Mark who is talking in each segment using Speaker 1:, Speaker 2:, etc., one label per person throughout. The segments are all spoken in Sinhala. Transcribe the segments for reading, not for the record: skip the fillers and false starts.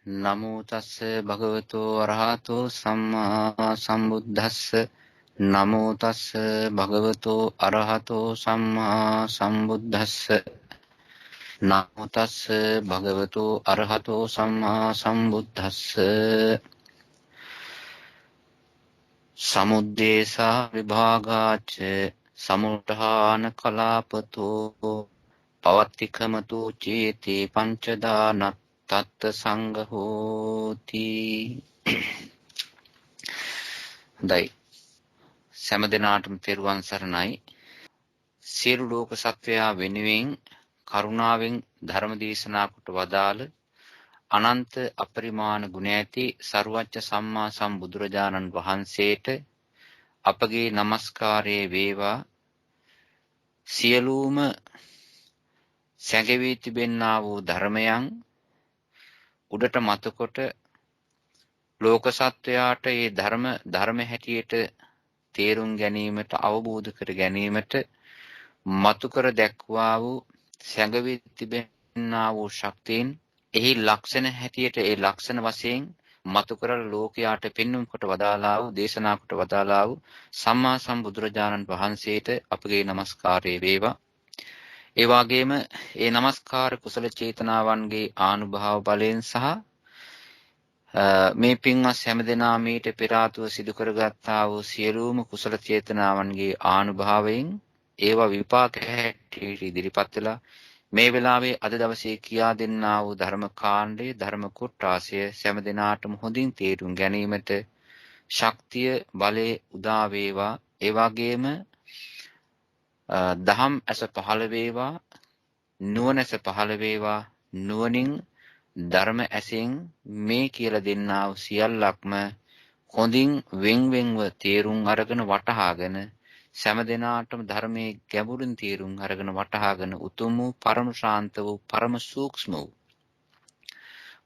Speaker 1: නමෝ තස්ස භගවතු අරහතෝ සම්මා සම්බුද්දස්ස නමෝ තස්ස භගවතු අරහතෝ සම්මා සම්බුද්දස්ස නමෝ තස්ස භගවතු අරහතෝ සම්මා සම්බුද්දස්ස සමුද්දේසා විභාගාච සමුත්ථාන කලාපතෝ පවත්තිකමතු චේති පංචදානත් තත්ත සංඝහෝති. හොඳයි, සෑම දිනාටම තෙරුවන් සරණයි. සියලු ලෝක සත්වයා වෙනුවෙන් කරුණාවෙන් ධර්ම දේශනා කොට වදාළ අනන්ත අපරිමාණ ගුණ ඇති සර්වජ්‍ය සම්මා සම්බුදුරජාණන් වහන්සේට අපගේ নমස්කාරය වේවා. සියලුම සැඟවී තිබෙන්නා වූ ධර්මයන් උඩට මතකොට ලෝක සත්වයාට මේ ධර්ම හැටියට තේරුම් ගැනීමට අවබෝධ කර ගැනීමට මතු කර දැක්වා වූ සැඟවී තිබෙනා වූ ශක්තියින් එහි ලක්ෂණ හැටියට ඒ ලක්ෂණ වශයෙන් මතු කර ලෝකයාට පෙන්වුම් කොට වදාලා වූ දේශනා කොට වදාලා වූ සම්මා සම්බුදුරජාණන් වහන්සේට අපගේ নমස්කාරය වේවා. ඒ වගේම ඒ নমස්කාර කුසල චේතනාවන්ගේ ආනුභාව බලයෙන් සහ මේ පින්වත් හැමදෙනා මීට පෙර ආතුව සිදු කරගත්තා වූ සියලුම කුසල චේතනාවන්ගේ ආනුභාවයෙන් ඒවා විපාක හැටියට ඉදිරිපත් වෙලා මේ වෙලාවේ අද දවසේ කියා දෙන්නා වූ ධර්ම කාණ්ඩයේ ධර්ම කුට්ටාසය හැමදෙනාටම හොඳින් තේරුම් ගැනීමට ශක්තිය බලය උදා වේවා. ඒ වගේම දහම් ඇස පහළ වේවා, නුවණ ඇස පහළ වේවා. නුවණින් ධර්ම ඇසෙන් මේ කියලා දෙන්නා වූ සියල්ලක්ම හොඳින් වෙන්වෙන්ව තේරුම් අරගෙන වටහාගෙන සෑම දිනාටම ධර්මයේ ගැඹුරින් තේරුම් අරගෙන වටහාගෙන උතුම් වූ පරම ශාන්ත වූ පරම සූක්ෂම වූ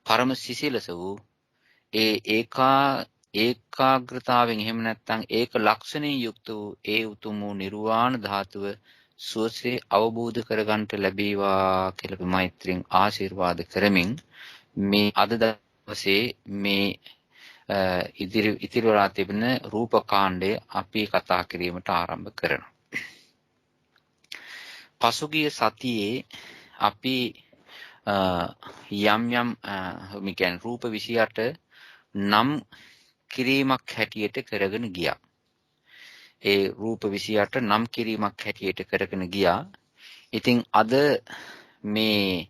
Speaker 1: පරම සිසිලස වූ ඒ ඒකාග්‍රතාවෙන් එහෙම නැත්නම් ඒක ලක්ෂණයෙන් යුක්ත වූ ඒ උතුම් වූ නිර්වාණ ධාතුව සුවසේ අවබෝධ කරගන්නට ලැබේවා කියලා මෛත්‍රියෙන් ආශිර්වාද කරමින් මේ අද දවසේ මේ ඉතිරිවලා තිබෙන රූප කාණ්ඩය අපි කතා කිරීමට ආරම්භ කරනවා. පසුගිය සතියේ අපි යම් මේ කියන්නේ රූප 28 නම් කිරීමක් හැටියට කරගෙන ගියා. ඒ රූප 28 නම් කිරීමක් හැටියට කරගෙන ගියා. ඉතින් අද මේ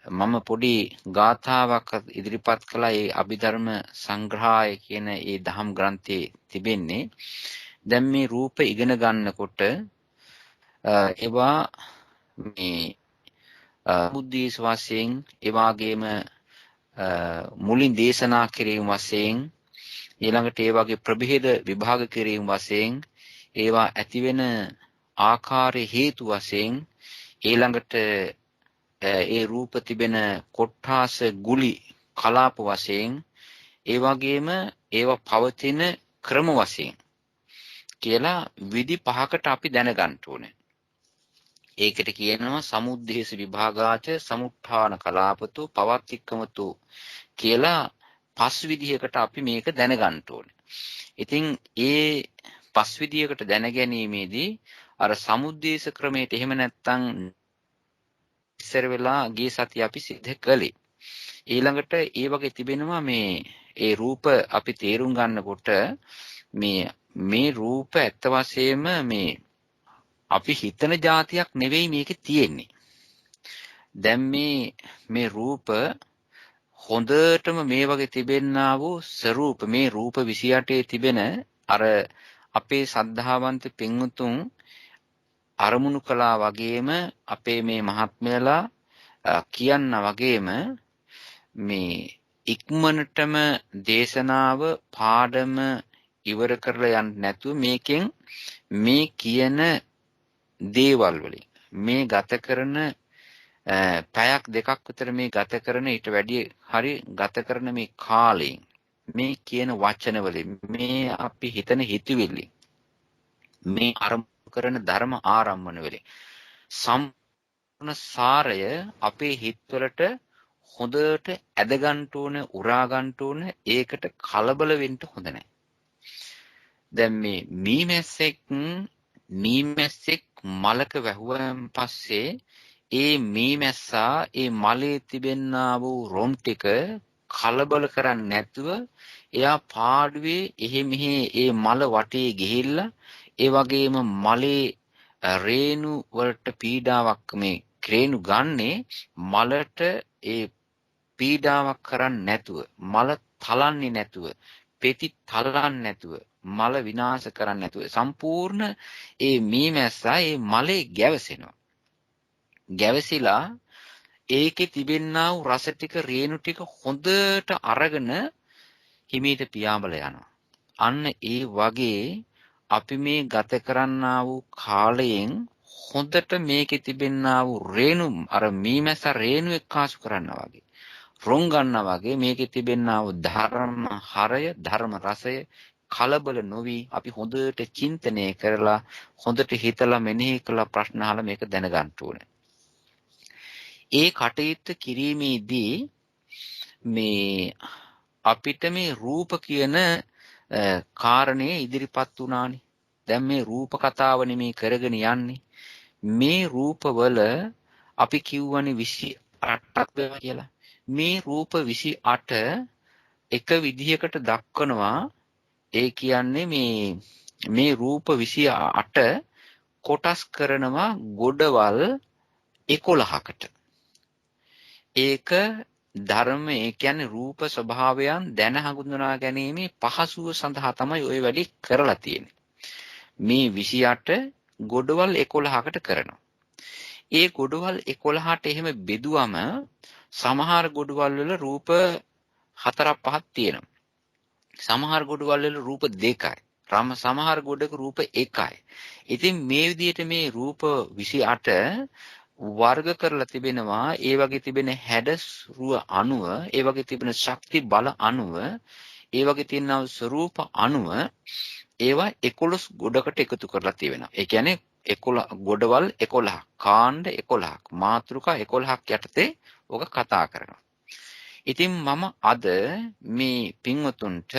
Speaker 1: මම පොඩි ගාථාවක් ඉදිරිපත් කළා. ඒ අභිධර්ම සංග්‍රහය කියන ඒ දහම් ග්‍රන්ථයේ තිබෙන්නේ. දැන් මේ රූප ඉගෙන ගන්නකොට ඒවා මේ බුද්ධීස් වශයෙන් ඒ වගේම මුලින් දේශනා කිරීම වශයෙන් ඊළඟට ඒ වගේ ප්‍රභේද විභාග කිරීම වශයෙන් ඒවා ඇතිවෙන ආකාරය හේතු වශයෙන් ඊළඟට ඒ රූප තිබෙන කොට්ඨාස ගුලි කලාප වශයෙන් ඒ වගේම ඒවා පවතින ක්‍රම වශයෙන් කියලා විදි පහකට අපි දැනගන්න ඕනේ. ඒකට කියනවා සමුද්දේශ විභාගාච සමුත්ථාන කලාපතු පවත්තික්කමතු කියලා පස් විදිහකට අපි මේක දැනගන්න ඕනේ. ඉතින් ඒ පස් විදිහකට දැනගැනීමේදී අර සමුද්දේශ ක්‍රමයට එහෙම නැත්නම් ඉස්සර වෙලා ගිය සතිය අපි සිද්ධ කළේ. ඊළඟට ඒ වගේ තිබෙනවා මේ ඒ රූප අපි තේරුම් ගන්නකොට මේ රූප ඇත්ත වශයෙන්ම මේ අපි හිතන જાතියක් නෙවෙයි මේකේ තියෙන්නේ. දැන් මේ රූප හොඳටම මේ වගේ තිබෙන්නා වූ ස්වરૂප මේ රූප 28 තිබෙන අර අපේ සද්ධාවන්ත පින්වුතුන් අරමුණු කළා වගේම අපේ මේ මහත්මයලා කියන්න වගේම මේ ඉක්මනටම දේශනාව පාඩම ඉවර කරලා යන්න නැතුව මේකෙන් මේ කියන දේවල් වලින් මේ ගත කරන පැයක් දෙකක් විතර මේ ගත කරන ඊට වැඩි හරි ගත කරන මේ කාලයෙන් මේ කියන වචන වලින් මේ අපි හිතන හිතවිලි මේ ආරම්භ කරන ධර්ම ආරම්භන වලින් සම්පූර්ණ සාරය අපේ හිතවලට හොඳට ඇද ගන්න ඕන, උරා ගන්න ඕන. ඒකට කලබල වෙන්න හොඳ නැහැ. දැන් මේ මීමැස්සෙක් මලක වැහුවන් පස්සේ ඒ මීමැස්සා ඒ මලේ තිබෙන්නා වූ රොම් ටික කලබල කරන්නේ නැතුව එයා පාඩුවේ එහෙ මෙහෙ ඒ මල වටේ ගිහිල්ලා ඒ වගේම මලේ රේණු වලට පීඩාවක් මේ රේණු ගන්නේ මලට ඒ පීඩාවක් කරන්නේ නැතුව මල තලන්නේ නැතුව පෙති තලන්නේ නැතුව මල විනාශ කරන්නේ නැතුව සම්පූර්ණ ඒ මීමැස්සා ඒ මලේ ගැවසෙනවා. ගැවසිලා ඒකේ තිබෙනා වූ රස ටික රේණු ටික හොඳට අරගෙන හිමීට පියාඹල යනවා. අන්න ඒ වගේ අපි මේ ගත කරන්නා වූ කාලයෙන් හොඳට මේකේ තිබෙනා වූ රේණු අර මීමැස්ස රේණු එක්කාසු කරනවා වගේ රොන් ගන්නවා වගේ මේකේ තිබෙනා වූ ධර්ම හරය ධර්ම රසය කලබල නොවි අපි හොඳට චින්තනය කරලා හොඳට හිතලා මෙනෙහි කළා ප්‍රශ්න අහලා මේක දැනගන්න ඕනේ. ඒ කටයුත්ත කිරීමේදී මේ අපිට මේ රූප කියන කාරණේ ඉදිරිපත් වුණානේ. දැන් මේ රූප කතාවනේ මේ කරගෙන යන්නේ. මේ රූපවල අපි කියවනේ 28ක් වෙනවා කියලා. මේ රූප 28 එක විදිහකට දක්වනවා. ඒ කියන්නේ මේ රූප 28 කොටස් කරනවා ගොඩවල් 11කට. ඒක ධර්ම ඒ කියන්නේ රූප ස්වභාවයන් දැන හඳුනා ගැනීමේ පහසුව සඳහා තමයි ওই වැඩි කරලා තියෙන්නේ. මේ 28 ගොඩවල් 11කට කරනවා. ඒ ගොඩවල් 11ට එහෙම බෙදුවම සමහර ගොඩවල් වල රූප 4ක් 5ක් තියෙනවා. සමහර ගොඩවල් වල රූප 2යි. සමහර ගොඩක රූප 1යි. ඉතින් මේ විදිහට මේ රූප 28 වර්ග කරලා තිබෙනවා. ඒ වගේ තිබෙන හැඩරුව අණුව, ඒ වගේ තිබෙන ශක්ති බල අණුව, ඒ වගේ තියෙන ස්වરૂප අණුව ඒවා 11 ගොඩකට එකතු කරලා තියෙනවා. ඒ කියන්නේ 11 ගොඩවල් 11ක්, කාණ්ඩ 11ක්, මාතෘකා 11ක් යටතේ ඔක කතා කරනවා. ඉතින් මම අද මේ පින්වතුන්ට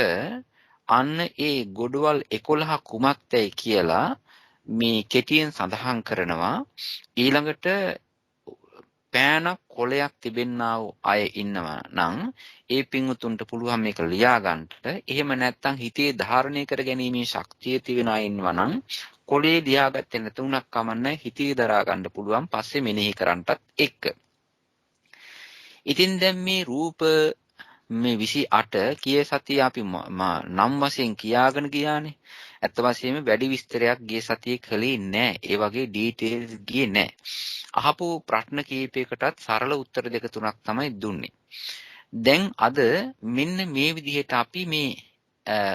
Speaker 1: අන්න ඒ ගොඩවල් 11 කුමක්දයි කියලා මේ කෙටියෙන් සඳහන් කරනවා. ඊළඟට පෑනක් කොලයක් තිබෙන්නා වූ අය ඉන්නවා නම් ඒ පින්වතුන්ට පුළුවන් මේක ලියා ගන්නට. එහෙම නැත්නම් හිතේ ධාරණය කර ගැනීමේ ශක්තිය තිබෙන අය ඉන්නවා නම් කොලේ ලියාගත්තේ නැතුණක් කමන්නේ හිතේ දරා ගන්න පුළුවන් පස්සේ මෙනෙහි කරන්නටත් එක්ක. ඉතින් දැන් මේ රූප මේ 28 කියේ සතිය අපි නම් වශයෙන් කියාගෙන ගියානේ. ඇත්ත වශයෙන්ම වැඩි විස්තරයක් ගිය සතියේ කළේ නැහැ. ඒ වගේ ඩීටේල්ස් ගියේ නැහැ. අහපු ප්‍රශ්න කීපයකටත් සරල උත්තර දෙක තුනක් තමයි දුන්නේ. දැන් අද මෙන්න මේ විදිහට අපි මේ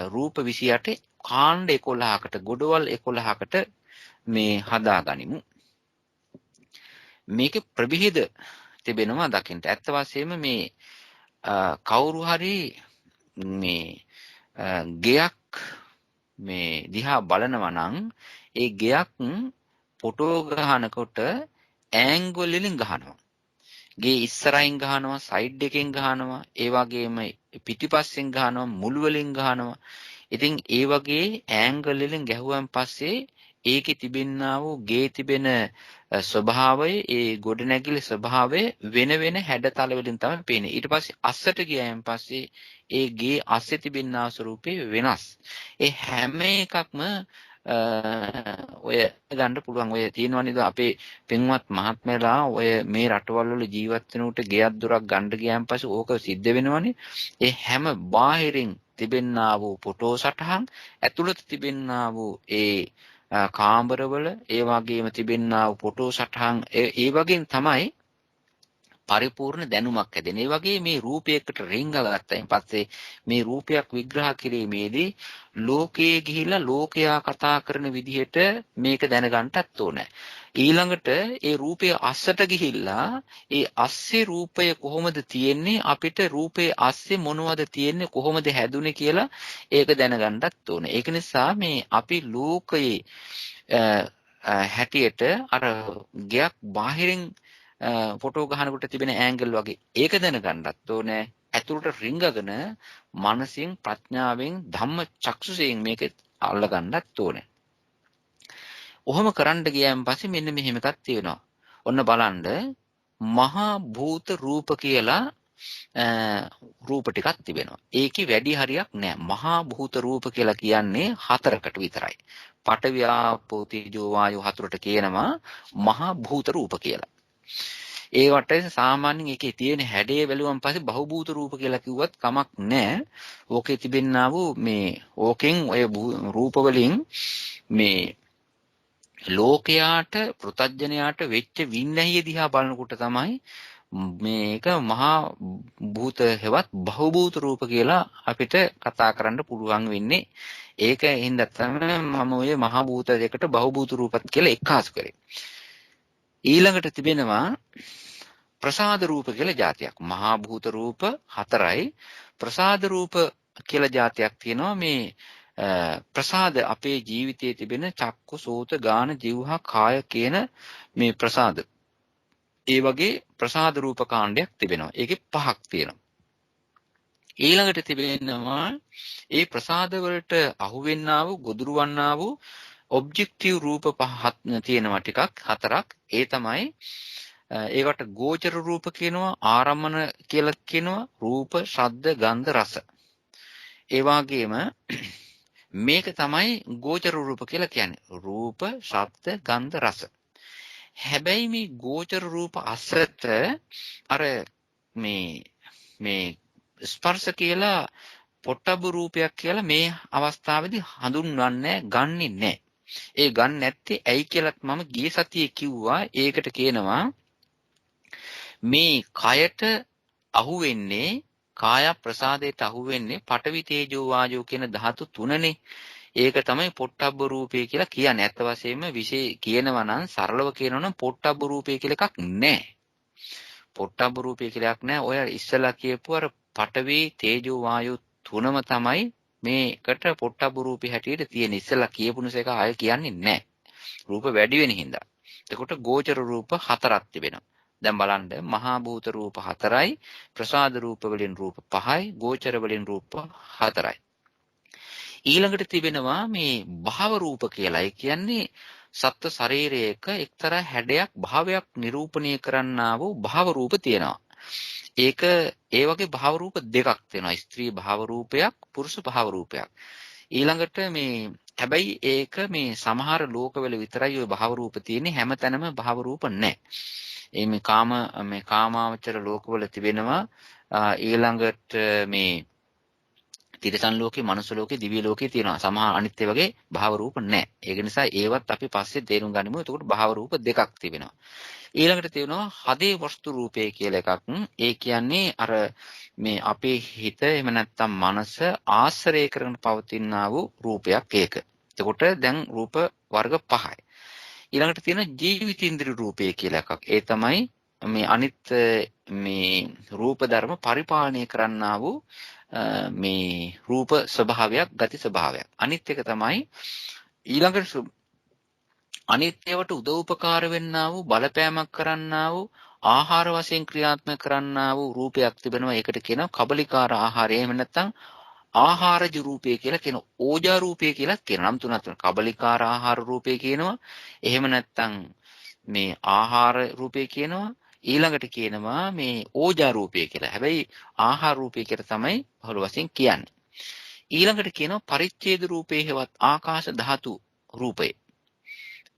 Speaker 1: රූප 28 කාණ්ඩ 11කට ගොඩවල් 11කට මේ හදාගනිමු. මේක ප්‍රභේද තිබෙනවා දකින්න. ඇත්ත වශයෙන්ම මේ කවුරු හරි මේ ගෙයක් මේ දිහා බලනවා නම් ඒ ගෙයක් ෆොටෝ ගන්නකොට ඇන්ගල් වලින් ගහනවා. ගේ ඉස්සරහින් ගහනවා, සයිඩ් එකෙන් ගහනවා, ඒ වගේම පිටිපස්සෙන් ගහනවා, මුළු වලින් ගහනවා. ඉතින් ඒ වගේ ඇන්ගල් වලින් ගැහුවන් පස්සේ ඒකේ තිබෙනා වූ ගේ තිබෙන ස්වභාවය, ඒ ගොඩනැගිලි ස්වභාවය වෙන වෙන හැඩතල වලින් තමයි පේන්නේ. ඊට පස්සේ අස්සට ගියයන් පස්සේ ඒ ගේ අස්සේ තිබෙනා ස්වරූපේ වෙනස්. ඒ හැම එකක්ම ඔය ගන්න පුළුවන්. ඔය තියෙනවා නේද අපේ පින්වත් මහත්මයලා ඔය මේ රටවල් වල ජීවත් වෙන උට ගෙයක් දොරක් ගන්න ගියන් පස්සේ ඕක සිද්ධ වෙනවනේ. ඒ හැම බාහිරින් තිබෙනා වූ ෆොටෝ සටහන් ඇතුළත තිබෙනා වූ ඒ කාමරවල ඒ වගේම තිබෙනා වූ ෆොටෝ සටහන් ඒ වගේම තමයි පරිපූර්ණ දැනුමක් හැදෙන. ඒ වගේ මේ රූපයකට රිංගගත්තයින් පස්සේ මේ රූපයක් විග්‍රහ කිරීමේදී ලෝකයේ ගිහිලා ලෝකයා කතා කරන විදිහට මේක දැනගන්නටත් ඕනේ. ඊළඟට ඒ රූපය අස්සට ගිහිල්ලා ඒ අස්සේ රූපය කොහොමද තියෙන්නේ, අපිට රූපයේ අස්සේ මොනවද තියෙන්නේ, කොහොමද හැදුනේ කියලා ඒක දැනගන්නටත් ඕනේ. ඒක නිසා මේ අපි ලෝකයේ හැටියට අර ගයක් බාහිරින් ෆොටෝ ගහනකොට තිබෙන ඇන්ගල් වගේ ඒක දැනගන්නත් ඕනේ. ඇතුළට රිංගගෙන මනසින් ප්‍රඥාවෙන් ධම්ම චක්සුසයෙන් මේක අල්ලගන්නත් ඕනේ. ඔහොම කරන්න ගියාන් පස්සේ මෙන්න මෙහෙම එකක් තියෙනවා. ඔන්න බලන්න මහා භූත රූප කියලා රූප ටිකක් තිබෙනවා. ඒකේ වැඩි හරියක් නෑ. මහා භූත රූප කියලා කියන්නේ 4කට විතරයි. පඨවි ආපෝ තේජෝ වායෝ 4ට කියනවා මහා භූත රූප කියලා. ඒවට සාමාන්‍යයෙන් ඒකේ තියෙන හැඩය බැලුවම පස්සේ බහුභූත රූප කියලා කිව්වත් කමක් නැහැ. ඕකේ තිබෙන්නා වූ මේ ඕකෙන් ඔය රූප වලින් මේ ලෝකයාට පෘතජ්ජනයාට වෙච්ච වින්නැහිය දිහා බලනකොට තමයි මේක මහා භූත හෙවත් බහුභූත රූප කියලා අපිට කතා කරන්න පුළුවන් වෙන්නේ. ඒක හින්දා තමයි මම ඔය මහා භූත දෙකට බහුභූත රූපත් කියලා එක්කාසු කරේ. ඊළඟට තිබෙනවා ප්‍රසාද රූප කියලා જાතියක්. මහා භූත රූප 4යි ප්‍රසාද රූප කියලා જાතියක් තියෙනවා. මේ ප්‍රසාද අපේ ජීවිතයේ තිබෙන චක්කු සෝත ගාන જીවහා කාය කියන මේ ප්‍රසාද. ඒ වගේ ප්‍රසාද රූප කාණ්ඩයක් තිබෙනවා. ඒකේ 5ක් තියෙනවා. ඊළඟට තිබෙනවා ඒ ප්‍රසාද වලට අහු වෙන්නා වූ ගොදුරු වන්නා වූ ඔබ්ජෙක්ටිව් රූප 5ක් තියෙනවා ටිකක් 4ක්. ඒ තමයි ඒකට ගෝචර රූප කියනවා, ආරම්මන කියලා කියනවා, රූප, ශබ්ද, ගන්ධ, රස. ඒ වගේම මේක තමයි ගෝචර රූප කියලා කියන්නේ. රූප, ශබ්ද, ගන්ධ, රස. හැබැයි මේ ගෝචර රූප අසත අර මේ ස්පර්ශ කියලා පොට්ටබ්බ රූපයක් කියලා මේ අවස්ථාවේදී හඳුන්වන්නේ ගන්නෙ නැහැ. ඒ ගන්න නැත්තේ ඇයි කියලාත් මම ගිය සතියේ කිව්වා. ඒකට කියනවා මේ කයට අහුවෙන්නේ කාය ප්‍රසාදයට අහුවෙන්නේ පඨවි තේජෝ වායෝ කියන ධාතු තුනනේ. ඒක තමයි පොට්ටබ්බ රූපය කියලා කියන්නේ. ඇත්ත වශයෙන්ම විශේෂ කියනවා නම් සරලව කියනවා නම් පොට්ටබ්බ රූපය කියලා එකක් නැහැ. පොට්ටබ්බ රූපය කියලා එකක් නැහැ. ඔය ඉස්සලා කියපු අර පඨවි තේජෝ වායෝ තුනම තමයි මේකට පොට්ටබ්බ රූපේ හැටියට තියෙන. ඉස්සලා කියපුණුස එක ආයෙ කියන්නේ නැහැ. රූප වැඩි වෙන හින්දා. එතකොට ගෝචර රූප 4ක් තිබෙනවා. දැන් බලන්න මහා භූත රූප 4යි, ප්‍රසාද රූප වලින් රූප 5යි, ගෝචර වලින් රූප 4යි. ඊළඟට තිබෙනවා මේ භාව රූප කියලා. ඒ කියන්නේ සත්ත්ව ශරීරයක එක්තරා හැඩයක් භාවයක් නිරූපණය කරන්නා වූ භාව රූප තියෙනවා. ඒක ඒ වගේ භාව රූප දෙකක් තියෙනවා. ස්ත්‍රී භාව රූපයක්, පුරුෂ භාව රූපයක්. ඊළඟට මේ හැබැයි ඒක මේ සමහර ලෝකවල විතරයි ওই භාව රූප තියෙන්නේ. හැමතැනම භාව රූප නැහැ. මේ කාමාවචර ලෝකවල තිබෙනවා. ඊළඟට මේ තිරසන් ලෝකේ, මනුස්ස ලෝකේ, දිව්‍ය ලෝකේ තියෙනවා. සමහර අනිත් ඒ වගේ භාව රූප නැහැ. ඒක නිසා ඒවත් අපි පස්සේ තේරුම් ගනිමු. එතකොට භාව රූප දෙකක් තිබෙනවා. ඊළඟට තියෙනවා හදේ වස්තු රූපය කියලා එකක්. ඒ කියන්නේ අර මේ අපේ හිත එහෙම නැත්නම් මනස ආශ්‍රය කරගෙන පවතිනා වූ රූපයක් ඒක. එතකොට දැන් රූප වර්ග 5යි. ඊළඟට තියෙන ජීවිතේන්ද්‍රිය රූපය කියලා එකක්. ඒ තමයි මේ අනිත් මේ රූප ධර්ම පරිපාලනය කරන්නා වූ මේ රූප ස්වභාවයක්, ගති ස්වභාවයක්. අනිත් එක තමයි ඊළඟට අනිත් ඒවට උදව්පකාර වෙන්නා වූ බලපෑමක් කරන්නා වූ ආහාර වශයෙන් ක්‍රියාත්මක කරන්නා වූ රූපයක් තිබෙනවා. ඒකට කියනවා කබලිකාර ආහාරය. එහෙම නැත්නම් ආහාරජ රූපය කියලා කියනවා. ඕජා රූපය කියලා කියනවා. නම් තුනක් තියෙනවා. කබලිකාර ආහාර රූපය කියනවා. එහෙම නැත්නම් මේ ආහාර රූපය කියනවා. ඊළඟට කියනවා මේ ඕජා රූපය කියලා. හැබැයි ආහාර රූපය කියලා තමයි බහුල වශයෙන් කියන්නේ. ඊළඟට කියනවා පරිච්ඡේද රූපේ හෙවත් ආකාශ ධාතු රූපය.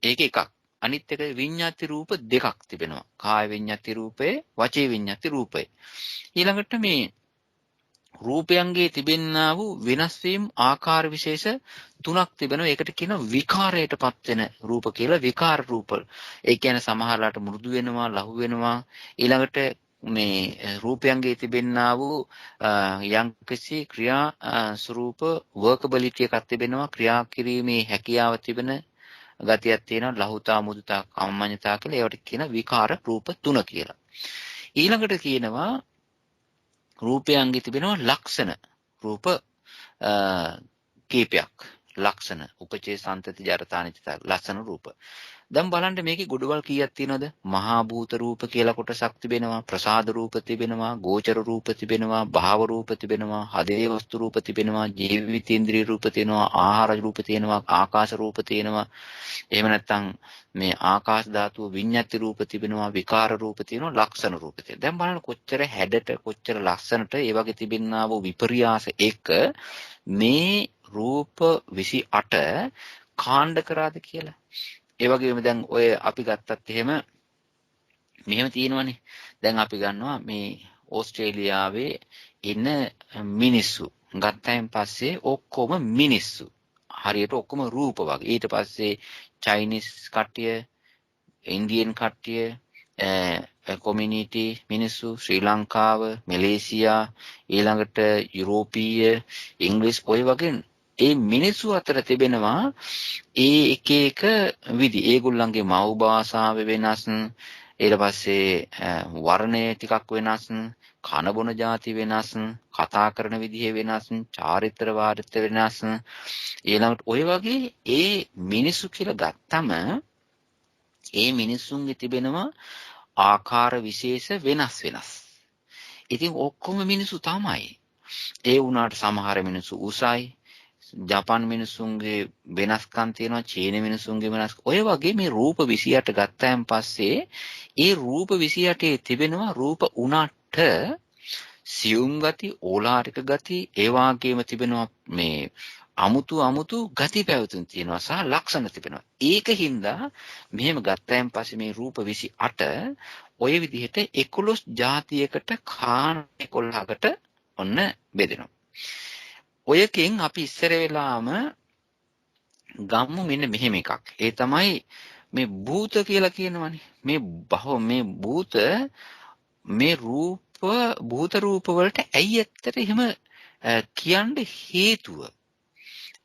Speaker 1: ඒක එකක්. අනිත් එක විඤ්ඤාති රූප දෙකක් තිබෙනවා. කාය විඤ්ඤාති රූපය, වචේ විඤ්ඤාති රූපය. ඊළඟට මේ රූපයන්ගේ තිබෙන්නා වූ වෙනස් වීම ආකාර විශේෂ තුනක් තිබෙනවා. ඒකට කියනවා විකාරයටපත් වෙන රූප කියලා. විකාර රූප. ඒ කියන්නේ සමහරලාට මෘදු වෙනවා, ලහු වෙනවා. ඊළඟට මේ රූපයන්ගේ තිබෙන්නා වූ යම්කිසි ක්‍රියා ස්වરૂප වර්කබිලිටි එකක් තිබෙනවා. ක්‍රියා කිරීමේ හැකියාව තිබෙන ගතියක් තියෙනවා. ලහුතා, මුදුතා, කම්මඤ්ඤතා කියලා. ඒවට කියන විකාර රූප තුන කියලා. ඊළඟට කියනවා රූපයන්ගේ තිබෙනවා ලක්ෂණ රූප කීපයක්. ලක්ෂණ උපචේ සන්තති ජරතා නිත්‍ය ලක්ෂණ රූප. දැන් බලන්න මේකේ ගොඩවල් කීයක් තියෙනවද? මහා භූත රූප කියලා කොටසක් තිබෙනවා, ප්‍රසාද රූප තිබෙනවා, ගෝචර රූප තිබෙනවා, භාව රූප තිබෙනවා, හදේ වස්තු රූප තිබෙනවා, ජීවිතේන්ද්‍රිය රූප තියෙනවා, ආහාර රූප තියෙනවා, ආකාශ රූප තියෙනවා. එහෙම නැත්නම් මේ ආකාශ ධාතුව විඤ්ඤාති රූප තිබෙනවා, විකාර රූප තියෙනවා, ලක්ෂණ රූප තියෙනවා. දැන් බලන්න කොච්චර හැඩට කොච්චර ලස්සනට ඒ වගේ තිබෙනා වූ විපර්යාස එක මේ රූප 28 කාණ්ඩ කරාද කියලා. ඒ වගේම දැන් ඔය අපි ගත්තත් එහෙම මෙහෙම තියෙනවනේ. දැන් අපි ගන්නවා මේ ඕස්ට්‍රේලියාවේ ඉන්න මිනිස්සු. ගත්තයින් පස්සේ ඔක්කොම මිනිස්සු. හරියට ඔක්කොම රූප වගේ. ඊට පස්සේ චයිනීස් කට්ටිය, ඉන්දියන් කට්ටිය, කොමියුනිටි මිනිස්සු, ශ්‍රී ලංකාව, මැලේසියා, ඊළඟට යුරෝපීය, ඉංග්‍රීසි ඔය වගේ ඒ මිනිස්සු අතර තිබෙනවා ඒ එක එක විදි. ඒගොල්ලන්ගේ මව් භාෂාව වෙනස්, ඊට පස්සේ වර්ණය ටිකක් වෙනස්, කන බොන જાති වෙනස්, කතා කරන විදිහ වෙනස්, චාරිත්‍ර වාරිත්‍ර වෙනස්. ඊළඟට ඔය වගේ ඒ මිනිස්සු කියලා ගත්තම ඒ මිනිස්සුන්ගේ තිබෙනවා ආකාර විශේෂ වෙනස් වෙනස්. ඉතින් ඔක්කොම මිනිස්සු තමයි. ඒ වුණාට සමහර මිනිස්සු උසයි, ජපාන් මිනිසුන්ගේ වෙනස්කම් තියෙනවා, චීන මිනිසුන්ගේ වෙනස්. ඔය වගේ මේ රූප 28 ගත්තාන් පස්සේ ඒ රූප 28 තිබෙනවා රූප උනට සියුම් ගති, ඕලාරික ගති, ඒ වගේම තිබෙනවා මේ අමුතු ගති පැවතුම් තියෙනවා සහ ලක්ෂණ තිබෙනවා. ඒකින්ද මෙහෙම ගත්තාන් පස්සේ මේ රූප 28 ඔය විදිහට 11 જાතියකට කාණ 11කට ඔන්න බෙදෙනවා. ඔයකින් අපි ඉස්සර වෙලාම ගම්මු මෙන්න මෙහෙම එකක්. ඒ තමයි මේ භූත කියලා කියනවනේ. මේ භූත මේ රූප භූත රූප වලට ඇයි ඇත්තට එහෙම කියන්න හේතුව?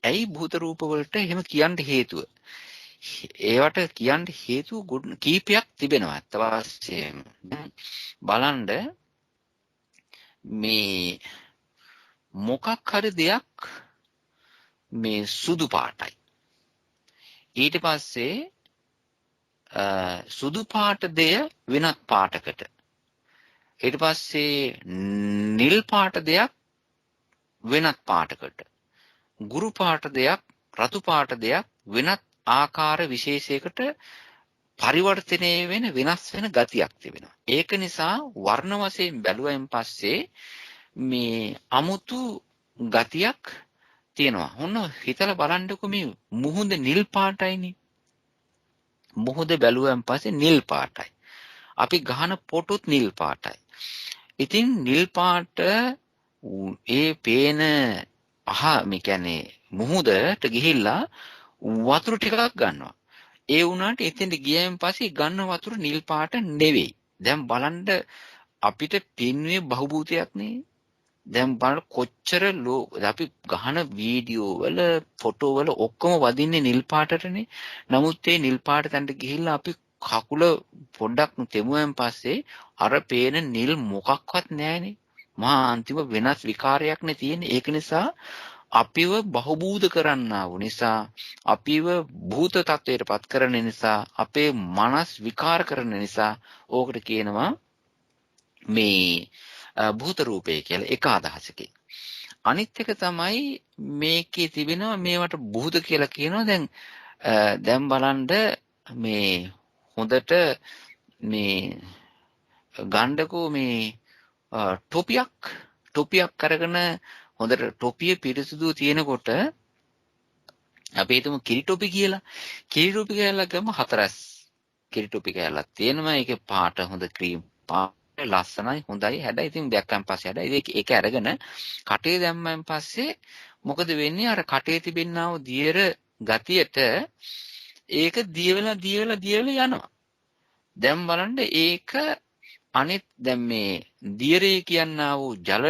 Speaker 1: ඇයි භූත රූප වලට එහෙම කියන්න හේතුව? ඒවට කියන්න හේතු කීපයක් තිබෙනවා. අත්ත වශයෙන්ම බලන්න මේ මොකක් හරි දෙයක් මේ සුදු පාටයි. ඊට පස්සේ සුදු පාට දෙය වෙනත් පාටකට. ඊට පස්සේ නිල් පාට දෙයක් වෙනත් පාටකට. ගුරු පාට දෙයක් රතු පාට දෙයක් වෙනත් ආකාර විශේෂයකට පරිවර්තනය වෙන වෙනස් වෙන ගතියක් තිබෙනවා. ඒක නිසා වර්ණ වශයෙන් බැලුවෙන් පස්සේ මේ අමුතු ගතියක් තියෙනවා. ඔන්න හිතලා බලන්නකො මේ මුහුද නිල් පාටයිනේ. මුහුද බැලුවෙන් පස්සේ නිල් පාටයි. අපි ගහන පොටුත් නිල් පාටයි. ඉතින් නිල් පාට ඒ පේන මේ කියන්නේ මුහුදට ගිහිල්ලා වතුර ටිකක් ගන්නවා. ඒ වුණාට එතෙන්ට ගියයින් පස්සේ ගන්න වතුර නිල් පාට නෙවෙයි. දැන් බලන්න අපිට පින්වේ බහුභූතයක් නේ. දැන් බලන්න කොච්චර අපි ගහන වීඩියෝ වල ෆොටෝ වල ඔක්කොම වදින්නේ නිල් පාටටනේ. නමුත් ඒ නිල් පාට තැනට ගිහිල්ලා අපි කකුල පොඩ්ඩක් තෙමුවෙන් පස්සේ අර පේන නිල් මොකක්වත් නැහැනේ. මහා අන්තිම වෙනස් විකාරයක් නේ තියෙන්නේ. ඒක නිසා අපිව බහුබූත කරන්නා වූ නිසා, අපිව භූත තත්වයට පත් කරන නිසා, අපේ මනස් විකාර කරන නිසා ඕකට කියනවා මේ භූත රූපය කියලා එක අදහසකින්. අනිත් එක තමයි මේකේ තිබෙනවා මේවට භූත කියලා කියනවා. දැන් බලන්න මේ හොඳට මේ ගණ්ඩකෝ මේ ටොපියක් අරගෙන හොඳට ටොපිය පිරිසිදු තියෙනකොට අපි හිතමු කිරි ටොපි කියලා. කිරි ටොපි කෑල්ලක් ගම හතරස් කිරි ටොපි කෑල්ලක් තියෙනවා. ඒකේ පාට හොඳ ක්‍රීම් පාට ලස්සනයි හොඳයි හැඩයි. ඉතින් දැක්කන් පස්සේ හැඩයි ඒක අරගෙන කටේ දැම්මන් පස්සේ මොකද වෙන්නේ? අර කටේ තිබෙනා වූ දියර ගතියට ඒක දියවලා යනවා. දැන් බලන්න ඒක අනිත් දැන් මේ දියරේ කියනා වූ ජල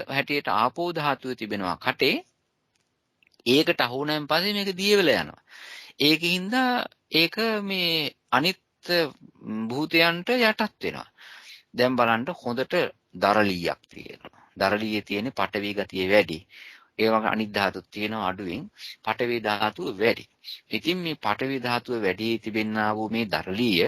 Speaker 1: හැටියට ආපෝ ධාතුවේ තිබෙනවා කටේ. ඒකට අහු වුණාන් පස්සේ මේක දියවලා යනවා. ඒකින්ද ඒක මේ අනිත් භූතයන්ට යටත් වෙනවා. දැන් බලන්න හොඳට දරලියක් තියෙනවා. දරලියේ තියෙන පටවි ගතිය වැඩි. ඒ වගේ අනිත් ධාතුත් තියෙනවා අඩුවෙන්. පඨවි ධාතුව වැඩි. ඉතින් මේ පඨවි ධාතුව වැඩි තිබෙන්නා වූ මේ දරලිය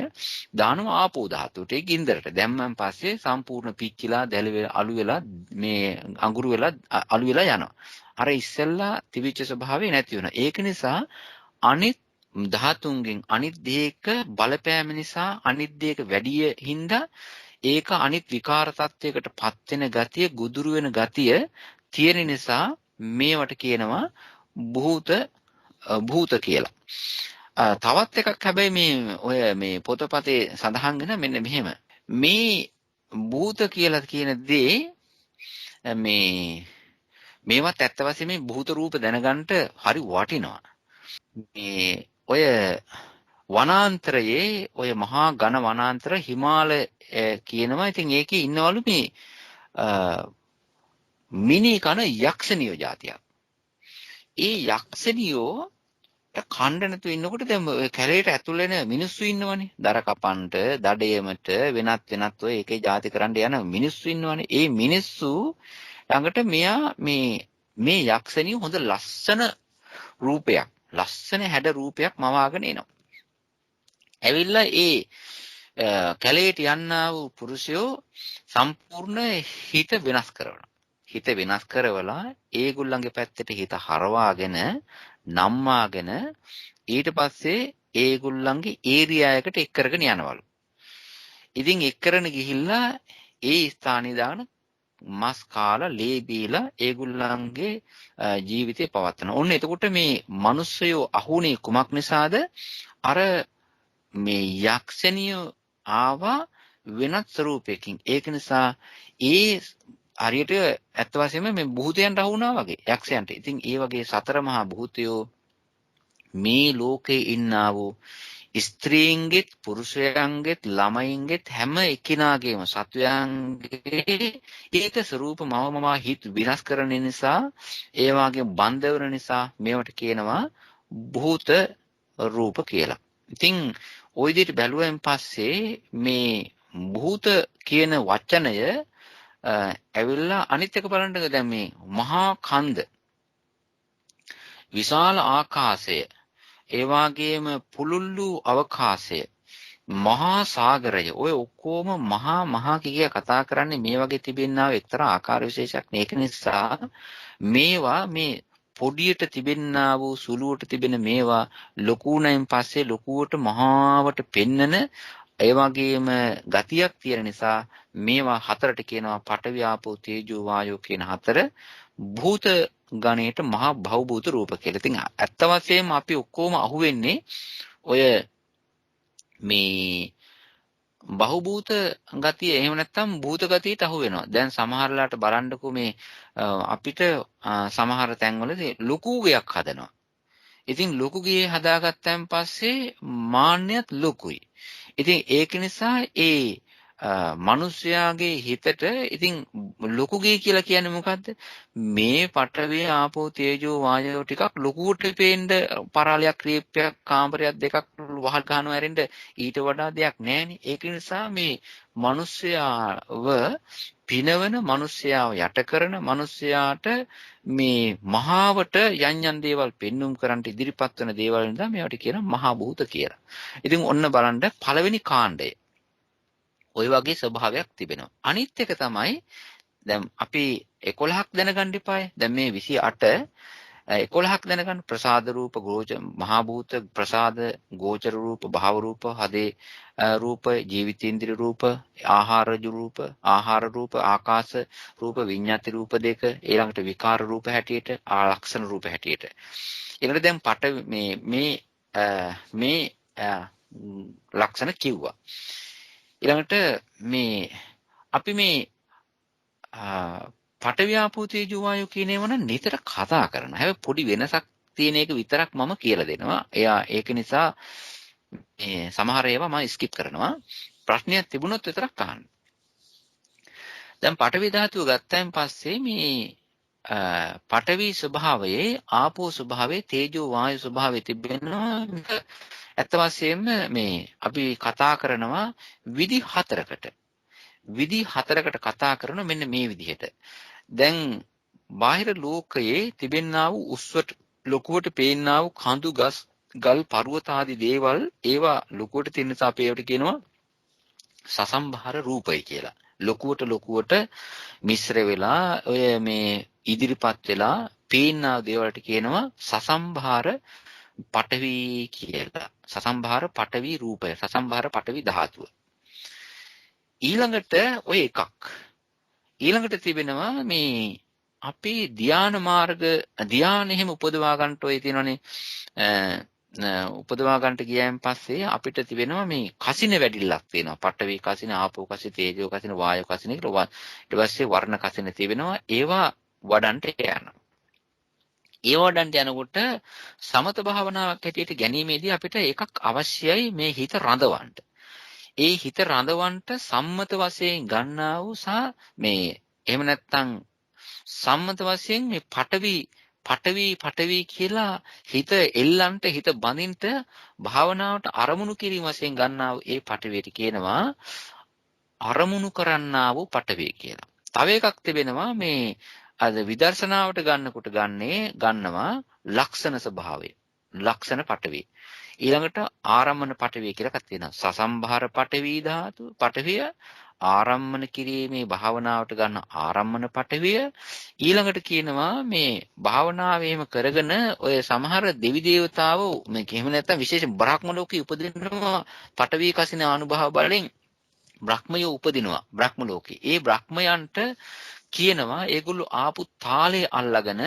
Speaker 1: දානවා ආපෝ ධාතුවට ඒ ගින්දරට. දැම්මන් පස්සේ සම්පූර්ණ පිච්චිලා දැල වෙලා අලු වෙලා මේ අඟුරු වෙලා අලු වෙලා යනවා. අර ඉස්සෙල්ලා තිබිච්ච ස්වභාවය නැති වෙනවා. ඒක නිසා අනිත් ධාතුන්ගෙන් අනිත් දෙයක බලපෑම නිසා අනිත් දෙයක වැඩිය හින්දා ඒක අනිත් විකාර තත්වයකට පත් වෙන ගතිය, ගුදුරු වෙන ගතිය තියෙන නිසා මේවට කියනවා භූත කියලා. තවත් එකක් හැබැයි මේ ඔය මේ පොතපතේ සඳහන් වෙන මෙන්න මෙහෙම. මේ භූත කියලා කියන දේ මේවත් ඇත්ත වශයෙන්ම මේ භූත රූප දැනගන්න හරි වටිනවා. මේ ඔය වනාන්තරයේ ඔය මහා ඝන වනාන්තර හිමාලය කියනවා. ඉතින් ඒකේ ඉන්නවලු මේ මිනි කන යක්ෂණියෝ జాතියක්. ඒ යක්ෂණියෝ කණ්ඩ නැතුව ඉන්නකොට දැන් ඔය කැලේට ඇතුල් වෙන මිනිස්සු ඉන්නවනේ. දර කපන්ට, දඩේමට වෙනත් ඔය එකේ ಜಾති කරන්න යන මිනිස්සු ඉන්නවනේ. ඒ මිනිස්සු ළඟට මෙයා මේ යක්ෂණිය හොඳ ලස්සන රූපයක්, ලස්සන හැඩ රූපයක් මවාගෙන එනවා. ඇවිල්ලා ඒ කැලේට යන්නා වූ පුරුෂයෝ සම්පූර්ණ හිත වෙනස් කරනවා. හිත වෙනස් කරවලා ඒගොල්ලන්ගේ පැත්තට හිත හරවාගෙන නම්මාගෙන ඊට පස්සේ ඒගොල්ලන්ගේ ඒරියා එකට එක් කරගෙන යනවලු. ඉතින් එක් කරන ගිහිල්ලා ඒ ස්ථානේ දාන මස් කාලා ලේ බීලා ඒගොල්ලන්ගේ ජීවිතේ පවත්වන. ඔන්න එතකොට මේ මිනිස්සයෝ අහුනේ කුමක් නිසාද? අර මේ යක්ෂණිය ආවා වෙනත් ස්වරූපයකින්. ඒක නිසා ඒ හරියට ඇත්ත වශයෙන්ම මේ භූතයන්ට අහු වුණා වගේ යක්ෂයන්ට. ඉතින් ඒ වගේ සතර මහා භූතයෝ මේ ලෝකේ ඉන්නා වූ ස්ත්‍රීන්ගෙත් පුරුෂයන්ගෙත් ළමයින්ගෙත් හැම එකිනාගේම සත්වයන්ගේ ඒක ස්වરૂප මවමම හිත විනාශ කරන නිසා ඒ වාගේ බන්ධ වෙන නිසා මේවට කියනවා භූත රූප කියලා. ඉතින් ওই විදිහට බැලුවෙන් පස්සේ මේ භූත කියන වචනය ඇවිල්ලා අනිත් එක බලන්න දැන් මේ මහා කන්ද විශාල ආකාශය ඒ වගේම පුළුල්ලු අවකාශය මහා සාගරය ඔය ඔක්කොම මහා කිය කතා කරන්නේ මේ වගේ තිබෙනා එක්තරා ආකාර විශේෂයක් නේ. ඒක නිසා මේවා මේ පොඩියට තිබෙනා වූ සුළුවට තිබෙන මේවා ලොකුණයින් පස්සේ ලොකුවට මහාවට පෙන්නන ඒ වගේම ගතියක් තියෙන නිසා මේවා හතරට කියනවා පඨවි ආපෝ තේජෝ වායෝ කියන හතර භූත ගණයට මහා භවභූත රූප කියලා. ඉතින් ඇත්ත වශයෙන්ම අපි ඔක්කොම අහුවෙන්නේ ඔය මේ බහුභූත ගතිය එහෙම නැත්නම් භූත ගතියට අහු වෙනවා. දැන් සමහරලාට බලන්නකෝ මේ අපිට සමහර තැන්වලදී ලොකු ගයක් හදනවා. ඉතින් ලොකු ගේ හදාගත්තන් පස්සේ මාන්නයත් ලොකුයි. ඉතින් ඒක නිසා ඒ මිනිස්යාගේ හිතට ඉතින් ලොකු ගේ කියලා කියන්නේ මොකද්ද? මේ පඨවි ආපෝ තේජෝ වායෝ ටිකක් ලොකුවට පේන්න පරාලයක් ක්‍රීපයක් කාමරයක් දෙකක් වහල් ගන්නවා ඇරෙන්න ඊට වඩා දෙයක් නැහැනේ. ඒක නිසා මේ මිනිස්යාව පිනවන මිනිස්යාව යට කරන මිනිස්යාට මේ මහාවට යන්යන් දේවල් පෙන්눔 කරන්ට ඉදිරිපත් වෙන දේවල් නිසා මේවට කියනවා මහා භූත කියලා. ඉතින් ඔන්න බලන්න පළවෙනි කාණ්ඩය. ওই වගේ ස්වභාවයක් තිබෙනවා. අනිත් එක තමයි දැන් අපි 11ක් දැනගන්න ඉපායි. දැන් මේ 28 11ක් දැනගන්න ප්‍රසාද රූප ගෝචර මහා භූත ප්‍රසාද ගෝචර රූප භාව රූප හදේ රූප ජීවිතේන්ද්‍රිය රූප ආහාර රූප ආකාශ රූප විඤ්ඤාති රූප දෙක ඊළඟට විකාර රූප හැටියට ආලක්ෂණ රූප හැටියට ඊළඟට දැන් පට මේ ලක්ෂණ කිව්වා. ඊළඟට මේ අපි මේ පඨවි ආපෝ තේජෝ වායෝ කියන ඒවා නම් නිතර කතා කරනවා. හැබැයි පොඩි වෙනසක් තියෙන එක විතරක් මම කියලා දෙනවා. ඒක නිසා මේ සමහර ඒවා මම ස්කිප් කරනවා. ප්‍රශ්නයක් තිබුණොත් විතරක් අහන්න. දැන් පඨවි ධාතුව ගත්තයින් පස්සේ මේ පඨවි ස්වභාවයේ ආපෝ ස්වභාවයේ තේජෝ වායු ස්වභාවයේ තිබෙනවා. ඇත්ත වශයෙන්ම මේ අපි කතා කරනවා විදි හතරකට. විදි හතරකට කතා කරන මෙන්න මේ විදිහට. දැන් බාහිර ලෝකයේ තිබෙන්නා වූ උස්වට ලොකුවට පේන්නා වූ කඳු ගස් ගල් පර්වත ආදී දේවල් ඒවා ලොකුවට තියෙන නිසා අපි ඒවට කියනවා සසම්භාර රූපය කියලා. ලොකුවට මිශ්‍ර වෙලා ඔය මේ ඉදිරිපත් වෙලා පේන්නා දේවල්ට කියනවා සසම්භාර පඨවි කියලා. සසම්භාර පඨවි රූපය. සසම්භාර පඨවි ධාතුව. ඊළඟට ඔය එකක්. ඊළඟට තිබෙනවා මේ අපේ ධ්‍යාන මාර්ග ධ්‍යාන එහෙම උපදවා ගන්නට ඔය තියෙනවනේ උපදවා ගන්නට ගියයන් පස්සේ අපිට තිබෙනවා මේ කසින වැඩිල්ලක් තියෙනවා. පඨවි කසින, ආපෝ කසින, තේජෝ කසින, වායෝ කසින කියලා. ඊට පස්සේ වර්ණ කසින තිබෙනවා. ඒවා වඩන්ට යනවා. ඒ වඩන්ට යනකොට සමත භාවනාවක් හැටියට ගැනීමේදී අපිට එකක් අවශ්‍යයි මේ හිත රඳවන්න. ඒ හිත රඳවන්නට සම්මත වශයෙන් ගන්නා වූ සහ මේ එහෙම නැත්නම් සම්මත වශයෙන් මේ පඨවි කියලා හිත එල්ලන්ට හිත බඳින්ට භාවනාවට අරමුණු කිරීම වශයෙන් ගන්නා වූ ඒ පඨවියට කියනවා අරමුණු කරන්නා වූ පඨවිය කියලා. තව එකක් තිබෙනවා මේ අද විදර්ශනාවට ගන්නකොට ගන්නවා ලක්ෂණ ස්වභාවය. ලක්ෂණ පඨවිය. ඊළඟට ආරම්මන පඨවිය කියලා එකක් තියෙනවා. සසම්භාර පඨවි ධාතු පඨවිය ආරම්මන කිරීමේ භාවනාවට ගන්න ආරම්මන පඨවිය ඊළඟට කියනවා මේ භාවනාවේම කරගෙන ඔය සමහර දෙවි දේවතාවෝ මේ එහෙම නැත්නම් විශේෂ බ්‍රහ්ම ලෝකේ උපදිනවා පඨවි කසින අනුභව බලෙන් බ්‍රහ්මයෝ උපදිනවා බ්‍රහ්ම ලෝකේ. ඒ බ්‍රහ්මයන්ට කියනවා ඒගොල්ලෝ ආපු තාලේ අල්ලගෙන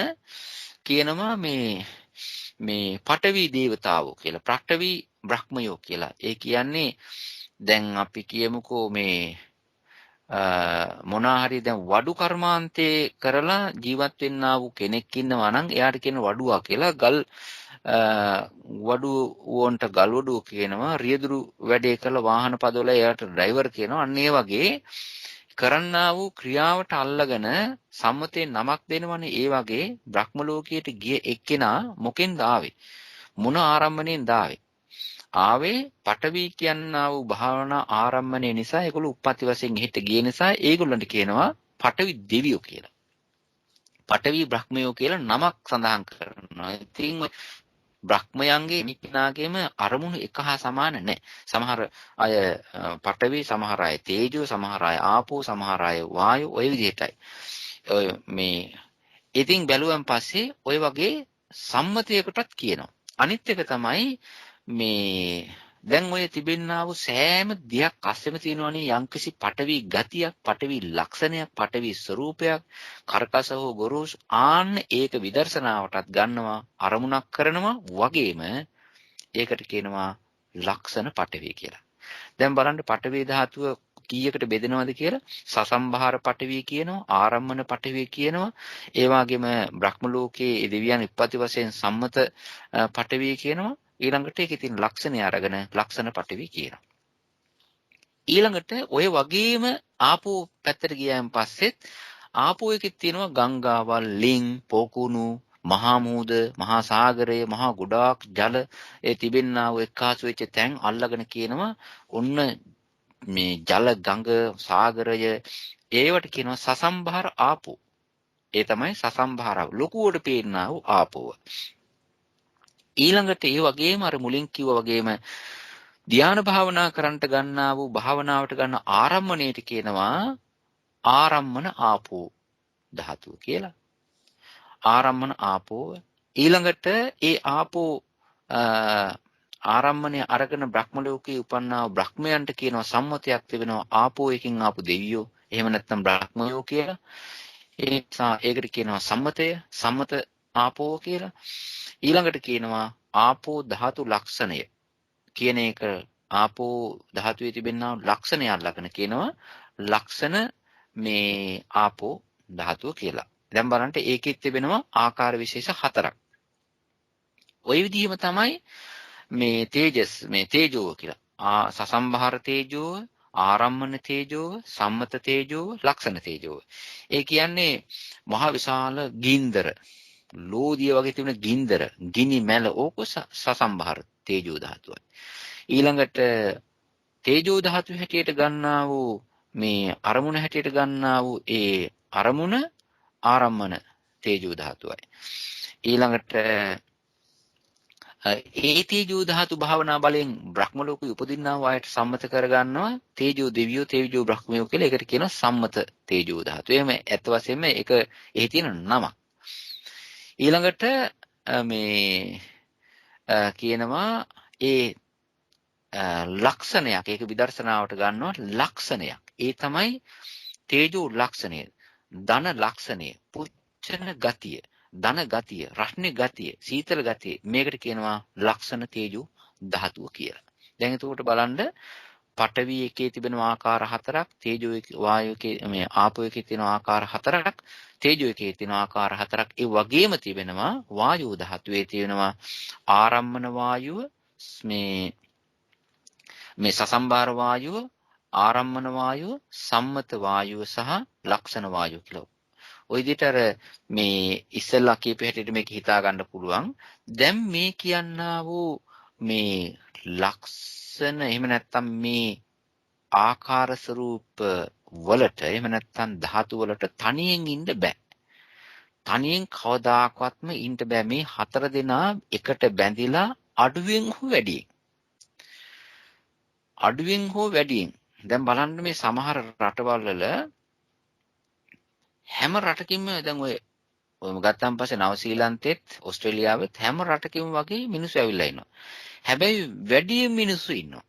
Speaker 1: කියනවා මේ පඨවි දේවතාවෝ කියලා. පඨවි බ්‍රහ්මයෝ කියලා. ඒ කියන්නේ දැන් අපි කියමුකෝ මේ මොනවා හරි දැන් වඩු කර්මාන්තේ කරලා ජීවත් වෙන්නා වූ කෙනෙක් ඉන්නවා නම් එයාට කියන වඩුවා කියලා. වඩු වොන්ට ගල් වඩුව කියනවා. රියදුරු වැඩේ කරලා වාහන පදවල එයාට ඩ්‍රයිවර් කියනවා. අන්න ඒ වගේ කරන්නා වූ ක්‍රියාවට අල්ලගෙන සම්මතේ නමක් දෙනවනේ. ඒ වගේ බ්‍රහ්ම ලෝකයට ගිය එක්කෙනා මොකෙන්ද ආවේ? මොන ආරම්මණයෙන් ආවේ පඨවි කියනා වූ භාවනා ආරම්මණය නිසා ඒගොල්ලෝ උප්පත්ති වශයෙන් එහෙට ගිය නිසා ඒගොල්ලන්ට කියනවා පඨවි දෙවියෝ කියලා. පඨවි බ්‍රහ්මයෝ කියලා නමක් සඳහන් කරනවා. ඉතින් බ්‍රහ්මයන්ගේ නික්නාගේම අරමුණු එක හා සමාන නැහැ. සමහර අය පඨවි, සමහර අය තේජෝ, සමහර අය ආපෝ, සමහර අය වායෝ ඔය විදිහටයි. ඔය මේ ඉතින් බැලුවන් පස්සේ ඔය වගේ සම්මතයකටත් කියනවා. අනිත් එක තමයි මේ දැන් ඔය තිබෙන්නා වූ සෑම දෙයක් අස්සෙම තියෙනවනේ යම්කිසි පඨවි ගතියක්, පඨවි ලක්ෂණයක්, පඨවි ස්වરૂපයක්, කර්කස හෝ ගොරෝසු ආන්න ඒක විදර්ශනාවටත් ගන්නවා, අරමුණක් කරනවා වගේම ඒකට කියනවා ලක්ෂණ පඨවි කියලා. දැන් බලන්න පඨවි ධාතුව කීයකට බෙදෙනවද කියලා සසම්භාර පඨවි කියනවා, ආරම්මන පඨවි කියනවා, ඒ වගේම බ්‍රහ්ම ලෝකයේ දෙවියන් උප්පත්ති වශයෙන් සම්මත පඨවි කියනවා. ඊළඟට ඒකේ තියෙන ලක්ෂණය අරගෙන ලක්ෂණ පඨවි කියනවා. ඊළඟට ඔය වගේම ආපෝ පැත්තට ගියාන් පස්සෙත් ආපෝ එකේ තියෙනවා ගංගාවල්, ලිං, පොකුණු, මහා මූද, මහා සාගරය, මහා ගොඩාක් ජල ඒ තිබෙන්නා වූ එක්කාසු වෙච්ච තැන් අල්ලගෙන කියනවා ඔන්න මේ ජල ගඟ සාගරය ඒවට කියනවා සසම්භාර ආපෝ. ඒ තමයි සසම්භාරව. ලොකුවට පේන්නා වූ ආපෝව. ඊළඟට ඒ වගේම අර මුලින් කිව්වා වගේම ධ්‍යාන භාවනා කරන්නට ගන්නා වූ භාවනාවට ගන්න ආරම්මණයට කියනවා ආරම්මන ආපෝ ධාතුව කියලා. ආරම්මන ආපෝ ඊළඟට ඒ ආපෝ ආරම්මණය අරගෙන බ්‍රහ්ම ලෝකයේ උපන්නා වූ බ්‍රහ්මයන්ට කියනවා සම්මතයක් තිබෙනවා ආපෝ එකකින් ආපු දෙවියෝ. එහෙම නැත්නම් බ්‍රහ්මයෝ කියලා. ඒ නිසා ඒකට කියනවා සම්මත ආපෝ කියලා. ඊළඟට කියනවා ආපෝ ධාතු ලක්ෂණය කියන එක ආපෝ ධාතුවේ තිබෙනා ලක්ෂණය අල්ලගෙන කියනවා ලක්ෂණ මේ ආපෝ ධාතුව කියලා. දැන් බලන්න ඒකෙත් තිබෙනවා ආකාර විශේෂ 4ක්. ওই විදිහම තමයි මේ තේජස් මේ තේජෝ කියලා. සසම්භාර තේජෝ, ආරම්මන තේජෝ, සම්මත තේජෝ, ලක්ෂණ තේජෝ. ඒ කියන්නේ මහ විශාල ගින්දර ලෝදිය වගේ තිබෙන ගින්දර, ගිනි මැල ඕක සසම්භාර තේජෝ ධාතුවයි. ඊළඟට තේජෝ ධාතුව හැටියට ගන්නා වූ මේ අරමුණ හැටියට ගන්නා වූ ඒ අරමුණ ආරම්මන තේජෝ ධාතුවයි. ඊළඟට ඒ තේජෝ ධාතු භාවනා බලෙන් බ්‍රහ්ම ලෝකෙ උපදින්නා වූ අයට සම්මත කරගන්නවා තේජෝ දෙවියෝ තේජෝ බ්‍රහ්මයෝ කියලා. ඒකට කියනවා සම්මත තේජෝ ධාතු. එහෙම ඇත්ත වශයෙන්ම ඒක එහි තියෙන නමක්. ඊළඟට මේ කියනවා ඒ ලක්ෂණයක්. ඒක විදර්ශනාවට ගන්නවා ලක්ෂණයක්. ඒ තමයි තේජෝ ලක්ෂණය, ධන ලක්ෂණය, පුච්චන ගතිය, ධන ගතිය, රස්නේ ගතිය, සීතල ගතිය. මේකට කියනවා ලක්ෂණ තේජෝ ධාතුව කියලා. දැන් එතකොට බලන්න පඨවි එකේ තිබෙන ආකාර හතරක්, තේජෝ වායෝ එකේ මේ ආපෝ එකේ තියෙන ආකාර හතරක්, තේජෝ එකේ තියෙන ආකාර හතරක්. ඒ වගේම තිබෙනවා වායෝ ධාතුවේ තියෙනවා ආරම්මන වායුව, මේ සසම්බාර වායුව, ආරම්මන වායුව, සම්මත වායුව සහ ලක්ෂණ වායුව කියලා. ওই විදිහට අර මේ ඉස්සෙල්ලා කියපු හැටියට මේක හිතා ගන්න පුළුවන්. දැන් මේ කියන්නා වූ මේ ලක්ෂණ එහෙම නැත්නම් මේ ආකාර ස්වરૂප වලට එහෙම නැත්නම් ධාතු වලට තනියෙන් ඉන්න බෑ. තනියෙන් කවදාකවත්ම ඉන්න බෑ. මේ හතර දෙනා එකට බැඳිලා අඩුවෙන් හෝ වැඩියෙන් දැන් බලන්න මේ සමහර රටවල් වල හැම රටකින්ම දැන් ඔයම ගත්තාන් පස්සේ නවසීලන්තෙත් ඕස්ට්‍රේලියාවෙත් හැම රටකින්ම වගේ මිනිස්සු ඇවිල්ලා ඉන්නවා. හැබැයි වැඩියෙන් මිනිස්සු ඉන්නවා.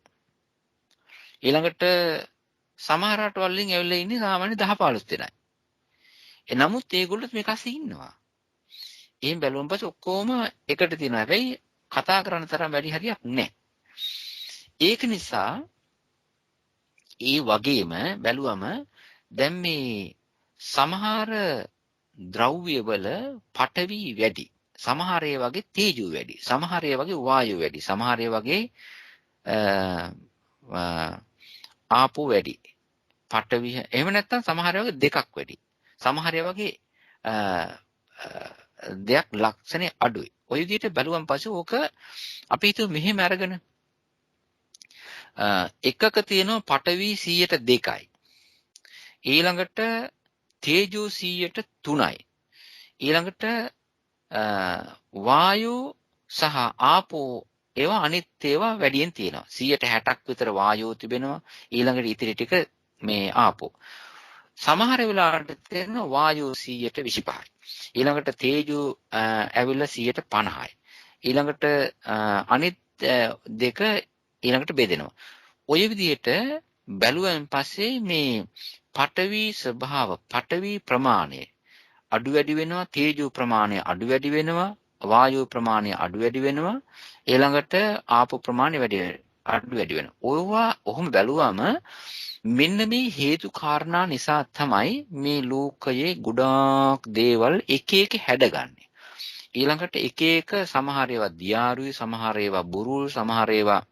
Speaker 1: ඊළඟට සමහර රටවල් වලින් ඇවිල්ලා ඉන්නේ සාමාන්‍ය 10-15 දෙනයි. නමුත් ඒගොල්ලොත් මේක අස්සේ ඉන්නවා. එහෙන් බැලුවම පස්සේ ඔක්කොම එකට තියෙනවා. හැබැයි කතා කරන තරම් වැඩි හරියක් නැහැ. ඒක නිසා ඒ වගේම බැලුවම දැන් මේ සමහර ද්‍රව්‍ය වල පඨවි වැඩි, සමහර ඒ වගේ තේජෝ වැඩි, සමහර ඒ වගේ වායු වැඩි, සමහර ඒ වගේ ආපෝ වැඩි, පඨවි එහෙම නැත්නම් සමහර ඒ වගේ දෙකක් වැඩි, සමහර ඒ වගේ දෙයක් ලක්ෂණේ අඩුයි. ඔය විදිහට බැලුවන් පස්සේ ඕක අපි හිතුව මෙහෙම අරගෙන එකක තියෙනවා පඨවි 102යි. ඊළඟට තේජෝ 103යි. ඊළඟට වායෝ සහ ආපෝ ඒවා අනිත් ඒවා වැඩියෙන් තියෙනවා. 160ක් විතර වායෝ තිබෙනවා. ඊළඟට ඉතිරි ටික මේ ආපෝ. සමහර වෙලාවට තියෙනවා වායෝ 125යි. ඊළඟට තේජෝ ඇවිල්ලා 150යි. ඊළඟට අනිත් දෙක ඊළඟට බෙදෙනවා. ඔය විදිහට බැලුවෙන් පස්සේ මේ පඨවි ස්වභාව, පඨවි ප්‍රමාණය අඩු වැඩි වෙනවා, තේජෝ ප්‍රමාණය අඩු වැඩි වෙනවා, වායෝ ප්‍රමාණය අඩු වැඩි වෙනවා, ඊළඟට ආපෝ ප්‍රමාණය අඩු වැඩි වෙනවා. ඔයවා ඔහොම බැලුවම මෙන්න මේ හේතු කාරණා නිසා තමයි මේ ලෝකයේ ගොඩාක් දේවල් එක එක හැදගන්නේ. ඊළඟට එක එක සමහර ඒවා දියාරුයි, සමහර ඒවා බුරුල්, සමහර ඒවා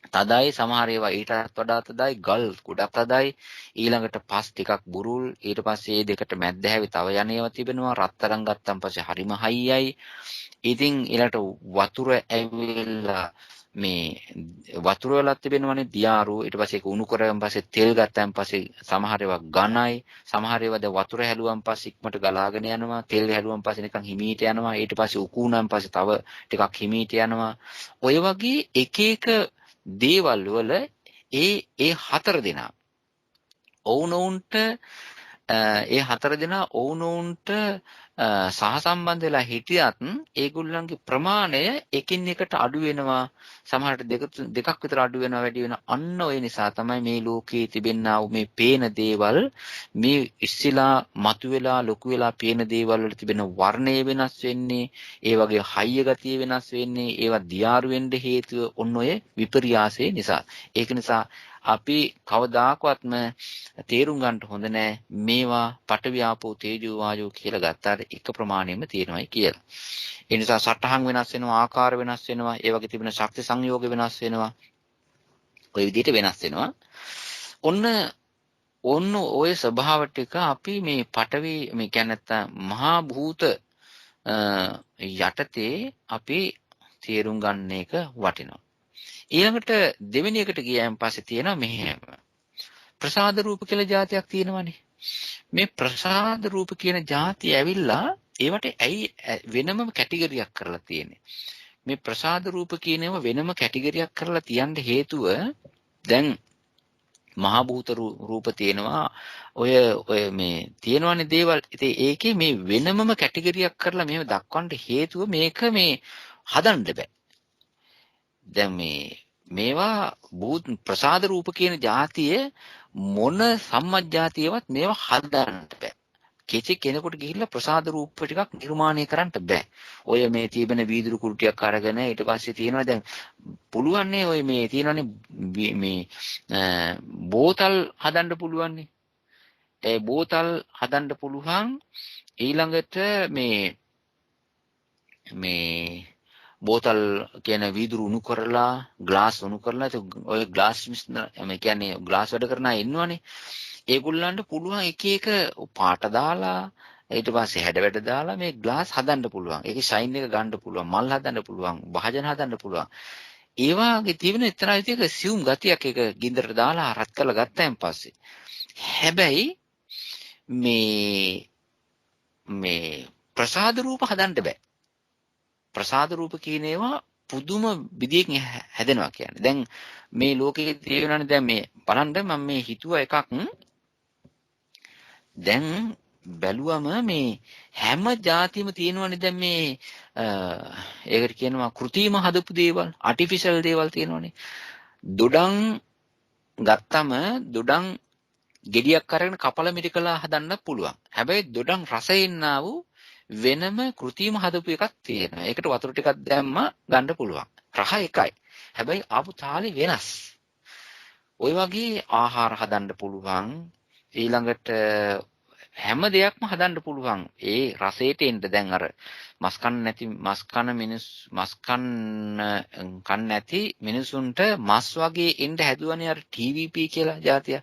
Speaker 1: තදයි, සමහර ඒවා ඊටත් වඩා තදයි, ගල් ගොඩක් තදයි, ඊළඟට පස් ටිකක් බුරුල්, ඊට පස්සේ මේ දෙකට මැද්ද හැවි තව යන ඒවා තිබෙනවා. රත්තරන් ගත්තන් පස්සේ හරිම හයියයි. ඉතින් ඊළඟට වතුර ඇවිල්ලා මේ වතුර වල තිබෙනවනේ දියාරු. ඊට පස්සේ ඒක උණු කරගෙන පස්සේ තෙල් ගත්තන් පස්සේ සමහර ඒවා ඝනයි, සමහර ඒවා දැන් වතුර හැලුවන් පස්සේ ඉක්මනට ගලාගෙන යනවා, තෙල් හැලුවන් පස්සේ නිකන් හිමීට යනවා, ඊට පස්සේ උකුණන් පස්සේ තව ටිකක් හිමීට යනවා. ඔය වගේ එක එක දේවල් වල ඒ හතර දෙනා ඔවුනොවුන්ට ඒ හතර දෙනා ඔවුනොවුන්ට සහසම්බන්ධ වෙලා හිටියත් ඒගොල්ලන්ගේ ප්‍රමාණය එකින් එකට අඩු වෙනවා. සමහරට දෙකක් විතර අඩු වෙනවා, වැඩි වෙනවා. අන්න ඔය නිසා තමයි මේ ලෝකයේ තිබෙනා වූ මේ පේන දේවල්, මේ ඉස්සිලා මතුවෙලා ලොකු වෙලා පේන දේවල් වල තිබෙන වර්ණය වෙනස් වෙන්නේ, ඒ වගේ හයිය ගතිය වෙනස් වෙන්නේ, ඒවා දියාරු වෙන්න හේතුව ඔන්න ඔය විපර්යාසය නිසා. ඒක නිසා අපි කවදාකවත්ම තේරුම් ගන්න හොඳ නෑ මේවා පඨවි ආපෝ තේජෝ වායෝ කියලා ගත්තාට එක ප්‍රමාණයෙම තියෙනවායි කියලා. ඒ නිසා සටහන් වෙනස් වෙනවා, ආකාර වෙනස් වෙනවා, ඒ වගේ තිබෙන ශක්ති සංයෝග වෙනස් වෙනවා. ඔය විදිහට වෙනස් වෙනවා. ඔන්න ඔය ස්වභාව ටික අපි මේ පඨවි මේ කියන්නේ නැත්තම් මහා භූත යටතේ අපි තේරුම් ගන්න එක වටිනවා. ඊළඟට දෙවෙනි එකට ගියාන් පස්සේ තියෙනවා මෙහෙම ප්‍රසාද රූප කියලා જાතියක් තියෙනවනේ. මේ ප්‍රසාද රූප කියන જાතිය ඇවිල්ලා ඒවට ඇයි වෙනම කැටගරියක් කරලා තියෙන්නේ? මේ ප්‍රසාද රූප කියන ඒවා වෙනම කැටගරියක් කරලා තියන්න හේතුව දැන් මහ භූත රූප තියෙනවා ඔය මේ තියෙනවනේ දේවල්. ඉතින් ඒකේ මේ වෙනමම කැටගරියක් කරලා මෙහෙම දක්වන්න හේතුව මේක මේ හදන්න බෑ. දැන් මේවා භූත ප්‍රසාද රූප කියන જાතියේ මොන සම්මජ්ජාතියවත් මේවා හදන්න බෑ. කිසි කෙනෙකුට ගිහිල්ලා ප්‍රසාද රූප ටිකක් නිර්මාණය කරන්න බෑ. ඔය මේ තිබෙන වීදුරු කුරුටියක් අරගෙන ඊට පස්සේ තියෙනවා දැන් පුළුවන්නේ ඔය මේ තියෙනවානේ මේ බෝතල් හදන්න පුළුවන්නේ. ඒ බෝතල් හදන්න පුළුවන් ඊළඟට මේ බෝතල් කියන වීදුරු උණු කරලා ග්ලාස් උණු කරලා ඔය ග්ලාස් මේ කියන්නේ ග්ලාස් වැඩ කරන අය ඉන්නවනේ. ඒගොල්ලන්ට පුළුවන් එක එක පාට දාලා ඊට පස්සේ හැඩ වැඩ දාලා මේ ග්ලාස් හදන්න පුළුවන්. ඒකේ ෂයින් එක ගන්න පුළුවන්. මල් හදන්න පුළුවන්. භාජන හදන්න පුළුවන්. ඒ වාගේ තියෙන එතරම් විදිහක සියුම් ගතියක් ඒක ගින්දරට දාලා රත් කරලා ගත්තයින් පස්සේ. හැබැයි මේ ප්‍රසාද රූප හදන්න බෑ. ප්‍රසාද රූප කියන ඒවා පුදුම විදියකින් හැදෙනවා කියන්නේ. දැන් මේ ලෝකයේ තියෙනවානේ දැන් මේ බලන්න මම මේ හිතුවා එකක් දැන් බැලුවම මේ හැම જાතියම තියෙනවනේ දැන් මේ ඒකට කියනවා કૃතිම හදපු දේවල් ආටිෆිෂල් දේවල් තියෙනවනේ. දොඩම් ගත්තම දොඩම් ගෙඩියක් අරගෙන කපල මිරිකලා හදන්න පුළුවන්. හැබැයි දොඩම් රසෙන්නා වූ වෙනම કૃතිම හදපු එකක් තියෙනවා. ඒකට වතුර ටිකක් දැම්ම ගන්න පුළුවන්. රහ එකයි. හැබැයි ආපු තාලේ වෙනස්. ওই වගේ ආහාර හදන්න පුළුවන්. ඊළඟට හැම දෙයක්ම හදන්න පුළුවන්. ඒ රසයට එන්න දැන් අර මස් කන්න නැති මිනිසුන්ට මස් වගේ එන්න හැදුවනේ අර TVP කියලා જાතිය.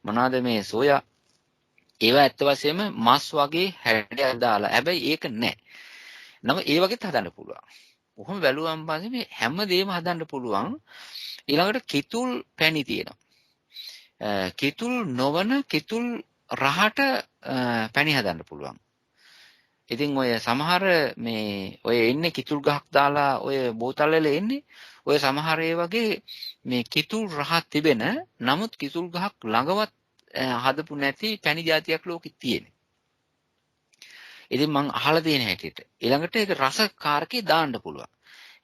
Speaker 1: මොනවාද මේ සෝයා ඒවා ඇත්ත වශයෙන්ම මස් වගේ හැඩයක් දාලා. හැබැයි ඒක නැහැ. නම ඒ වගේත් හදන්න පුළුවන්. කොහොම බැලුවම් පස්සේ මේ හැම දෙයක්ම හදන්න පුළුවන්. ඊළඟට කිතුල් පැණි තියෙනවා. කිතුල් නොවන කිතුල් රහට පැණි හදන්න පුළුවන්. ඉතින් ඔය සමහර මේ ඔය එන්නේ කිතුල් ගහක් දාලා ඔය බෝතල් වල එන්නේ ඔය සමහර ඒ වගේ මේ කිතුල් රහ තිබෙන නමුත් කිතුල් ගහක් ළඟවත් හදපු නැති පැණි జాතියක් ලෝකෙ තියෙන්නේ. ඉතින් මං අහලා තියෙන හැටියට ඊළඟට ඒක රසකාරකේ දාන්න පුළුවන්.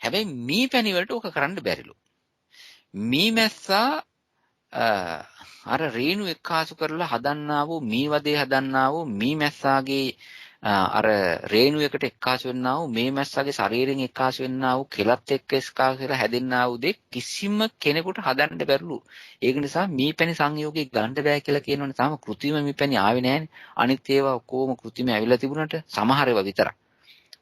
Speaker 1: හැබැයි මී පැණි වලට ඕක කරන්න බැරිලු. මී මැස්සා අර රේණු එක්කාසු කරලා හදන්නා වූ මී වදේ හදන්නා වූ මී මැස්සාගේ අර රේණු එකට එක්කාසු වෙන්නා වූ මේ මැස්සාගේ ශරීරයෙන් එක්කාසු වෙන්නා වූ කෙලත් එක්ක එක්කාසු වෙලා හැදෙන්නා වූ දෙයක් කිසිම කෙනෙකුට හදන්න බැරිලු. ඒක නිසා මී පැණි සංයෝගය ගන්න බෑ කියලා කියනවනේ. තාම કૃතිම මී පැණි ආවේ නෑනේ. අනිත් ඒවා ඔක්කොම કૃතිම ඇවිල්ලා තිබුණාට සමහර ඒවා විතරක්.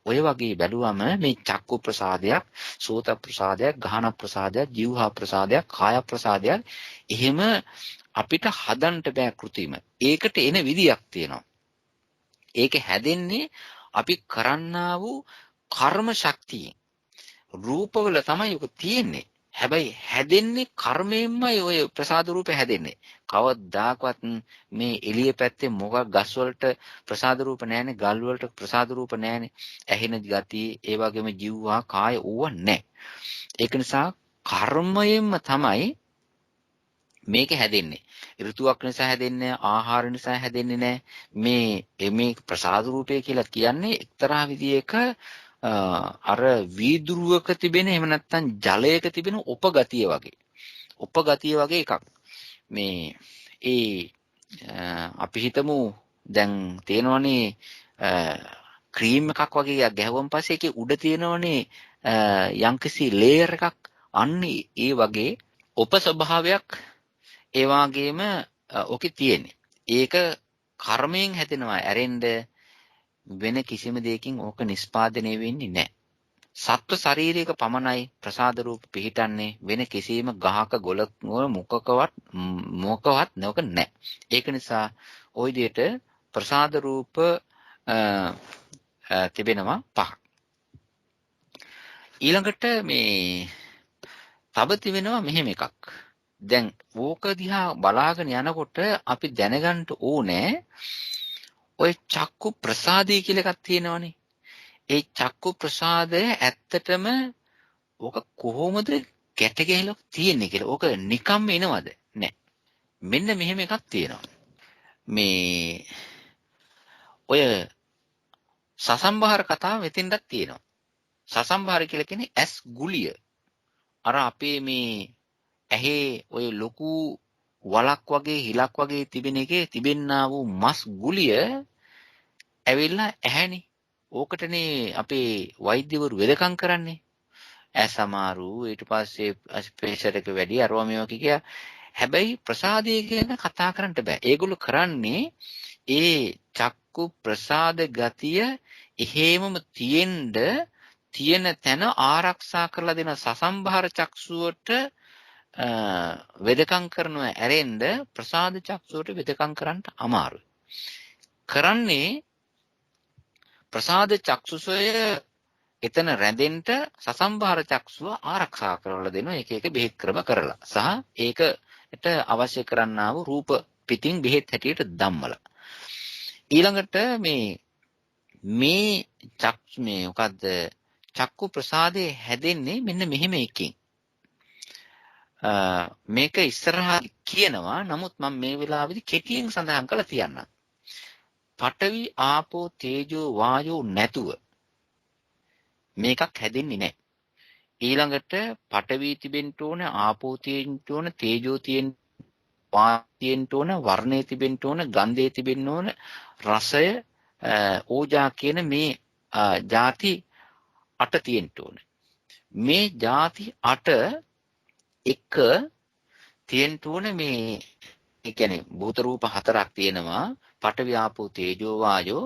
Speaker 1: ඔය වගේ බැලුවම මේ චක්කු ප්‍රසාදයක්, සෝත ප්‍රසාදයක්, ගාහන ප්‍රසාදයක්, જીවහා ප්‍රසාදයක්, කාය ප්‍රසාදයක් එහෙම අපිට හදන්න බෑ કૃතිම. ඒකට එන විදියක් තියෙනවා. ඒක හැදෙන්නේ අපි කරන්නා වූ කර්ම ශක්තියෙන්. රූපවල තමයි ඔක තියෙන්නේ. හැබැයි හැදෙන්නේ කර්මයෙන්මයි ඔය ප්‍රසාද රූප හැදෙන්නේ. කවදාකවත් මේ එළිය පැත්තේ මොකක් ගස් වලට ප්‍රසාද රූප නැහැනේ, ගල් වලට ප්‍රසාද රූප නැහැනේ. ඇහෙන ගතිය, ඒ වගේම ජීවහා කාය ඕව නැහැ. ඒක නිසා කර්මයෙන්ම තමයි මේක හැදෙන්නේ. ඍතුවක් නිසා හැදෙන්නේ ආහාර නිසා හැදෙන්නේ නැහැ. මේ ප්‍රසාද රූපය කියලා කියන්නේ එක්තරා විදියක අර වීදුරුවක තිබෙන එහෙම නැත්නම් ජලයක තිබෙන උපගතිය වගේ එකක්. අපි හිතමු දැන් තියෙනවනේ ක්‍රීම් එකක් වගේ එකක් ගැහුවම පස්සේ ඒකේ උඩ තියෙනවනේ යම්කිසි ලේයර් එකක්. අන්නේ ඒ වගේ උප ස්වභාවයක් ඒ වගේම ඔකේ තියෙන්නේ. ඒක කර්මයෙන් හැදෙනවා. ඇරෙන්න වෙන කිසිම දෙයකින් ඕක නිස්පාදනය වෙන්නේ නැහැ. සත්ව ශරීරයක පමණයි ප්‍රසාද රූප පිහිටන්නේ. වෙන කිසිම ගහක ගොලක මොකවත් නෝක නැහැ. ඒක නිසා ওই විදිහට ප්‍රසාද රූප තිබෙනවා පහක්. ඊළඟට මේ තව තිබෙනවා මෙහෙම එකක්. දැන් ඕක දිහා බලාගෙන යනකොට අපි දැනගන්න ඕනේ ඔය චක්කු ප්‍රසාදය කියලා එකක් තියෙනවනේ. ඒ චක්කු ප්‍රසාදය ඇත්තටම ඕක කොහොමද ගැට ගැහිලා තියෙන්නේ කියලා. ඕක නිකම්ම එනවද? නෑ. මෙන්න මෙහෙම එකක් තියෙනවා. මේ ඔය සසම්බාර කතාව මෙතෙන්දක් තියෙනවා. සසම්බාර කියලා කියන්නේ ඇස් ගුලිය. අර අපේ මේ ඇහි ඔය ලොකු වලක් වගේ හිලක් වගේ තිබෙන එකේ තිබෙන්නා වූ මස් ගුලිය ඇවිල්ලා ඇහැනේ. ඕකටනේ අපේ වෛද්‍යවරු වෙදකම් කරන්නේ. ඇස් අමාරු ඊට පස්සේ ප්‍රෙෂර් එක වැඩි අරවා මේවා කිය. හැබැයි ප්‍රසාදය ගැන කතා කරන්න බෑ. ඒගොල්ලෝ කරන්නේ ඒ චක්කු ප්‍රසාද ගතිය එහෙමම තියෙන තැන ආරක්ෂා කරලා දෙන සසම්භාර චක්ෂුවට වෙදකම් කරනවා ඇරෙන්න ප්‍රසාද චක්ෂුවට වෙදකම් කරන්න අමාරුයි. කරන්නේ ප්‍රසාද චක්ෂුසය එතන රැඳෙන්න සසම්භාර චක්ෂුව ආරක්ෂා කරලා දෙනවා එක එක බෙහෙත් ක්‍රම කරලා. සහ ඒකට අවශ්‍ය කරන්නා වූ රූප පිටින් බෙහෙත් හැටියට ධම්මලා. ඊළඟට මේ මොකද්ද චක්කු ප්‍රසාදේ හැදෙන්නේ මෙන්න මෙහෙම එකකින්. මේක ඉස්සරහා කියනවා. නමුත් මම මේ වෙලාවේදී කෙටියෙන් සඳහන් කරලා තියන්නම්. පඨවි ආපෝ තේජෝ වායෝ නැතුව මේකක් හැදෙන්නේ නැහැ. ඊළඟට පඨවි තිබෙන්න ඕන, ආපෝ තියෙන්න ඕන, තේජෝ තියෙන්න ඕන, වර්ණය තිබෙන්න ඕන, ගන්ධය තිබෙන්න ඕන, රසය, ඕජා කියන මේ ಜಾති 8 තියෙන්න ඕන. මේ ಜಾති 8 එක තියෙන්න ඕන මේ ඒ කියන්නේ භූත රූප 4ක් තියෙනවා. පඨවි ආපෝ තේජෝ වායෝ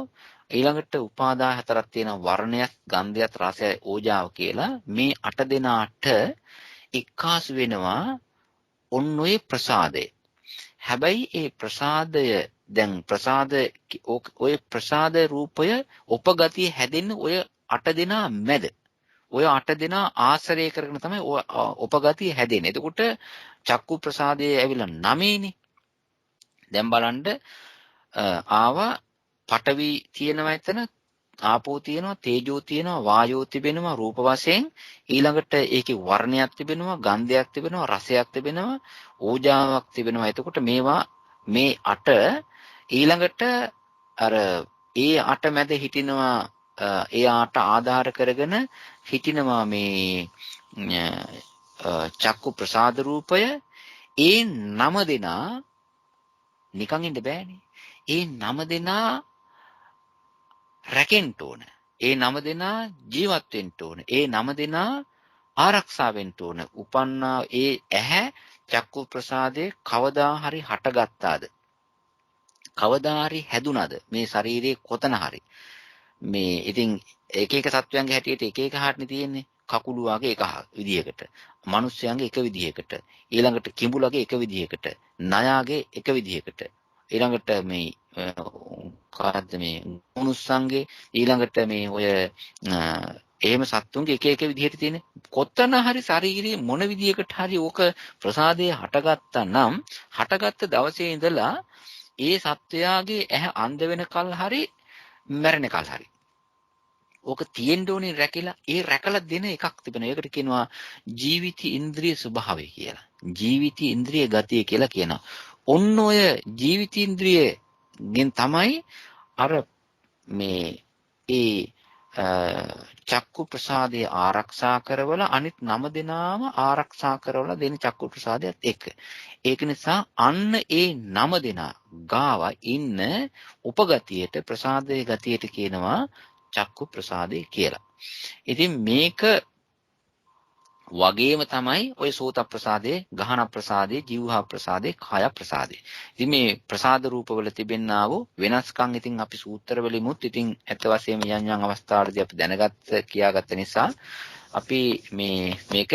Speaker 1: ඊළඟට උපාදාය 4ක් තියෙනවා. වර්ණයක්, ගන්ධයක්, රසය, ඕජාව කියලා මේ 8 දෙනාට එක්කාසු වෙනවා ඔන්න ඔය ප්‍රසාදය. හැබැයි ඒ ප්‍රසාදය දැන් ඔය ප්‍රසාද රූපය උපගතිය හැදෙන්නේ ඔය 8 දෙනා මැද. ඔය 8 දෙනා ආශ්‍රය කරගෙන තමයි ඔය උපගතිය හැදෙන්නේ. එතකොට චක්කු ප්‍රසාදයේ ඇවිල්ලා 9නේ. දැන් බලන්න ආවා පඨවි තියෙනවා එතන, ආපෝ තියෙනවා, තේජෝ තියෙනවා, වායෝ තිබෙනවා රූප වශයෙන්. ඊළඟට ඒකේ වර්ණයක් තිබෙනවා, ගන්ධයක් තිබෙනවා, රසයක් තිබෙනවා, ඕජාවක් තිබෙනවා. එතකොට මේවා මේ 8 ඊළඟට අර ඒ 8 මැද හිටිනවා ඒ 8 ආධාර කරගෙන හිටිනවා මේ චක්කු ප්‍රසාද රූපය. ඒ 9 දෙනා නිකන් ඉන්න බෑනේ. ඒ 9 දෙනා රැකෙන්න ඕන. ඒ 9 දෙනා ජීවත් වෙන්න ඕන. ඒ 9 දෙනා ආරක්ෂා වෙන්න ඕන. උපන්නා ඒ ඇහැ චක්කු ප්‍රසාදේ කවදා හරි හටගත්තාද? කවදා හරි හැදුනද? මේ ශරීරයේ කොතන හරි. මේ ඉතින් එක එක සත්වයන්ගේ හැටියට එක එක හාටනේ තියෙන්නේ. කකුළු වගේ එක විදිහකට, මිනිස්යන්ගේ එක විදිහකට, ඊළඟට කිඹුලගේ එක විදිහකට, නයාගේ එක විදිහකට, ඊළඟට මේ කාද්ද මේ මනුස්සන්ගේ ඊළඟට මේ ඔය එහෙම සත්තුන්ගේ එක එක විදිහට තියෙන කොතන හරි ශාරීරියේ මොන විදිහකට හරි ඕක ප්‍රසාදයේ හටගත්තා නම් හටගත්ත දවසේ ඉඳලා ඒ සත්වයාගේ ඇහැ අන්ධ වෙනකල් හරි මැරෙනකල් හරි ඕක තියෙන්න ඕනේ රැකිලා. ඒ රැකලා දෙන එකක් තිබෙනවා. ඒකට කියනවා ජීවිත ඉන්ද්‍රිය ස්වභාවය කියලා. ජීවිත ඉන්ද්‍රිය ගතිය කියලා කියනවා. ඔන්න ඔය ජීවිත ඉන්ද්‍රියෙන් තමයි අර මේ ඒ චක්කු ප්‍රසාදය ආරක්ෂා කරවල අනිත් 9 දෙනාම ආරක්ෂා කරවල දෙන චක්කු ප්‍රසාදයත් එක්ක. ඒක නිසා අන්න ඒ 9 දෙනා ගාව ඉන්න උපගතියට ප්‍රසාදයේ ගතියට කියනවා චක්කු ප්‍රසාදේ කියලා. ඉතින් මේක වගේම තමයි ඔය සෝත ප්‍රසාදේ, ගහන ප්‍රසාදේ, જીවහා ප්‍රසාදේ, කාය ප්‍රසාදේ. ඉතින් මේ ප්‍රසාද රූපවල තිබෙන්නා වූ වෙනස්කම් ඉතින් අපි සූත්‍ර වලිමුත් ඉතින් ඇත්ත වශයෙන්ම යම් යම් අවස්ථාවලදී අපි කියාගත්ත නිසා අපි මේක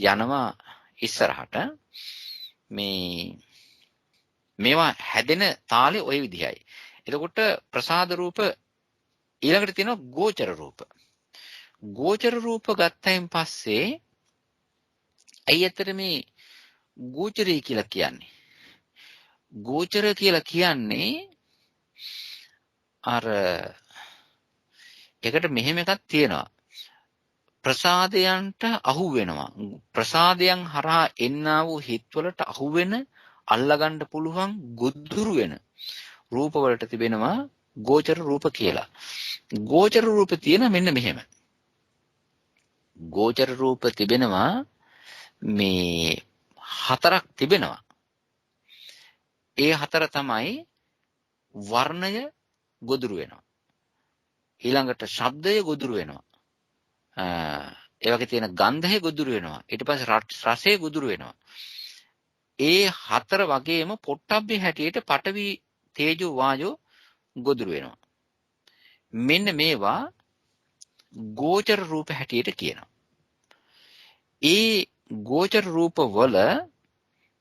Speaker 1: යනවා ඉස්සරහට මේවා හැදෙන තාලේ ওই විදිහයි. එතකොට ප්‍රසාද රූප ඊළඟට තියෙනවා ගෝචර රූප. ගෝචර රූප ගත්තයින් පස්සේ ඇයි ඇත්තට මේ ගෝචරය කියලා කියන්නේ? ගෝචර කියලා කියන්නේ අර ඒකට මෙහෙම එකක් තියෙනවා. ප්‍රසාදයන්ට අහු වෙනවා. ප්‍රසාදයන් හරහා එන්නා වූ හිත්වලට අහු වෙන අල්ලගන්න පුළුවන් ගොදුරු වෙන රූප වලට තිබෙනවා ගෝචර රූප කියලා. ගෝචර රූප තියෙන මෙන්න මෙහෙම. ගෝචර රූප තිබෙනවා මේ හතරක් තිබෙනවා. ඒ හතර තමයි වර්ණය ගොදුරු වෙනවා. ඊළඟට ශබ්දය ගොදුරු වෙනවා. ඒ වගේ තියෙන ගන්ධය ගොදුරු වෙනවා. ඊට පස්සේ රසය ගොදුරු වෙනවා. ඒ හතර වගේම පොට්ටබ්බේ හැටියට පඨවි තේජෝ වායෝ ගොදුරු වෙනවා. මෙන්න මේවා ගෝචර රූප හැටියට කියනවා. ඒ ගෝචර රූප වල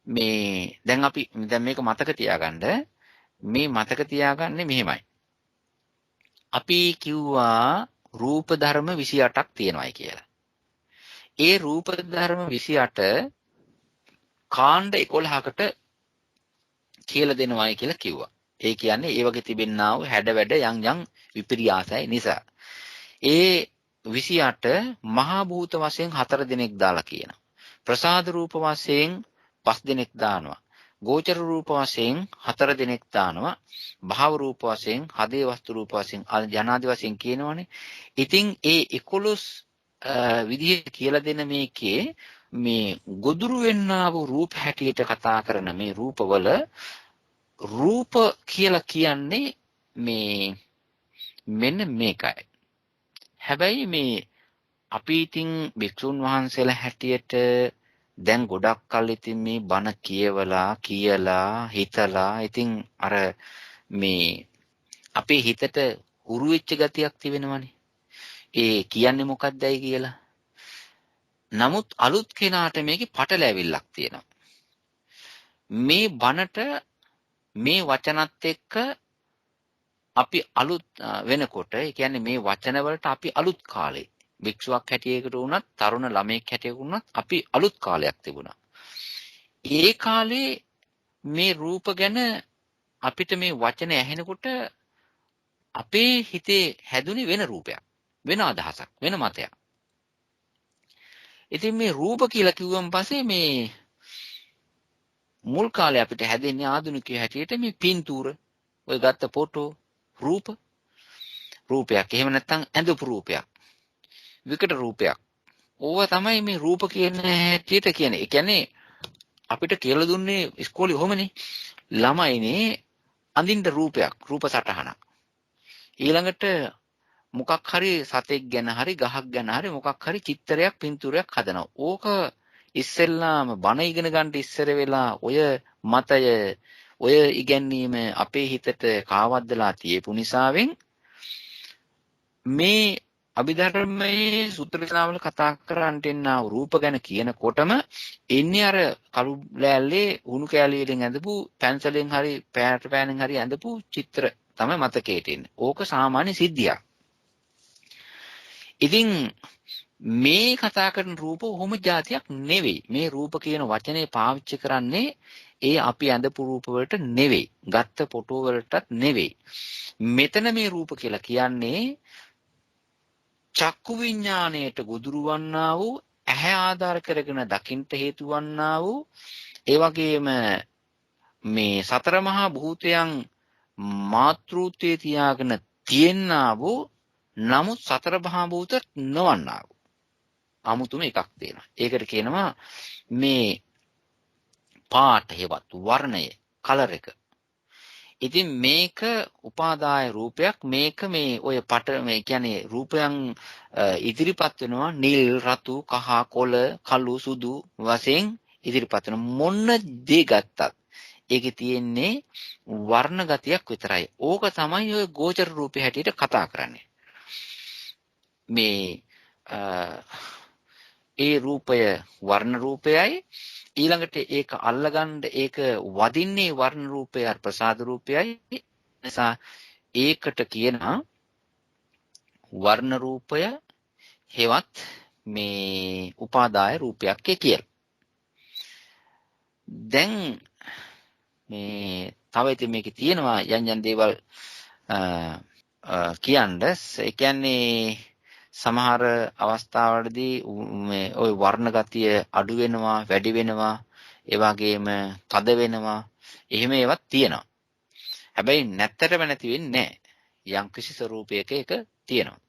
Speaker 1: මේ දැන් මේක මතක තියාගන්න. මේ මතක තියාගන්නේ මෙහෙමයි. අපි කිව්වා රූප ධර්ම 28ක් තියෙනවායි කියලා. ඒ රූප ධර්ම 28 කාණ්ඩ 11කට කියලා දෙනවායි කියලා කිව්වා. ඒ කියන්නේ ඒ වගේ තිබෙන්නා වූ හැඩ වැඩ යම් විපර්යාසයි නිසා. ඒ 28 මහා භූත වශයෙන් 4 දෙනෙක් දාලා කියනවා. ප්‍රසාද රූප වශයෙන් 5 දෙනෙක් දානවා. ගෝචර රූප වශයෙන් 4 දෙනෙක් දානවා. භාව රූප වශයෙන්, හදේ වස්තු රූප වශයෙන්, ජනාදි වශයෙන් කියනවනේ. ඉතින් ඒ 11 විදිහට කියලා දෙන මේකේ මේ ගොදුරු වෙන්නා වූ රූප හැටියට කතා කරන මේ රූපවල රූප කියලා කියන්නේ මේ මෙන්න මේකයි. හැබැයි මේ අපි ඉතින් භික්ෂුන් වහන්සේලා හැටියට දැන් ගොඩක් කල් ඉතින් මේ බණ කියලා හිතලා ඉතින් අර මේ අපේ හිතට හුරු වෙච්ච ගතියක් තිබෙනවනේ. ඒ කියන්නේ මොකක්දයි කියලා. නමුත් අලුත් කෙනාට මේකේ පටලැවිල්ලක් තියෙනවා. මේ බණට මේ වචනත් එක්ක අපි අලුත් වෙනකොට ඒ කියන්නේ මේ වචන වලට අපි අලුත් කාලේ භික්ෂුවක් හැටියකට වුණත් තරුණ ළමයෙක් හැටියකට වුණත් අපි අලුත් කාලයක් තිබුණා. ඒ කාලේ මේ රූප ගැන අපිට මේ වචන ඇහෙනකොට අපේ හිතේ හැදුනේ වෙන රූපයක්, වෙන අදහසක්, වෙන මතයක්. ඉතින් මේ රූප කියලා කිව්වන් පස්සේ මේ මුල් කාලේ අපිට හැදෙන්නේ ආධුනිකයෝ හැටියට මේ පින්තූර, ඔය ගත්ත ෆොටෝ, රූපයක්. එහෙම නැත්නම් ඇඳපු රූපයක්. විකට රූපයක්. ඕවා තමයි මේ රූප කියන හැටියට කියන්නේ. ඒ කියන්නේ අපිට කියලා දුන්නේ ඉස්කෝලේ කොහොමනේ ළමයිනේ අඳින්න රූපයක්, රූප සටහනක්. ඊළඟට මොකක් හරි සතෙක් ගැන හරි ගහක් ගැන හරි මොකක් හරි චිත්‍රයක් පින්තූරයක් හදනවා. ඕක ඉස්සෙල්ලාම බණ ඉගෙන ගන්න ඉස්සර වෙලා ඔය මතය ඔය ඉගැන්වීම අපේ හිතට කාවද්දලා තියපු නිසාවෙන් මේ අභිධර්මයේ සූත්‍ර දේශනාවල කතා කරන්නට එන්නා රූප ගැන කියනකොටම එන්නේ අර කළු ලෑල්ලේ උණු කෑලි වලින් ඇඳපු පැන්සලෙන් හරි පෑනෙන් හරි ඇඳපු චිත්‍ර තමයි මතකයට එන්නේ. ඕක සාමාන්‍ය සිද්ධියක්. ඉතින් මේ කතා කරන රූප ඔහොම જાතියක් නෙවෙයි. මේ රූප කියන වචනේ පාවිච්චි කරන්නේ ඒ අපි ඇඳපු රූප වලට නෙවෙයි. ගත්ත ෆොටෝ වලටත් නෙවෙයි. මෙතන මේ රූප කියලා කියන්නේ චක්කු විඥාණයට ගොදුරු වන්නා වූ ඇහැ ආධාර කරගෙන දකින්ට හේතු වන්නා වූ ඒ වගේම මේ සතර මහා භූතයන් මාතෘත්වයේ තියාගෙන තියෙනා වූ නමුත් සතර මහා භූත නොවන්නා වූ 아무තුම එකක් තියෙනවා. ඒකට කියනවා මේ පාට හේවත් වර්ණය කලර් එක. ඉතින් මේක උපාදාය රූපයක්. මේක මේ ඔය මේ කියන්නේ රූපයන් ඉදිරිපත් වෙනවා නිල් රතු කහ කොළ කළු සුදු වශයෙන් ඉදිරිපත් වෙන මොන දේ ගත්තත් ඒකේ තියෙන්නේ වර්ණ ගතියක් විතරයි. ඕක තමයි ඔය ගෝචර රූපේ හැටියට කතා කරන්නේ. මේ ඒ රූපය වර්ණ රූපයයි ඊළඟට ඒක අල්ලගන්න ඒක වදින්නේ වර්ණ රූපය ප්‍රසාද රූපයයි නිසා ඒකට කියනවා වර්ණ රූපය හෙවත් මේ උපාදාය රූපයක් කියලා. දැන් මේ තව ඉතින් මේකේ තියෙනවා යම් යම් දේවල් කියන්නේ ඒ කියන්නේ සමහර අවස්ථාවලදී මේ ওই වර්ණ ගතිය අඩු වෙනවා වැඩි වෙනවා ඒ වගේම තද වෙනවා එහෙම ඒවත් තියෙනවා. හැබැයි නැත්තරම නැති වෙන්නේ නැහැ. යම් කිසි ස්වරූපයක ඒක තියෙනවා.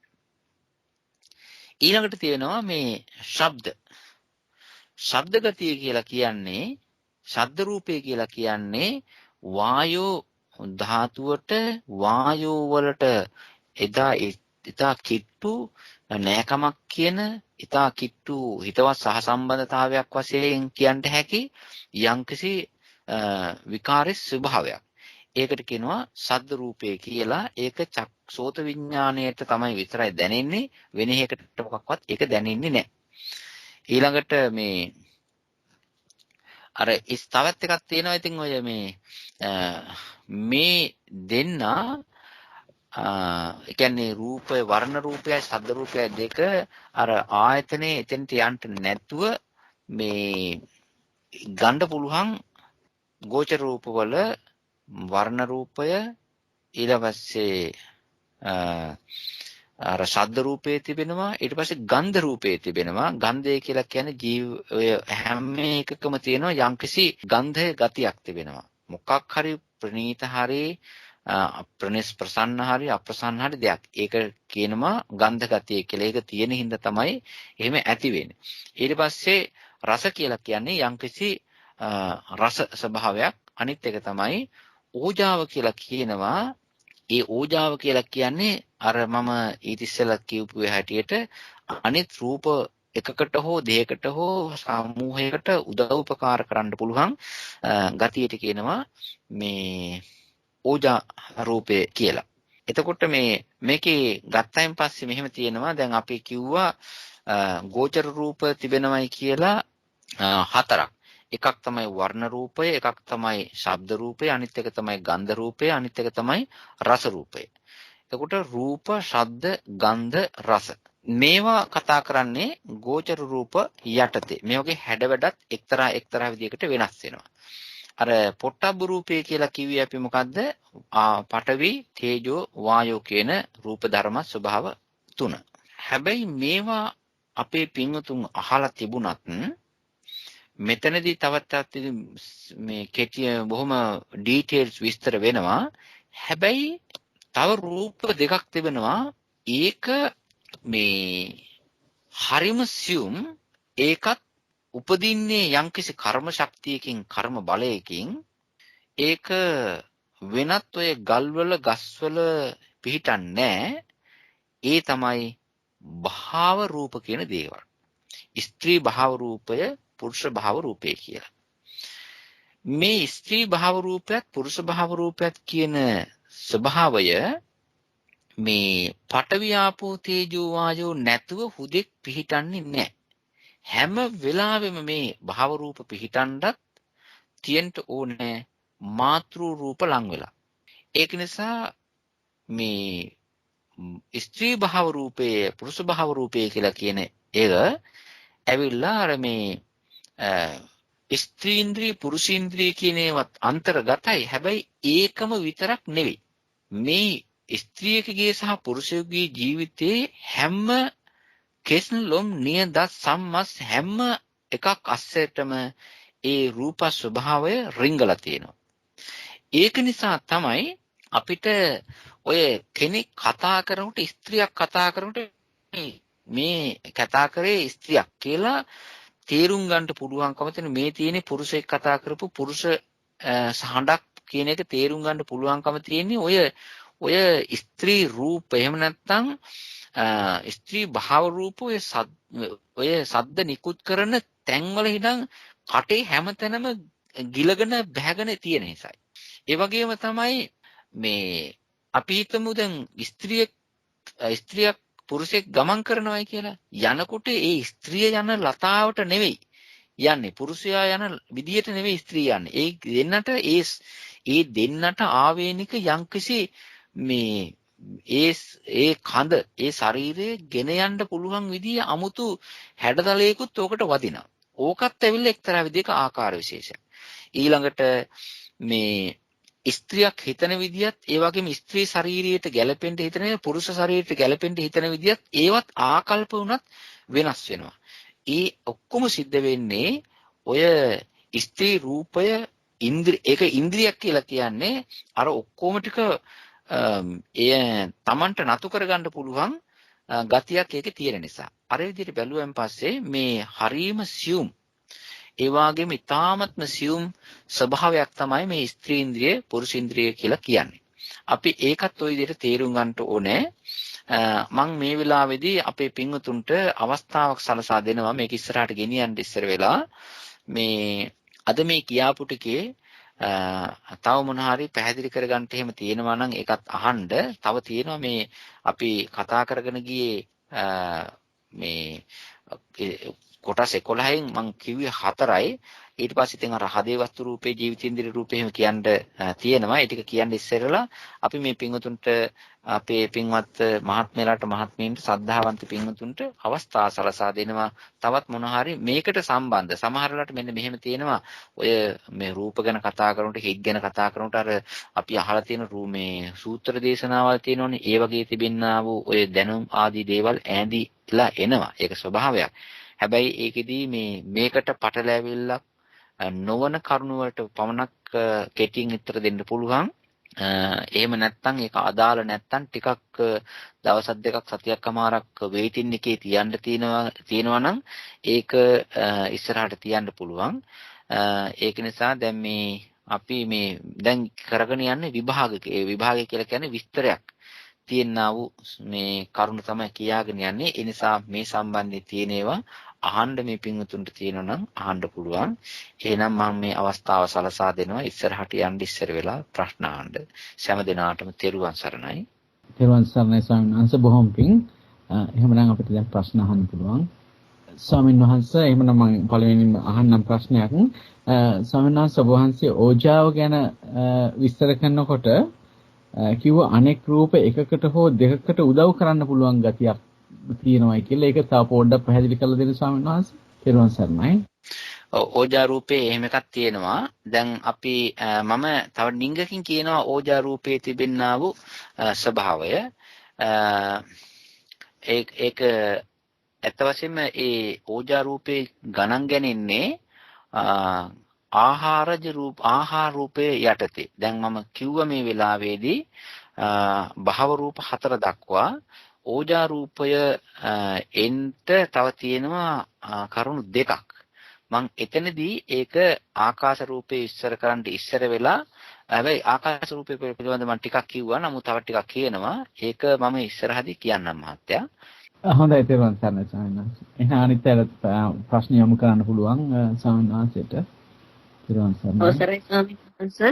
Speaker 1: ඊළඟට තියෙනවා මේ ශබ්ද. ශබ්ද ගතිය කියලා කියන්නේ ශබ්ද රූපය කියලා කියන්නේ වායෝ ධාතුවට වායෝ වලට එදා කිට්ටු නෑකමක් කියන ඉතා කිට්ටු හිතවත් සහසම්බන්ධතාවයක් වශයෙන් කියන්න හැකි යම්කිසි විකාරී ස්වභාවයක්. ඒකට කියනවා සද්ද රූපය කියලා. ඒක සෝත විඥාණයට තමයි විතරයි දැනෙන්නේ. වෙන එකකට මොකක්වත් ඒක දැනෙන්නේ නැහැ. ඊළඟට මේ අර තවත් එකක් තියෙනවා. ඉතින් ඔය මේ දෙන්නා ඒ කියන්නේ රූපය වර්ණ රූපයයි ශබ්ද රූපයයි දෙක අර ආයතනේ එතෙන්ට යන්න නැතුව මේ ගන්න පුළුවන් ගෝචර රූපවල වර්ණ රූපය ඊට පස්සේ අර ශබ්ද රූපේ තිබෙනවා ඊට පස්සේ ගන්ධ රූපේ තිබෙනවා. ගන්ධය කියලා කියන්නේ ජීවය හැම එකකම තියෙනවා යම්කිසි ගන්ධය ගතියක් තිබෙනවා. මොකක් හරි ප්‍රණීත හරි ප්‍රසන්න හරි අප්‍රසන්න හරි දෙයක්. ඒක කියනවා ගන්ධ ගතිය කියලා. ඒක තියෙන හින්දා තමයි එහෙම ඇති වෙන්නේ. ඊට පස්සේ රස කියලා කියන්නේ යම්කිසි රස ස්වභාවයක්. අනිත් එක තමයි ඕජාව කියලා කියනවා. ඒ ඕජාව කියලා කියන්නේ අර මම ඊට ඉස්සෙල්ලා කියපු හැටියට අනිත් රූප එකකට හෝ දෙයකට හෝ සමූහයකට උදව් උපකාර කරන්න පුළුවන් ගතියට කියනවා මේ ඕජා රූපය කියලා. එතකොට මේකේ ගත්තයින් පස්සේ මෙහෙම තියෙනවා. දැන් අපි කිව්වා ගෝචර රූප තිබෙනවයි කියලා හතරක්. එකක් තමයි වර්ණ රූපය, එකක් තමයි ශබ්ද රූපය, අනිත් එක තමයි ගන්ධ රූපය, අනිත් එක තමයි රස රූපය. එතකොට රූප, ශබ්ද, ගන්ධ, රස මේවා කතා කරන්නේ ගෝචර රූප යටතේ. මේ වගේ හැඩවැඩත් එක්තරා විදිහකට වෙනස් වෙනවා. අර පොට්ටබ්බ රූපය කියලා කිව්වේ අපි මොකද්ද? පඨවි, තේජෝ, වායෝ කියන රූප ධර්ම ස්වභාව තුන. හැබැයි මේවා අපේ පින්වතුන් අහලා තිබුණත් මෙතනදී තවත් මේ කෙටි බොහොම ඩීටේල්ස් විස්තර වෙනවා. හැබැයි තව රූප දෙකක් තිබෙනවා. ඒක මේ හරිම සියුම්. ඒකත් උපදින්නේ යම්කිසි කර්ම ශක්තියකින් කර්ම බලයකින්. ඒක වෙනත් ඔය ගල්වල ගස්වල පිහිටන්නේ ඒ තමයි භාව රූප කියන දේවල්. ස්ත්‍රී භාව රූපය පුරුෂ භාව රූපය කියලා. මේ ස්ත්‍රී භාව රූපයත් පුරුෂ භාව රූපයත් කියන ස්වභාවය මේ පඨවි ආපෝ තේජෝ වායෝ නැතුව හුදෙක් පිහිටන්නේ නැහැ. හැම වෙලාවෙම මේ භාව රූප පිහිටන්නත් තියෙන්න ඕනේ මාතෘ රූප ලං වෙලා. ඒක නිසා මේ ස්ත්‍රී භාව රූපයේ පුරුෂ භාව රූපය කියලා කියන එක ඇවිල්ලා අර මේ ස්ත්‍රීන්ද්‍රිය පුරුෂේන්ද්‍රිය කියන ඒවත් අන්තර්ගතයි. හැබැයි ඒකම විතරක් නෙවෙයි. මේ ස්ත්‍රියකගේ සහ පුරුෂයෙකුගේ ජීවිතයේ හැම කෙස්ලොම් නියද සම්මස් හැම එකක් අස්සෙටම ඒ රූප ස්වභාවය රිංගලා තියෙනවා. ඒක නිසා තමයි අපිට ඔය කෙනෙක් කතා කරනකොට ස්ත්‍රියක් කතා කරනකොට මේ කතා කරේ ස්ත්‍රියක් කියලා තේරුම් ගන්න පුළුවන්කම තියෙන මේ තියෙන පුරුෂයෙක් කතා කරපු පුරුෂ හඬක් කියන එක තේරුම් ගන්න පුළුවන්කම තියෙන්නේ ඔය ස්ත්‍රී රූප එහෙම නැත්නම් ස්ත්‍රී භාව රූප ඔය සද්ද නිකුත් කරන තැන්වල ඉඳන් කටේ හැමතැනම ගිලගෙන බැහැගෙන තියෙන නිසායි. ඒ වගේම තමයි මේ අපි හිතමු දැන් ස්ත්‍රියක් පුරුෂයෙක් ගමන් කරනවායි කියලා. යනකොට ඒ ස්ත්‍රිය යන ලතාවට නෙවෙයි යන්නේ. පුරුෂයා යන විදියට නෙවෙයි ස්ත්‍රිය යන්නේ. ඒ දෙන්නට ආවේනික යම්කිසි මේ ඒ කඳ ඒ ශරීරයේ ගෙන යන්න පුළුවන් විදිය 아무තු හැඩතලයකුත් ඕකට වදිනවා. ඕකත් ඇවිල්ලා එක්තරා විදිහක ආකාර විශේෂයක්. ඊළඟට මේ ස්ත්‍රියක් හිතන විදියත් ඒ වගේම ස්ත්‍රී ශරීරයට ගැළපෙන්න හිතන පුරුෂ ශරීරයට ගැළපෙන්න හිතන විදියත් ඒවත් ආකල්ප වුණත් වෙනස් වෙනවා. ඒ ඔක්කොම සිද්ධ වෙන්නේ ඔය ස්ත්‍රී රූපය ඒක ඉන්ද්‍රියක් කියලා කියන්නේ අර ඔක්කොම ටික එය Tamanට නතු කරගන්න පුළුවන් ගතියක් ඒකේ තියෙන නිසා. අර විදිහට බැලුවෙන් පස්සේ මේ හරීම සියුම් ඒ වගේම ඊ타ත්ම සියුම් ස්වභාවයක් තමයි මේ ස්ත්‍රීන්ද්‍රිය පුරුෂේන්ද්‍රිය කියලා කියන්නේ. අපි ඒකත් ওই විදිහට තේරුම් ගන්න ඕනේ. මම මේ වෙලාවේදී අපේ පින්වතුන්ට අවස්ථාවක් සලසා දෙනවා මේක ඉස්සරහට ගෙනියන්න ඉස්සර වෙලා මේ අද මේ කියාපු ටිකේ තව මොන හරි පැහැදිලි කරගන්න එහෙම තියෙනවා නම් ඒකත් අහන්න. තව තියෙනවා මේ අපි කතා කරගෙන ගියේ මේ කොටස් 11න් මම කිව්වේ 4යි. ඊට පස්සේ ඉතින් අර හදේ වස්තු රූපේ ජීවිතේන්ද්‍රිය රූපේ එහෙම කියන්න තියෙනවා. ඒ ටික කියන්න ඉස්සෙල්ලා අපි මේ පින්වතුන්ට අපේ පින්වත් මහත්මයලාට මහත්මීන්ට සද්ධාවන්ත පින්වතුන්ට අවස්ථා සලසා දෙනවා. තවත් මොන හරි මේකට සම්බන්ධ සමහරලාට මෙන්න මෙහෙම තියෙනවා. ඔය මේ රූප ගැන කතා කරනකොට හිත් ගැන කතා කරනකොට අර අපි අහලා තියෙන මේ සූත්‍ර දේශනාවල් තියෙනෝනේ. ඒ වගේ තිබෙන්නා වූ ඔය දැනුම් ආදී දේවල් ඈඳිලා එනවා. ඒක ස්වභාවයක්. හැබැයි ඒකෙදී මේකට පටලැවිල්ලක් නොවන කරුණ වලට පමණක් කෙටියෙන් උත්තර දෙන්න පුළුවන්. එහෙම නැත්නම් ඒක අදාළ නැත්නම් ටිකක් දවස් දෙකක් සතියක්මාරක් වේටින් එකේ තියන්න තියෙනවා නම් ඒක ඉස්සරහට තියන්න පුළුවන්. ඒක නිසා දැන් අපි දැන් කරගෙන යන්නේ විභාගක. ඒ විභාගය කියලා කියන්නේ විස්තරයක් තියෙනා වූ මේ කරුණ තමයි කියාගෙන යන්නේ. ඒ නිසා මේ සම්බන්ධයෙන් තියෙන ඒවා අහන්න මේ පින්වතුන්ට තියෙනවා නම් අහන්න පුළුවන්. එහෙනම් මම මේ අවස්ථාව සලසා දෙනවා ඉස්සරහට යන්න ඉස්සර වෙලා ප්‍රශ්න අහන්න. සෑම දිනාටම තෙරුවන් සරණයි.
Speaker 2: තෙරුවන් සරණයි ස්වාමීන් වහන්සේ බොහොම පිං. එහෙමනම් අපිට දැන් ප්‍රශ්න අහන්න පුළුවන්. ස්වාමීන් වහන්සේ එහෙමනම් මම පළවෙනිම අහන්නම් ප්‍රශ්නයක්. ස්වාමීන් වහන්සේ ඔබ වහන්සේ ඕජාව ගැන විස්තර කරනකොට කිව්ව අනෙක් රූප එකකට හෝ දෙකකට උදව් කරන්න පුළුවන් ගතියක් තියෙනවායි කියලා. ඒක තව පොඩ්ඩක් පැහැදිලි කරලා දෙන්න ස්වාමීන් වහන්සේ. තෙරුවන් සරණයි.
Speaker 1: ඕජා රූපේ එහෙම එකක් තියෙනවා. දැන් අපි මම තව ඩිංගකින් කියනවා ඕජා රූපේ තිබෙන්නා වූ ස්වභාවය. ඒක ඇත්ත වශයෙන්ම ඒ ඕජා රූපේ ගණන් ගන්නේ ආහාර රූපයේ යටතේ. දැන් මම කිව්වා මේ වෙලාවේදී භව රූප 4 දක්වා ඕජා රූපය එන්ට තව තියෙනවා කරුණු දෙකක්. මම එතනදී ඒක ආකාශ රූපේ ඉස්සර කරන්න ඉස්සර වෙලා හැබැයි ආකාශ රූපේ පිළිබඳව මම ටිකක් කිව්වා. නමුත් තව ටිකක් කියනවා. ඒක මම ඉස්සරහදී කියන්නම් මහත්තයා.
Speaker 2: හොඳයි තේරුම් ගන්න ස්වාමීන් වහන්සේ. එහෙනම් අනිත් අයට ප්‍රශ්න යොමු කරන්න පුළුවන් ස්වාමීන් වහන්සේට. තේරුම් ගන්න.
Speaker 3: අවසරයි ස්වාමීන් වහන්සේ.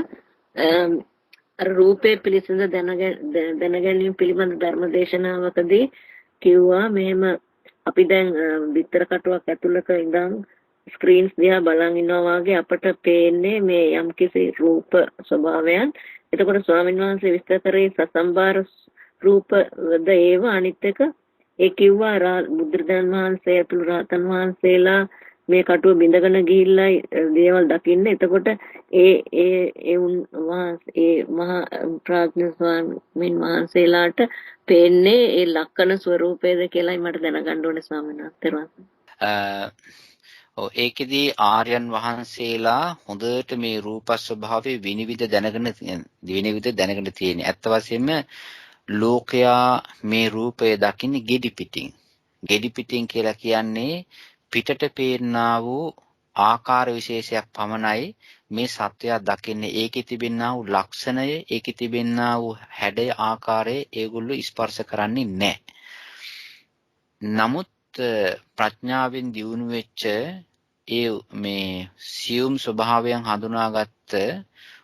Speaker 3: අර රූපේ පිළිසඳ දැනගැනීම පිළිබඳ ධර්ම දේශනාවකදී කිව්වා මෙහෙම අපි දැන් විතර කටුවක් ඇතුළක ඉඳන් ස්ක්‍රීන්ස් දිහා බලන් ඉන්නවා වගේ අපට පේන්නේ මේ යම්කිසි රූප ස්වභාවයන්. එතකොට ස්වාමීන් වහන්සේ විස්තර කරේ සසම්බාර රූපද ඒව අනිත් එක ඒ කිව්වා බුදුරජාණන් වහන්සේ ඇතුළු රහතන් වහන්සේලා මේ කටුව බිඳගෙන ගිහිල්ලා දේවල් දකින්න. එතකොට ඒ මහා ප්‍රඥා ස්වාමීන් වහන්සේලාට පේන්නේ ඒ ලක්ෂණ ස්වરૂපයද කියලායි මට දැනගන්න ඕනේ ස්වාමීන් වහන්සේ.
Speaker 1: ඒකෙදී ආර්යයන් වහන්සේලා හොඳට මේ රූප ස්වභාවයේ විනිවිද දැනගෙන තියෙන. ඇත්ත වශයෙන්ම ලෝකයා මේ රූපය දකින්නේ ගෙඩි පිටින්. ගෙඩි පිටින් කියලා කියන්නේ පිටට පේන්නා වූ ආකාර විශේෂයක් පමණයි මේ සත්‍යය දකින්නේ. ඒකේ තිබෙනා වූ ලක්ෂණය, ඒකේ තිබෙනා වූ හැඩය, ආකාරය ඒගොල්ලෝ ස්පර්ශ කරන්නේ නැහැ. නමුත් ප්‍රඥාවෙන් දියුණු වෙච්ච ඒ මේ සියුම් ස්වභාවයන් හඳුනාගත්ත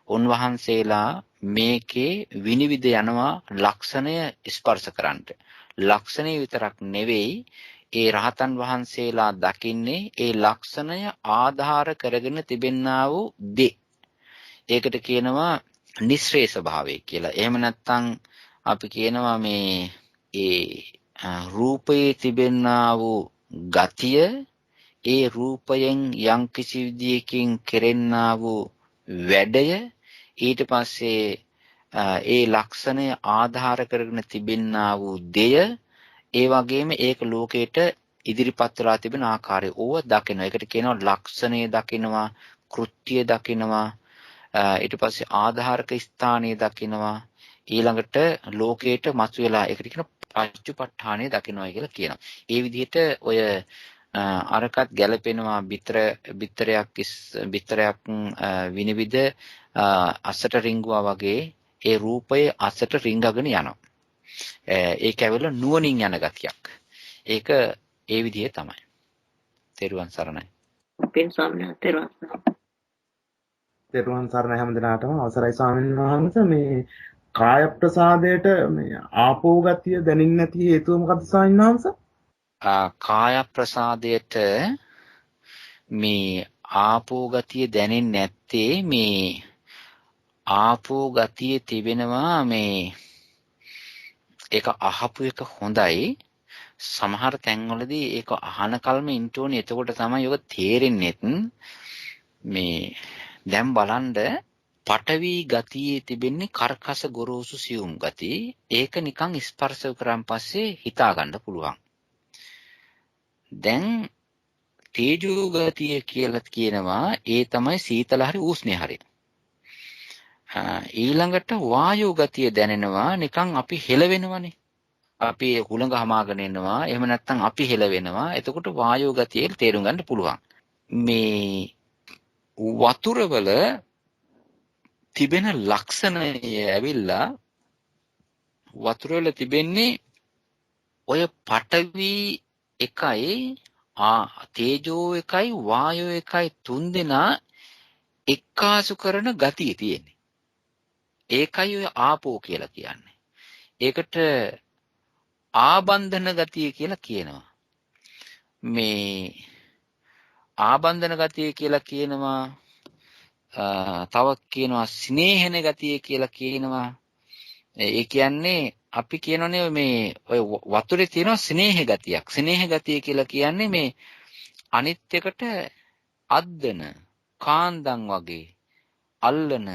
Speaker 1: උන්වහන්සේලා මේකේ විනිවිද යනවා ලක්ෂණය ස්පර්ශ කරන්නට. ලක්ෂණය විතරක් නෙවෙයි ඒ රහතන් වහන්සේලා දකින්නේ ඒ ලක්ෂණය ආධාර කරගෙන තිබෙන්නා වූ දේ. ඒකට කියනවා නිස්සේෂ ස්වභාවය කියලා. එහෙම නැත්නම් අපි කියනවා මේ ඒ රූපයේ තිබෙන්නා වූ ගතිය ඒ රූපයෙන් යම් කිසි විදියකින් කෙරෙන්නා වූ වැඩය ඊට පස්සේ ඒ ලක්ෂණය ආධාර කරගෙන තිබෙනා වූ දෙය ඒ වගේම ඒක ලෝකයට ඉදිරිපත් වෙලා තිබෙන ආකාරය ඕව දකිනවා. ඒකට කියනවා ලක්ෂණය දකිනවා, කෘත්‍ය දකිනවා, ඊට පස්සේ ආධාරක ස්ථානීය දකිනවා, ඊළඟට ලෝකයට මතුවලා ඒකට කියන පච්චුපට්ඨානය දකිනවා කියලා කියනවා. ඒ විදිහට ඔය අරකට ගැලපෙනවා බිත්තරයක් විනිවිද අසට රිංගුවා වගේ ඒ රූපය අසට රිංගගෙන යනවා. ඒක ඇවිල්ලා නුවණින් යන ගතියක්. ඒක ඒ විදිහේ තමයි. තෙරුවන් සරණයි.
Speaker 3: පින් ස්වාමීන් වහන්සේ
Speaker 4: තෙරුවන් සරණයි හැමදෙනාටම. අවසරයි ස්වාමීන් වහන්සේ. මේ කාය ප්‍රසාදයට මේ ආපෝ ගතිය දැනෙන්නේ නැති හේතුව මොකද්ද ස්වාමීන් වහන්සේ?
Speaker 1: කාය ප්‍රසාදයට මේ ආපෝ ගතිය දැනෙන්නේ නැත්තේ මේ ආපෝ ගතිය තිබෙනවා මේ ඒක අහපු එක හොඳයි. සමහර තැන්වලදී ඒක අහන කල්ම ඉන්ටෝනේ එතකොට තමයි ඔක තේරෙන්නේ. මේ දැන් බලන්න පඨවි ගතියේ තිබෙන්නේ කර්කස ගොරෝසු සියුම් ගති. ඒක නිකන් ස්පර්ශ කරන් පස්සේ හිතා ගන්න පුළුවන්. දැන් තේජෝ ගතිය කියලා කියනවා ඒ තමයි සීතල හරි උෂ්ණ හරි. ඊළඟට වායෝ ගතිය දැනෙනවා නිකන් අපි හෙලවෙනවනේ. අපි හුළඟ හමාගෙන ඉන්නවා. එහෙම නැත්නම් අපි හෙලවෙනවා. එතකොට වායෝ ගතිය තේරුම් ගන්න පුළුවන්. මේ වතුරවල තිබෙන ලක්ෂණය ඇවිල්ලා වතුරවල තිබෙන්නේ ඔය පඨවි එකයි තේජෝ එකයි වායෝ එකයි තුන්දෙනා එක්කාසු කරන ගතිය තියෙන්නේ. ඒකයි ඔය ආපෝ කියලා කියන්නේ. ඒකට ආබන්ධන ගතිය කියලා කියනවා. මේ ආබන්ධන ගතිය කියලා කියනවා. තව කියනවා ස්නේහන ගතිය කියලා කියනවා. ඒ කියන්නේ අපි කියනනේ මේ ඔය වතුරේ තියෙන ස්නේහ ගතියක්. ස්නේහ ගතිය කියලා කියන්නේ මේ අනිත් එකට අද්දන කාන්දම් වගේ අල්ලන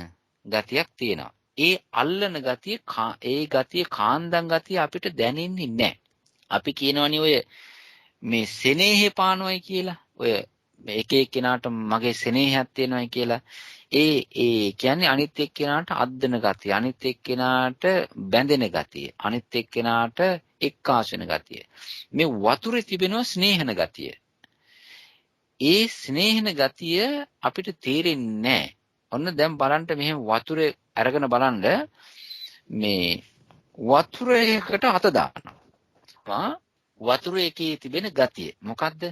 Speaker 1: ගතියක් තියෙනවා. ඒ අල්ලන ගතිය ඒ ගතිය කාන්දම් ගතිය අපිට දැනෙන්නේ නැහැ. අපි කියනවනේ ඔය මේ ස්නේහේ පානවයි කියලා. ඔය එක එක්කෙනාට මගේ ස්නේහයක් තියෙනවයි කියලා. ඒ කියන්නේ අනිත් එක්කෙනාට අද්දන ගතිය, අනිත් එක්කෙනාට බැඳෙන ගතිය, අනිත් එක්කෙනාට එක්කාසු වෙන ගතිය. මේ වතුරේ තිබෙනවා ස්නේහන ගතිය. ඒ ස්නේහන ගතිය අපිට තේරෙන්නේ නැහැ. ඔන්න දැන් බලන්න මෙහෙම වතුරේ අරගෙන බලන්න මේ වතුරේකට අත දානවා. වතුරේකේ තිබෙන ගතිය මොකද්ද?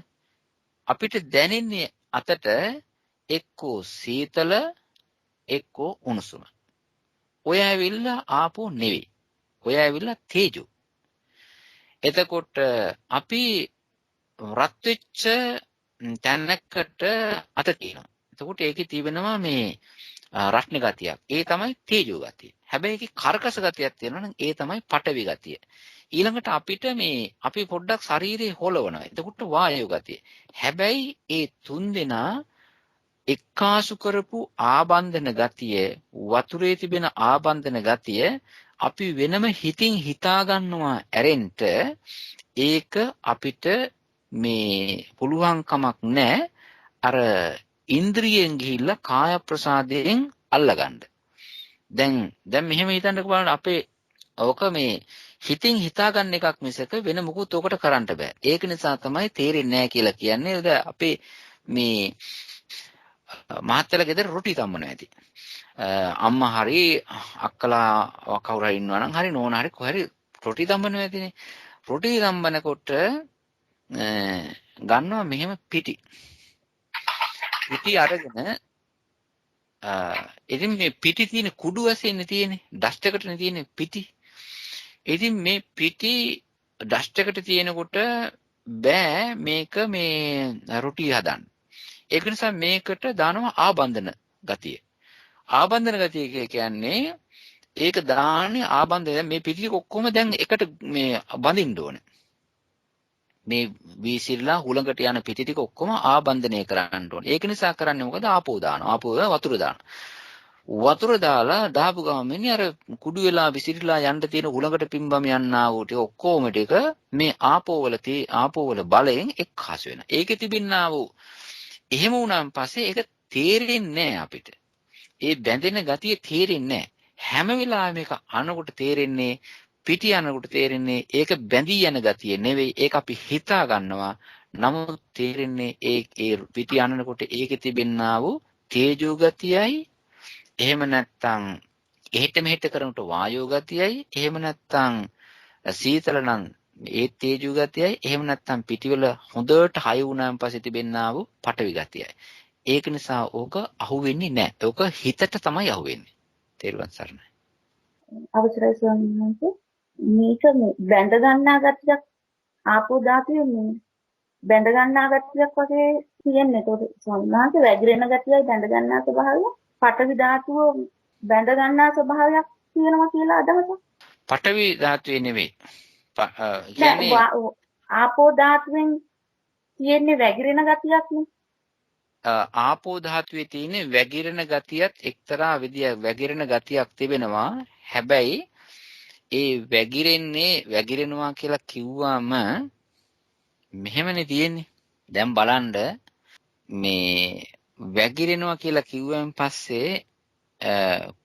Speaker 1: අපිට දැනෙන්නේ අතට එක්කෝ සීතල එක්කෝ උණුසුම. ඔය ඇවිල්ලා ආපෝ නෙවෙයි. ඔය ඇවිල්ලා තේජෝ. එතකොට අපි රත් වෙච්ච තැනකට අත තියෙනවා. එතකොට ඒකේ තිබෙනවා මේ රස්නේ ගතියක්. ඒ තමයි තේජෝ ගතිය. හැබැයි ඒකේ කර්කස ගතියක් තියෙනවා නම් ඒ තමයි පඨවි ගතිය. ඊළඟට අපිට මේ අපි පොඩ්ඩක් ශරීරේ හොලවනවා. එතකොට වායෝ ගතිය. හැබැයි ඒ තුන්දෙනා එක්කාසු කරපු ආබන්ධන ගතිය, වතුරේ තිබෙන ආබන්ධන ගතිය අපි වෙනම හිතින් හිතා ගන්නවා ඇරෙන්න ඒක අපිට මේ පුළුවන් කමක් නැහැ. අර ඉන්ද්‍රියෙන් ගිහිල්ලා කාය ප්‍රසාදයෙන් අල්ලගන්න. දැන් මෙහෙම හිතන්නකෝ බලන්න අපේ ඕක මේ හිතින් හිතා ගන්න එකක් මිසක වෙන මොකුත් ඔකට කරන්න බෑ. ඒක නිසා තමයි තේරෙන්නේ නැහැ කියලා කියන්නේ. අපේ මේ මහත්තයලා ගෙදර රොටි තම්මනවා ඇති. අම්මා හරි අක්කලා කවුරු හරි ඉන්නවා නම් හරි නෝනා හරි කොහරි රොටි තම්මනවා ඇතිනේ. රොටි තම්බනකොට ගන්නවා මෙහෙම පිටි අරගෙන ඉතින් මේ පිටි තියෙන කුඩු වශයෙන් තියෙන්නේ ඩස්ට් එකටනේ තියෙන්නේ පිටි. ඉතින් මේ පිටි ඩස්ට් එකට තියෙනකොට බෑ මේක මේ රොටි හදන්න. ඒක නිසා මේකට දානවා ආබන්ධන ගතිය. ආබන්ධන ගතිය කියන්නේ ඒක දාන්නේ ආබන්ධන මේ පිටි ටික ඔක්කොම දැන් එකට මේ බඳින්න ඕනේ. මේ වීසිරලා හුලඟට යන පිටි ටික ඔක්කොම ආබන්ධනය කරන්න ඕනේ. ඒක නිසා කරන්නේ මොකද? ආපෝ දානවා. ආපෝ වතුර දානවා. වතුර දාලා දාපු ගමන් අර කුඩු වෙලා විසිරීලා යන්න තියෙන උලඟට පිම්බම යන්නා වූ ටික ඔක්කොම ටික මේ ආපෝ වල බලයෙන් එක්කාසු වෙනවා. ඒකේ තිබෙනා වූ එහෙම වුණාන් පස්සේ ඒක තේරෙන්නේ නැහැ අපිට. ඒ බැඳෙන ගතිය තේරෙන්නේ නැහැ. හැම වෙලාවෙම මේක අනකොට තේරෙන්නේ පිටි යනකොට තේරෙන්නේ ඒක බැඳී යන ගතිය නෙවෙයි. ඒක අපි හිතා ගන්නවා. නමුත් තේරෙන්නේ ඒ පිටි යනකොට ඒකේ තිබෙනා වූ තේජෝ ගතියයි එහෙම නැත්නම් එහෙට මෙහෙට කරනකොට වායෝ ගතියයි එහෙම නැත්නම් සීතල නම් ඒ තේජෝ ගතියයි එහෙම නැත්නම් පිටිවල හොඳට හයි වුණාන් පස්සේ තිබෙනා වූ පටවි ගතියයි. ඒක නිසා ඕක අහුවෙන්නේ නැහැ. ඕක හිතට තමයි අහුවෙන්නේ. තේරුවන් සරණයි.
Speaker 5: අවසරයි ස්වාමීන් වහන්සේ. මේක බැඳ ගන්නා ගතියක් ආපෝ ධාතුවේ මේ බැඳ ගන්නා ගතියක් වගේ තියෙන්නේ. ඒක ස්වාමීන් වහන්සේ වැగిරෙන ගතියයි බැඳ ගන්නා ස්වභාවය පඨවි ධාතුව බැඳ ගන්නා ස්වභාවයක් තියෙනවා කියලා අදහසක්.
Speaker 1: පඨවි ධාතුවේ නෙවෙයි.
Speaker 5: ආපෝ ධාතුවෙන් තියෙන්නේ වැగిරෙන ගතියක් නේ.
Speaker 1: ආපෝ ධාතුවේ තියෙන වැగిරෙන ගතියත් එක්තරා විදියක් වැగిරෙන ගතියක් තිබෙනවා. හැබැයි ඒ වැగిරෙනවා කියලා කිව්වම මෙහෙමනේ තියෙන්නේ. දැන් බලන්න මේ වැగిරෙනවා කියලා කිව්වන් පස්සේ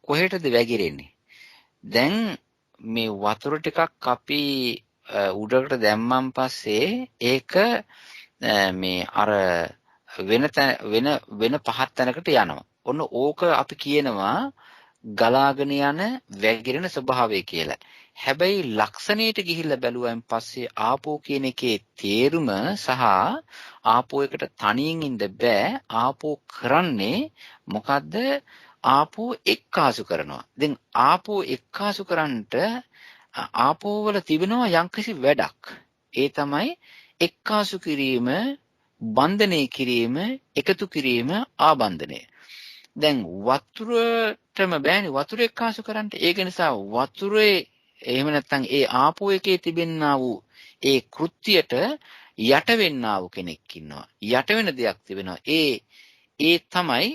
Speaker 1: කොහෙටද වැగిරෙන්නේ? දැන් මේ වතුර ටිකක් අපි උඩට දැම්මන් පස්සේ ඒක මේ අර වෙන පහත් තැනකට යනවා. ඔන්න ඕක අපි කියනවා ගලාගෙන යන වැగిරෙන ස්වභාවය කියලා. හැබැයි ලක්ෂණයට ගිහිල්ලා බැලුවයින් පස්සේ ආපෝ කියන එකේ තේරුම සහ ආපෝ එකට තනියෙන් ඉන්න බෑ. ආපෝ කරන්නේ මොකද්ද? ආපෝ එක්කාසු කරනවා. දැන් ආපෝ එක්කාසු කරන්නට ආපෝ වල තිබෙනවා යම්කිසි වැඩක්. ඒ තමයි එක්කාසු කිරීම, බන්ධනය කිරීම, එකතු කිරීම, ආබන්ධනය. දැන් වතුරටම බෑනේ වතුර එක්කාසු කරන්න. ඒක නිසා වතුරේ එහෙම නැත්නම් ඒ ආපෝ එකේ තිබෙනා වූ ඒ කෘත්‍යයට යට වෙන්නා වූ කෙනෙක් ඉන්නවා. යට වෙන දෙයක් තිබෙනවා. ඒ තමයි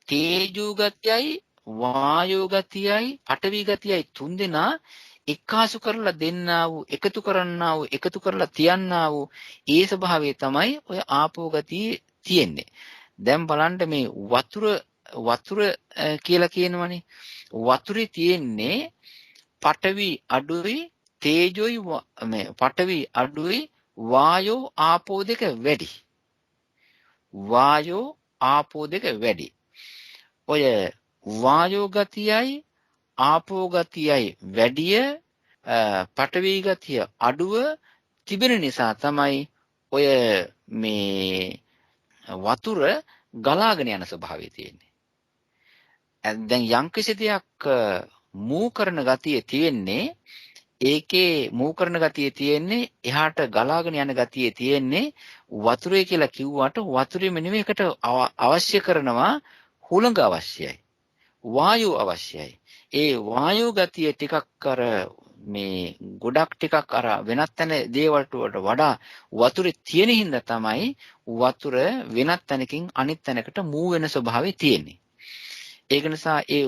Speaker 1: තේජෝ ගතියයි වායෝ ගතියයි පඨවි ගතියයි තුන්දෙනා එක්කාසු කරලා දෙන්නා වූ එකතු කරන්නා වූ එකතු කරලා තියන්නා වූ ඒ ස්වභාවය තමයි ඔය ආපෝ ගතියේ තියෙන්නේ. දැන් බලන්න මේ වතුර කියලා කියනවනේ. වතුරේ තියෙන්නේ පඨවි අඩුයි තේජෝයි මේ පඨවි අඩුයි වායෝ ආපෝ දෙක වැඩි. වායෝ ආපෝ දෙක වැඩි. ඔය වායෝ ගතියයි ආපෝ ගතියයි වැඩිය පඨවි ගතිය අඩුව තිබෙන නිසා තමයි ඔය මේ වතුර ගලාගෙන යන ස්වභාවය තියෙන්නේ. දැන් යම්කිසි දෙයක් මූ කරන ගතිය තියෙන්නේ ඒකේ මූ කරන ගතිය තියෙන්නේ එහාට ගලාගෙන යන ගතිය තියෙන්නේ වතුරේ කියලා කිව්වට වතුරේම නෙමෙයි එකට අවශ්‍ය කරනවා හුළඟ අවශ්‍යයි. වායු අවශ්‍යයි. ඒ වායු ගතිය ටිකක් අර මේ ගොඩක් ටිකක් අර වෙනත් තැන දේවල්ට වඩා වතුරේ තියෙන හින්දා තමයි වතුර වෙනත් තැනකින් අනිත් තැනකට මූ වෙන ස්වභාවය තියෙන්නේ. ඒක නිසා ඒ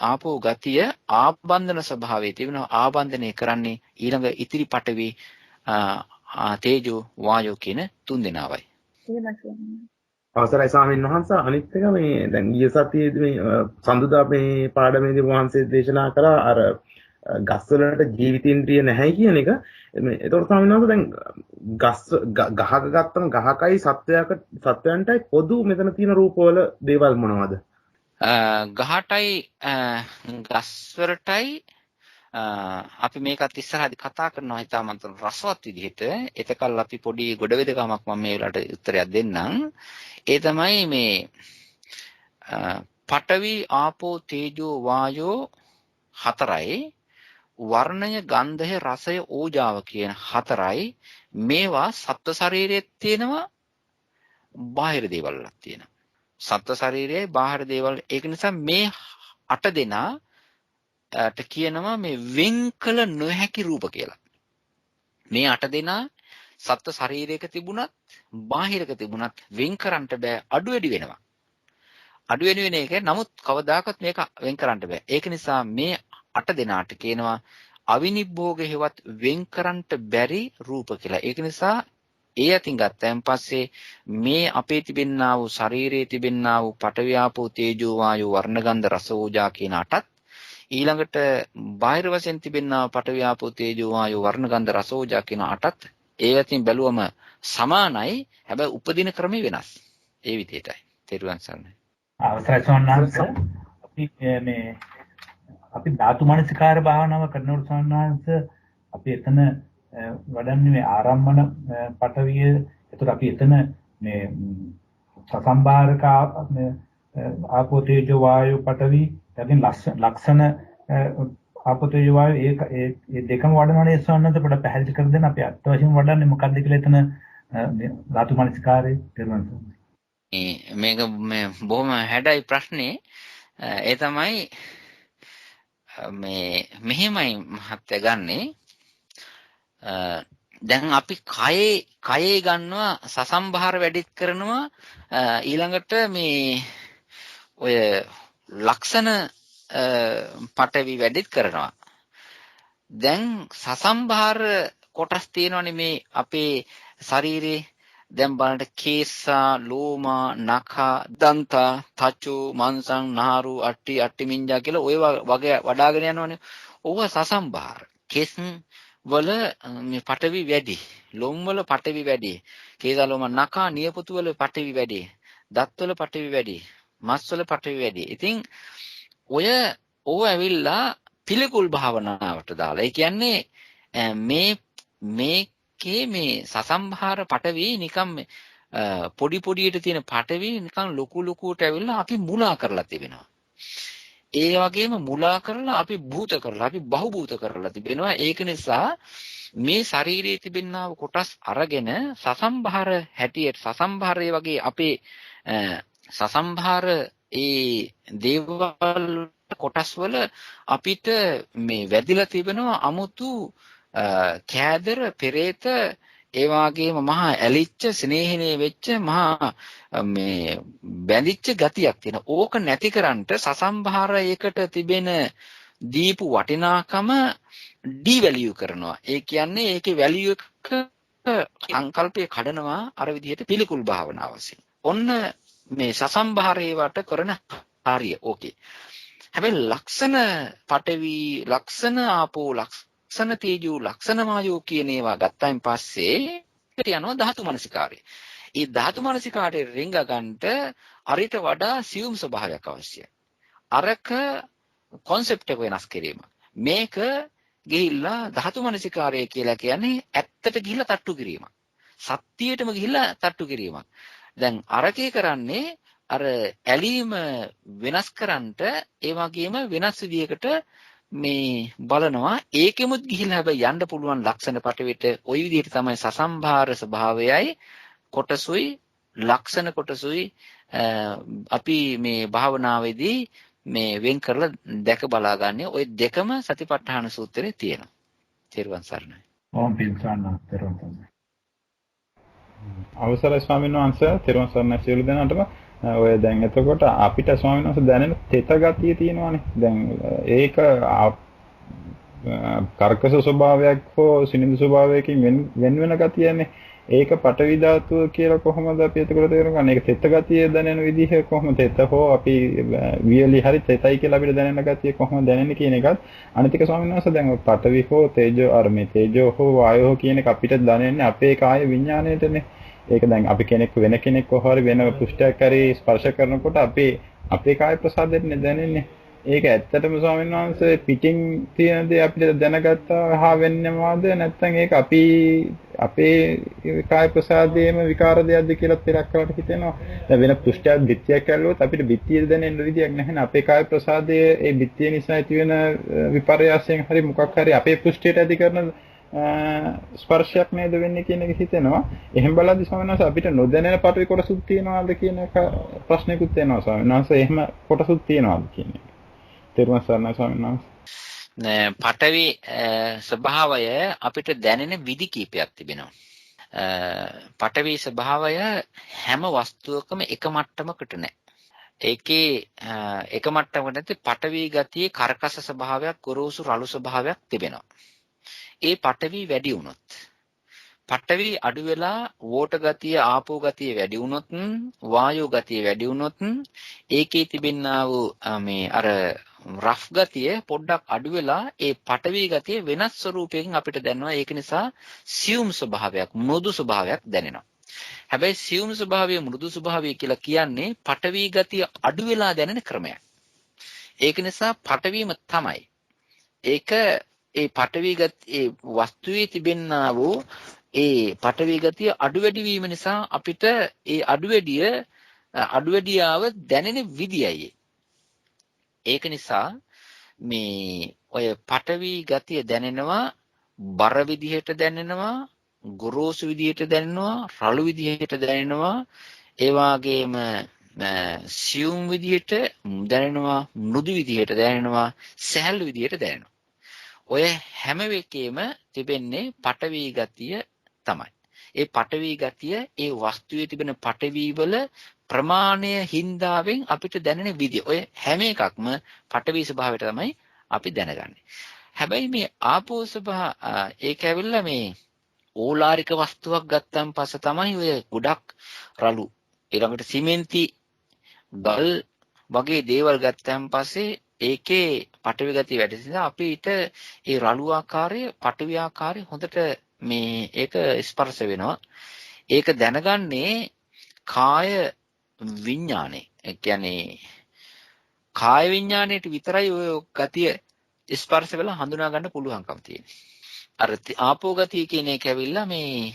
Speaker 1: ආපෝ ගතිය ආබන්ධන ස්වභාවය තිබෙනවා. ආබන්ධනය කරන්නේ ඊළඟ ඉතිරි පටවි තේජෝ වායෝ කියන තුන් දෙනාවයි.
Speaker 4: අවසරයි ස්වාමීන් වහන්සේ. අනිත් එක මේ දැන් ඊයේ සතියේදී මේ සඳුදා මේ පාඩමේදී වහන්සේ දේශනා කරා අර ගස් වලට ජීවිතේන්ද්‍රිය නැහැ කියන එක. ඒතකොට ස්වාමීන් වහන්සේ දැන් ගහක ගත්තම ගහකයි සත්වයන්ටයි පොදු මෙතන තියෙන රූපවල දේවල් මොනවද?
Speaker 1: ගහටයි ගස් වලටයි අපි මේකත් ඉස්සරහදී කතා කරනවා හිතාමන්ත රසවත් විදිහට. එතකල් අපි පොඩි ගොඩවෙදකමක් මම මේ වෙලාවට උත්තරයක් දෙන්නම්. ඒ තමයි මේ පඨවි ආපෝ තේජෝ වායෝ හතරයි වර්ණය ගන්ධය රසය ඕජාව කියන හතරයි. මේවා සත්ත්ව ශරීරයේ තියෙනවා බාහිර දේවල්ක් තියෙනවා. සත්ත්ව ශරීරයේ බාහිර දේවල්. ඒක නිසා මේ 8 දෙනාට කියනවා මේ වෙන්කල නොහැකි රූප කියලා. මේ 8 දෙනා සත්ත්ව ශරීරයක තිබුණත් බාහිරක තිබුණත් වෙන් කරන්න බෑ. අඩු වැඩි වෙනවා. අඩු වෙන එක. නමුත් කවදාකවත් මේක වෙන් කරන්න බෑ. ඒක නිසා මේ 8 දෙනාට කියනවා අවිනිබ්බෝග හේවත් වෙන් කරන්න බැරි රූප කියලා. ඒක නිසා ඒ අතින් ගත්තයින් පස්සේ මේ අපේ තිබෙන්නා වූ ශරීරයේ තිබෙන්නා වූ පඨවි ආපෝ තේජෝ වායෝ වර්ණ ගන්ධ රස ඕජා කියන 8ත් ඊළඟට බාහිර වශයෙන් තිබෙනා පඨවි ආපෝ තේජෝ වායෝ වර්ණ ගන්ධ රස ඕජා කියන 8ත් ඒ අතින් බැලුවම සමානයි. හැබැයි උපදින ක්‍රමය වෙනස්. ඒ විදිහටයි. තෙරුවන් සරණයි.
Speaker 6: අවසරයි සෝන්නාංශ අපි ධාතු මනසිකාර භාවනාව කරනකොට සෝන්නාංශ අපි එතන වඩන්නේ මේ ආරම්මන පටවිය. ඒතර අපි එතන මේ සසම්බාරක ආපෝ තේජෝ වායෝ පටවි යකින් ලක්ෂණ ආපෝ තේජෝ වායෝ ඒ දෙකම වඩනවානේ සෝන්නාංශ පොඩ පැහැදිලි කර දෙන්න. අපි අත් වශයෙන් වඩන්නේ මොකක්ද කියලා එතන ධාතු මනසිකාරේ තේරුම් ගන්න.
Speaker 1: මේක බොහොම හැඩයි ප්‍රශ්නේ. ඒ තමයි මෙහෙමයි මහත්ය ගන්නෙ. දැන් අපි කයේ ගන්නවා සසම්භාර වැඩිත් කරනවා. ඊළඟට මේ ඔය ලක්ෂණ පටවි වැඩිත් කරනවා. දැන් සසම්භාර කොටස් තියෙනවනේ මේ අපේ ශරීරේ. දැන් බලන්න කේසා ලෝමා නඛා දන්තා තචෝ මන්සං නහරු අට්ටි මින්ජා කියලා ඔය වගේ වඩාගෙන යනවනේ. ඕවා සසම්භාර. කෙස් වල මේ පටවි වැඩි, ලොම් වල පටවි වැඩි, කේසා ලෝමා නඛා නියපොතු වල පටවි වැඩි, දත් වල පටවි වැඩි, මස් වල පටවි වැඩි. ඉතින් ඕව ඇවිල්ලා පිළිකුල් භාවනාවට දාලා. ඒ කියන්නේ මේ සසම්භාර පටවි නිකම් පොඩි පොඩියට තියෙන පටවි නිකන් ලොකුට ඇවිල්ලා අපි මුලා කරලා තිබෙනවා. ඒ වගේම මුලා කරලා අපි භූත කරලා අපි බහුභූත කරලා තිබෙනවා. ඒක නිසා මේ ශරීරයේ තිබෙනා කොටස් අරගෙන සසම්භාර හැටියට සසම්භාරයේ වගේ අපේ සසම්භාර ඒ දේවල් කොටස් වල අපිට මේ වැදිලා තිබෙනවා අමුතු කෑදර පෙරේත ඒ වගේම මහා ඇලිච්ච ස්නේහිනේ වෙච්ච මහා මේ බැඳිච්ච ගතියක් තියෙන. ඕක නැතිකරන්ට සසම්භාරයකට තිබෙන දීපු වටිනාකම ඩිවැලියු කරනවා. ඒ කියන්නේ ඒකේ වැලියු එක සංකල්පය කඩනවා අර විදිහට පිළිකුල් භාවනාව වශයෙන්. ඔන්න මේ සසම්භාරයේ වට කරන කාර්යය. ඕකේ. හැබැයි ලක්ෂණ පටවි ලක්ෂණ ආපෝ ලක්ෂණ තේජෝ ලක්ෂණ වායෝ කියන ඒවා ගත්තයින් පස්සේ යනවා ධාතු මනසිකාරය. ඒ ධාතු මනසිකාරයේ රිංග ගන්නට අරිට වඩා සියුම් ස්වභාවයක් අවශ්‍යයි. අරක concept එක වෙනස් කිරීම. මේක ගිහිල්ලා ධාතු මනසිකාරය කියලා කියන්නේ ඇත්තට ගිහිල්ලා තට්ටු කිරීමක්. සත්‍යයටම ගිහිල්ලා තට්ටු කිරීමක්. දැන් අරකේ කරන්නේ අර ඇලීම වෙනස් කරන්නට ඒ වගේම වෙනස් විදියකට මේ බලනවා. ඒකෙමුත් ගිහිල්ලා හැබැයි යන්න පුළුවන් ලක්ෂණ පටවිට ওই විදිහට තමයි සසම්භාර ස්වභාවයයි කොටසුයි ලක්ෂණ කොටසුයි අපි මේ භාවනාවේදී මේ වෙන් කරලා දැක බලාගන්නේ. ওই දෙකම සතිපට්ඨාන සූත්‍රයේ තියෙනවා. තෙරුවන් සරණයි.
Speaker 6: ඕම් පින්සන්න තෙරුවන් සරණයි.
Speaker 7: අවසරයි ස්වාමීන් වහන්සේ. තෙරුවන් සරණයි සියලු දෙනාටම. ඔය දැන් එතකොට අපිට ස්වාමීන් වහන්සේ දැනෙන තෙත ගතිය තියෙනවානේ. දැන් ඒක කර්කශ ස්වභාවයක් හෝ සිනිඳු ස්වභාවයකින් වෙන වෙන ගතියනේ. ඒක පටවි ධාතුව කියලා කොහොමද අපි එතකොට තේරුම් ගන්න? ඒක තෙත ගතිය දැනෙන විදිහ කොහොමද? තෙත හෝ අපි වියලි හරි තෙතයි කියලා අපිට දැනෙන ගතිය කොහොමද දැනෙන්නේ කියන එකත් අනිතික ස්වාමීන් වහන්සේ දැන් පටවි හෝ තේජෝ අර්මේ තේජෝ හෝ වායෝ කියන එක අපිට දැනෙන්නේ අපේ කාය විඥාණයටනේ. ඒක දැන් අපි කෙනෙක් වෙන කෙනෙක් හොරි වෙන පුෂ්ඨයක් හරි ස්පර්ශ කරනකොට අපේ කාය ප්‍රසාදෙන්නේ දැනෙන්නේ. ඒක ඇත්තටම ස්වාමීන් වහන්සේ පිටින් තියෙන දේ අපිට දැනගත්තා හා වෙන්නේවාද නැත්නම් ඒක අපේ කාය ප්‍රසාදයේම විකාර දෙයක්ද කියලා පෙරක් කරලා හිතෙනවා. දැන් වෙන පුෂ්ඨයක් බිත්තියක් ඇල්ලුවොත් අපිට බිත්තිය දැනෙන්න විදියක් නැහැ. අපේ කාය ප්‍රසාදයේ ඒ බිත්තිය නිසා ඇති වෙන විපර්යාසයෙන් හරි මොකක් හරි අපේ පුෂ්ඨයට ඇති කරන ස්පර්ශයක් නේද වෙන්නේ කියන එක හිතෙනවා. එහෙම බලද්දි ස්වාමීන් වහන්සේ අපිට නොදැනෙන පටවි කොටසුත් තියෙනවාද කියන එක ප්‍රශ්නයකුත් එනවා ස්වාමීන් වහන්සේ. එහෙම කොටසුත් තියෙනවාද කියන එක. තෙරුවන් සරණයි ස්වාමීන් වහන්සේ.
Speaker 1: පටවි ස්වභාවය අපිට දැනෙන විදි කීපයක් තිබෙනවා. පටවි ස්වභාවය හැම වස්තුවකම එක මට්ටමකට නැහැ. ඒකේ එක මට්ටමකට නැති පටවි ගතියේ කර්කශ ස්වභාවයක්, ගොරෝසු රළු ස්වභාවයක් තිබෙනවා. ඒ පටවි වැඩි වුණොත්, පටවි අඩු වෙලා වෝට ගතිය, ආපෝ ගතිය වැඩි වුණොත්, වායෝ ගතිය වැඩි වුණොත්, ඒකේ තිබෙනා වූ මේ අර රෆ් ගතිය පොඩ්ඩක් අඩු වෙලා ඒ පටවි ගතිය වෙනස් ස්වරූපයකින් අපිට දැනෙනවා. ඒක නිසා සියුම් ස්වභාවයක්, මෘදු ස්වභාවයක් දැනෙනවා. හැබැයි සියුම් ස්වභාවය, මෘදු ස්වභාවය කියලා කියන්නේ පටවි ගතිය අඩු වෙලා දැනෙන ක්‍රමයක්. ඒක නිසා පටවීම තමයි. ඒක ඒ පටවි ගතිය ඒ වස්තුවේ තිබෙනා වූ ඒ පටවි ගතිය අඩු වැඩි වීම නිසා අපිට ඒ අඩු වැඩියාව දැනෙන විදියයි. ඒක නිසා මේ ඔය පටවි ගතිය දැනෙනවා, බර විදිහට දැනෙනවා, ගොරෝසු විදිහට දැනෙනවා, රළු විදිහට දැනෙනවා, ඒ වගේම සියුම් විදිහට දැනෙනවා, මෘදු විදිහට දැනෙනවා, සැහැල්ලු විදිහට දැනෙනවා. ඔය හැම එකෙම තිබෙන්නේ පටවි ගතිය තමයි. ඒ පටවි ගතිය ඒ වස්තුවේ තිබෙන පටවි වල ප්‍රමාණය හින්දාවෙන් අපිට දැනෙන විදිය. ඔය හැම එකක්ම පටවි ස්වභාවයට තමයි අපි දැනගන්නේ. හැබැයි මේ ආපෝ ස්වභාව ඒක ඇවිල්ලා මේ ඕලාරික වස්තුවක් ගත්තන් පස්සේ තමයි ඔය ගොඩක් රළු, ඊළඟට සිමෙන්ති ගල් වගේ දේවල් ගත්තන් පස්සේ ඒකේ පටවි ගතිය වැඩි නිසා අපිට ඒ රළු ආකාරයේ, පටවි ආකාරයේ හොඳට මේ ඒක ස්පර්ශ වෙනවා. ඒක දැනගන්නේ කාය විඥානේ. ඒ කියන්නේ කාය විඥාණයට විතරයි ඔය ගතිය ස්පර්ශ වෙලා හඳුනා ගන්න පුළුවන්කම තියෙන්නේ. අර ආපෝ ගතිය කියන එක ඇවිල්ලා මේ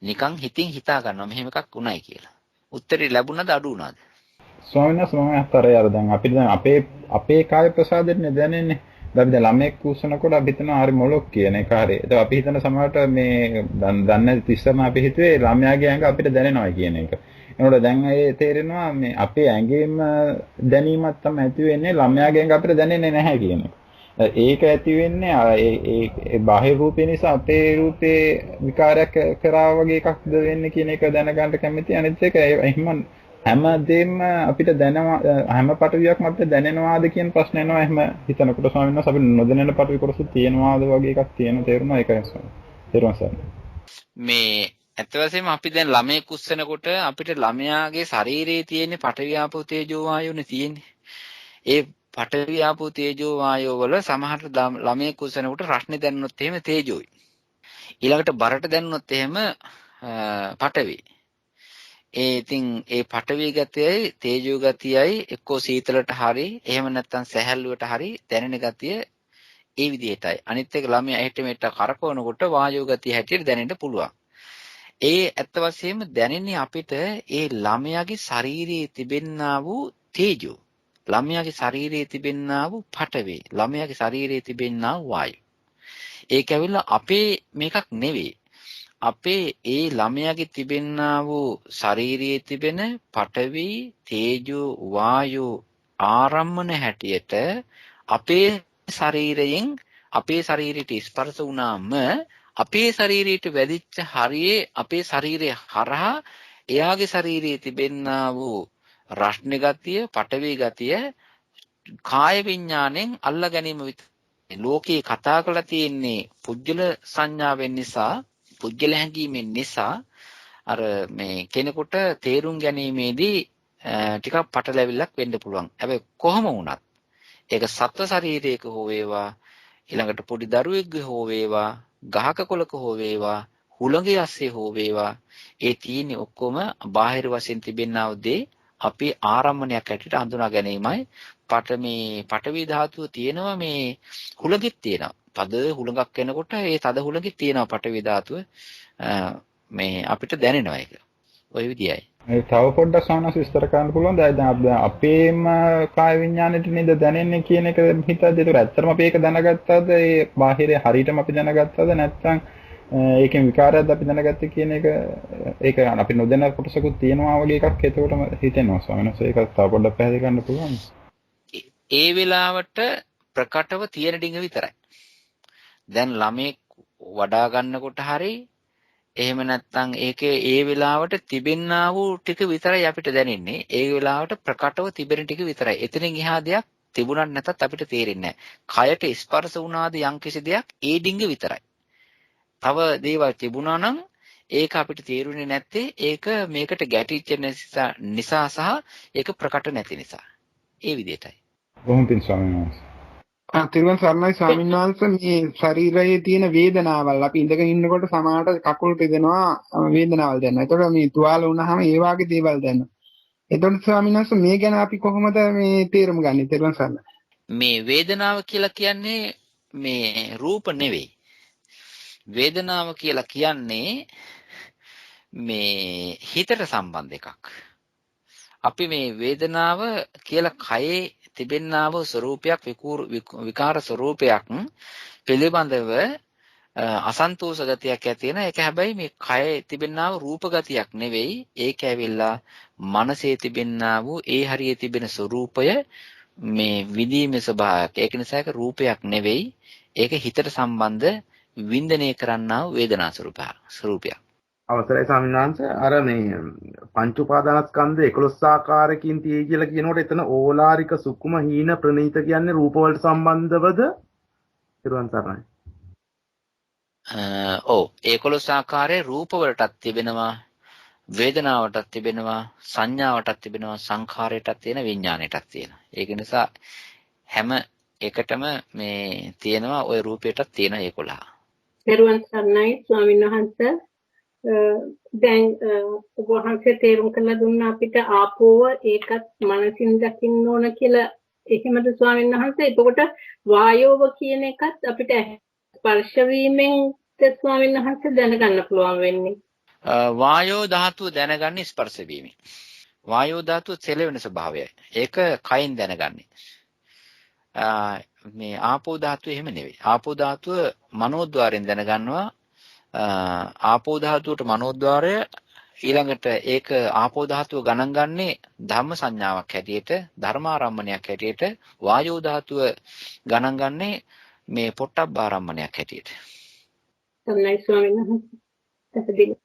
Speaker 1: නිකන් හිතින් හිතා ගන්නවා මෙහෙම එකක් උණයි කියලා. උත්තරේ ලැබුණාද අඩු වුණාද?
Speaker 7: ස්වාමීන් වහන්සේ මම අතරේ අර දැන් අපිට දැන් අපේ කාය ප්‍රසාදෙන්නේ දැනෙන්නේ. දැන් අපි ළමෙක් කුසනකොට අපි හිතනවා හරි මොලොක් කියන එක හරි. ඒක අපි හිතන සමහරට මේ දන්නේ ඉස්සරම අපි හිතුවේ ළමයාගේ ඇඟ අපිට දැනෙනවා කියන එක. එනකොට දැන් ඒ තේරෙනවා මේ අපේ ඇඟේම දැනීමක් තමයි ඇති වෙන්නේ, ළමයාගේ ඇඟ අපිට දැනෙන්නේ නැහැ කියන එක. ඒක ඇති වෙන්නේ ඒ බාහිර රූපේ නිසා අපේ රූපේ විකාරයක් කරා වගේ එකක්ද වෙන්නේ කියන එක දැනගන්න කැමති. අනිත් එක එහෙම හැමදේම අපිට දැනනවා, හැම පටවියක්ම අපිට දැනෙනවාද කියන ප්‍රශ්න එනවා. එහෙම හිතනකොට ස්වාමීන් වහන්සේ අපිට නොදැනෙන පටවි කොටසු තියෙනවාද වගේ එකක් තියෙන තේරුණා. ඒකයි තේරුණා.
Speaker 1: මේ ඇත්ත වශයෙන්ම අපි දැන් ළමයෙක් උස්සනකොට අපිට ළමයාගේ ශරීරයේ තියෙන පඨවි ආපෝ තේජෝ වායෝනේ තියෙන්නේ. ඒ පඨවි ආපෝ තේජෝ වායෝ වල සමහර ළමයෙක් උස්සනකොට රස්නේ දැනුනොත් එහෙම තේජෝයි. ඊළඟට බරට දැනුනොත් එහෙම පඨවි. ඉතින් ඒ පඨවි ගතියයි තේජෝ ගතියයි එක්කෝ සීතලට හරි එහෙම නැත්නම් සැහැල්ලුවට හරි දැනෙන ගතිය ඒ විදිහටයි. අනිත් එක ළමයා එහෙට මෙහෙට කරකවනකොට වායෝ ගතිය හැටියට දැනෙන්න පුළුවන්. ඒ ඇත්ත වශයෙන්ම දැනෙන්නේ අපිට ඒ ළමයාගේ ශරීරයේ තිබෙන්නා වූ තේජෝ, ළමයාගේ ශරීරයේ තිබෙන්නා වූ පඨවි, ළමයාගේ ශරීරයේ තිබෙන්නා වූ වායු. ඒක ඇවිල්ලා අපේ මේකක් නෙවෙයි. අපේ ඒ ළමයාගේ තිබෙන්නා වූ ශරීරයේ තිබෙන පඨවි, තේජෝ, වායෝ ආරම්මන හැටියට අපේ ශරීරයෙන් අපේ ශරීරයට ස්පර්ශ වුණාම අපේ ශරීරයට වැදිච්ච හරියේ අපේ ශරීරය හරහා එයාගේ ශරීරයේ තිබෙන්නා වූ රස්නේ ගතිය, පඨවි ගතිය කාය විඥාණයෙන් අල්ලා ගැනීම ලෝකේ කතා කරලා තියෙන්නේ පුජ්‍යල සංඥාවෙන් නිසා, පුජ්‍යල හැඟීමෙන් නිසා අර මේ කෙනෙකුට තේරුම් ගැනීමේදී ටිකක් පටලැවිල්ලක් වෙන්න පුළුවන්. හැබැයි කොහම වුණත් ඒක සත්ව ශරීරයක හෝ වේවා, ඊළඟට පොඩි දරුවෙක්ගේ හෝ වේවා, ගහක කොළක හෝ වේවා, හුළඟේ ඇස්සේ හෝ වේවා, ඒ තියෙන්නේ ඔක්කොම බාහිර වශයෙන් තිබෙනා උදේ අපේ ආරම්මණයක් ඇටියට හඳුනා ගැනීමයි. පඨවි ධාතුව තියෙනවා මේ හුළඟෙත් තියෙනවා. තද හුළඟක් වෙනකොට ඒ තද හුළඟෙත් තියෙනවා පඨවි ධාතුව. මේ අපිට දැනෙනවා ඒක. ওই විදියයි.
Speaker 7: ඒ තව පොඩ්ඩක් සානස් විස්තර කරන්න පුළුවන්ද? දැන් අපේම කාය විඥාණයට නේද දැනෙන්නේ කියන එක හිතද්දී ඒක ඇත්තටම අපි ඒක දැනගත්තද? ඒ බාහිරේ හරියටම අපි දැනගත්තද? නැත්නම් ඒකෙන් විකාරයක්ද අපි දැනගත්තේ කියන එක ඒක අපි නොදැන කොටසකුත් තියෙනවා වගේ එකක් එතකොටම හිතෙනවා ස්වාමීන් වහන්සේ. ඒක තව පොඩ්ඩක් පැහැදිලි කරන්න පුළුවන්ද?
Speaker 1: ඒ වෙලාවට ප්‍රකටව තියෙන ඩිංග විතරයි. දැන් ළමෙක් වඩා ගන්නකොට හරි එහෙම නැත්නම් ඒකේ ඒ වෙලාවට තිබෙන්නා වූ ටික විතරයි අපිට දැනෙන්නේ. ඒ වෙලාවට ප්‍රකටව තිබෙන ටික විතරයි. එතනින් එහා දෙයක් තිබුණත් නැතත් අපිට තේරෙන්නේ නැහැ. කයට ස්පර්ශ වුණාද යම්කිසි දෙයක් ඒ ඩිංග විතරයි. තව දේවල් තිබුණා නම් ඒක අපිට තේරුනේ නැත්තේ ඒක මේකට ගැටිච්ච නිසා සහ ඒක ප්‍රකට නැති නිසා. ඒ විදිහටයි.
Speaker 7: බොහොම පිං ස්වාමීන් වහන්සේ.
Speaker 8: තිරුවන් සරණයි ස්වාමීන් වහන්සේ මේ ශරීරයේ තියෙන වේදනාවල් අපි ඉඳගෙන ඉන්නකොට සමහරට කකුල් රිදෙනවා වේදනාවල් දැනෙනවා. ඒතකොට මේ තුවාල වුණාම ඒ වගේ දේවල් දැනෙනවා. එතකොට ස්වාමීන් වහන්සේ මේ ගැන අපි කොහොමද මේ තේරුම් ගන්නේ? තිරුවන් සරණයි.
Speaker 1: මේ වේදනාව කියලා කියන්නේ මේ රූප නෙවෙයි. වේදනාව කියලා කියන්නේ මේ හිතට සම්බන්ධ එකක්. අපි මේ වේදනාව කියලා කයේ තිබෙන්නා වූ ස්වરૂපයක් විකාර ස්වરૂපයක් පිළිබඳව අසන්තෝෂ ගතියක් ඇති වෙන ඒක හැබැයි මේ කයේ තිබෙන්නා වූ රූප ගතියක් නෙවෙයි ඒක ඇවිල්ලා මනසේ තිබෙන්නා වූ ඒ හරියේ තිබෙන ස්වરૂපය මේ විදීමේ ස්වභාවයක්. ඒක නිසා ඒක රූපයක් නෙවෙයි ඒක හිතට සම්බන්ධ වින්දනය කරන්නා වූ වේදනා ස්වરૂපයක්.
Speaker 4: අවසරයි ස්වාමීන් වහන්සේ අර මේ පංච උපාදානස්කන්ධ 11 ආකාරයකින් තියෙයි කියලා කියනකොට එතන ඕලාරික සුකුම හීන ප්‍රනීත කියන්නේ රූප වලට සම්බන්ධවද? ඊරුවන් සරණයි.
Speaker 1: ඔව් 11 ආකාරයේ රූප වලටත් තිබෙනවා වේදනාවටත් තිබෙනවා සංඥාවටත් තිබෙනවා සංඛාරයටත් තියෙන විඥාණයටත් තියෙනවා. ඒක නිසා හැම එකටම මේ තියෙනවා ওই රූපයටත් තියෙන 11.
Speaker 9: ඊරුවන් සරණයි ස්වාමීන් වහන්සේ දැන් ඔබ වහන්සේ තේරුම් කරලා දුන්න අපිට ආපෝව ඒකත් මනසින් දකින්න ඕන කියලා එහෙමද ස්වාමීන් වහන්සේ? එතකොට වායෝව කියන එකත් අපිට ස්පර්ශ වීමෙන් ස්වාමීන් වහන්සේ දැනගන්න පුළුවන් වෙන්නේ.
Speaker 1: වායෝ ධාතුව දැනගන්නේ ස්පර්ශ වීමෙන්. වායෝ ධාතුව සෙලවෙන ස්වභාවයයි. ඒක කයින් දැනගන්නේ. මේ ආපෝ ධාතුව එහෙම නෙවෙයි. ආපෝ ධාතුව මනෝද්වාරයෙන් දැනගන්නවා. ආපෝ ධාතුවට මනෝද්වාරය ඊළඟට ඒක ආපෝ ධාතුව ගණන් ගන්නේ ධම්ම සංඥාවක් හැටියට ධර්මාරම්මණයක් හැටියට වායෝ ධාතුව ගණන් ගන්නේ මේ පොට්ටබ්බාරම්මණයක් හැටියට.
Speaker 9: තමයි ස්වාමීන් වහන්සේ.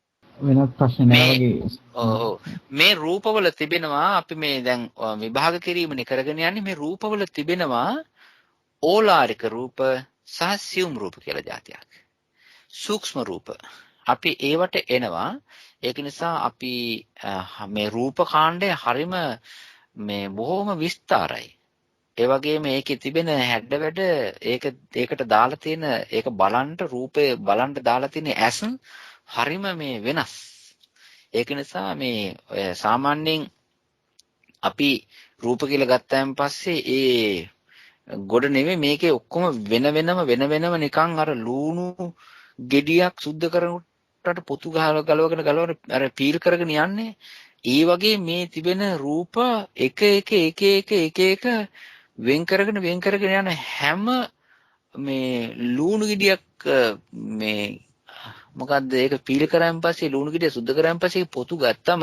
Speaker 2: වෙනත් ප්‍රශ්න නැහැ.
Speaker 1: ඔව් මේ රූපවල තිබෙනවා අපි මේ දැන් විභාග කිරීමනේ කරගෙන යන්නේ මේ රූපවල තිබෙනවා ඕලාරික රූප සහ සියුම් රූප කියලා જાතියක්. සූක්ෂම රූප අපි ඒවට එනවා. ඒක නිසා අපි මේ රූප කාණ්ඩය හරිම මේ බොහොම විස්තරයි. ඒ වගේම ඒකේ තිබෙන හැඩ වැඩ ඒකට දාලා තියෙන ඒක බලන්න රූපේ බලන්න දාලා තියෙන ඇස් හරිම මේ වෙනස්. ඒක නිසා මේ සාමාන්‍යයෙන් අපි රූප කියලා ගත්තාන් පස්සේ ඒ ගොඩ නෙමෙයි මේකේ ඔක්කොම වෙන වෙනම නිකන් අර ලූණු ගෙඩියක් සුද්ධ කරනකොට පොතු ගලවගෙන අර පීල් කරගෙන යන්නේ. ඒ වගේ මේ තිබෙන රූප එක වෙන් කරගෙන යන හැම මේ ලූණු ගෙඩියක් මේ මොකද්ද ඒක පීල් කරාන් පස්සේ ලුණු ගෙඩිය සුද්ධ කරාන් පස්සේ පොතු ගත්තම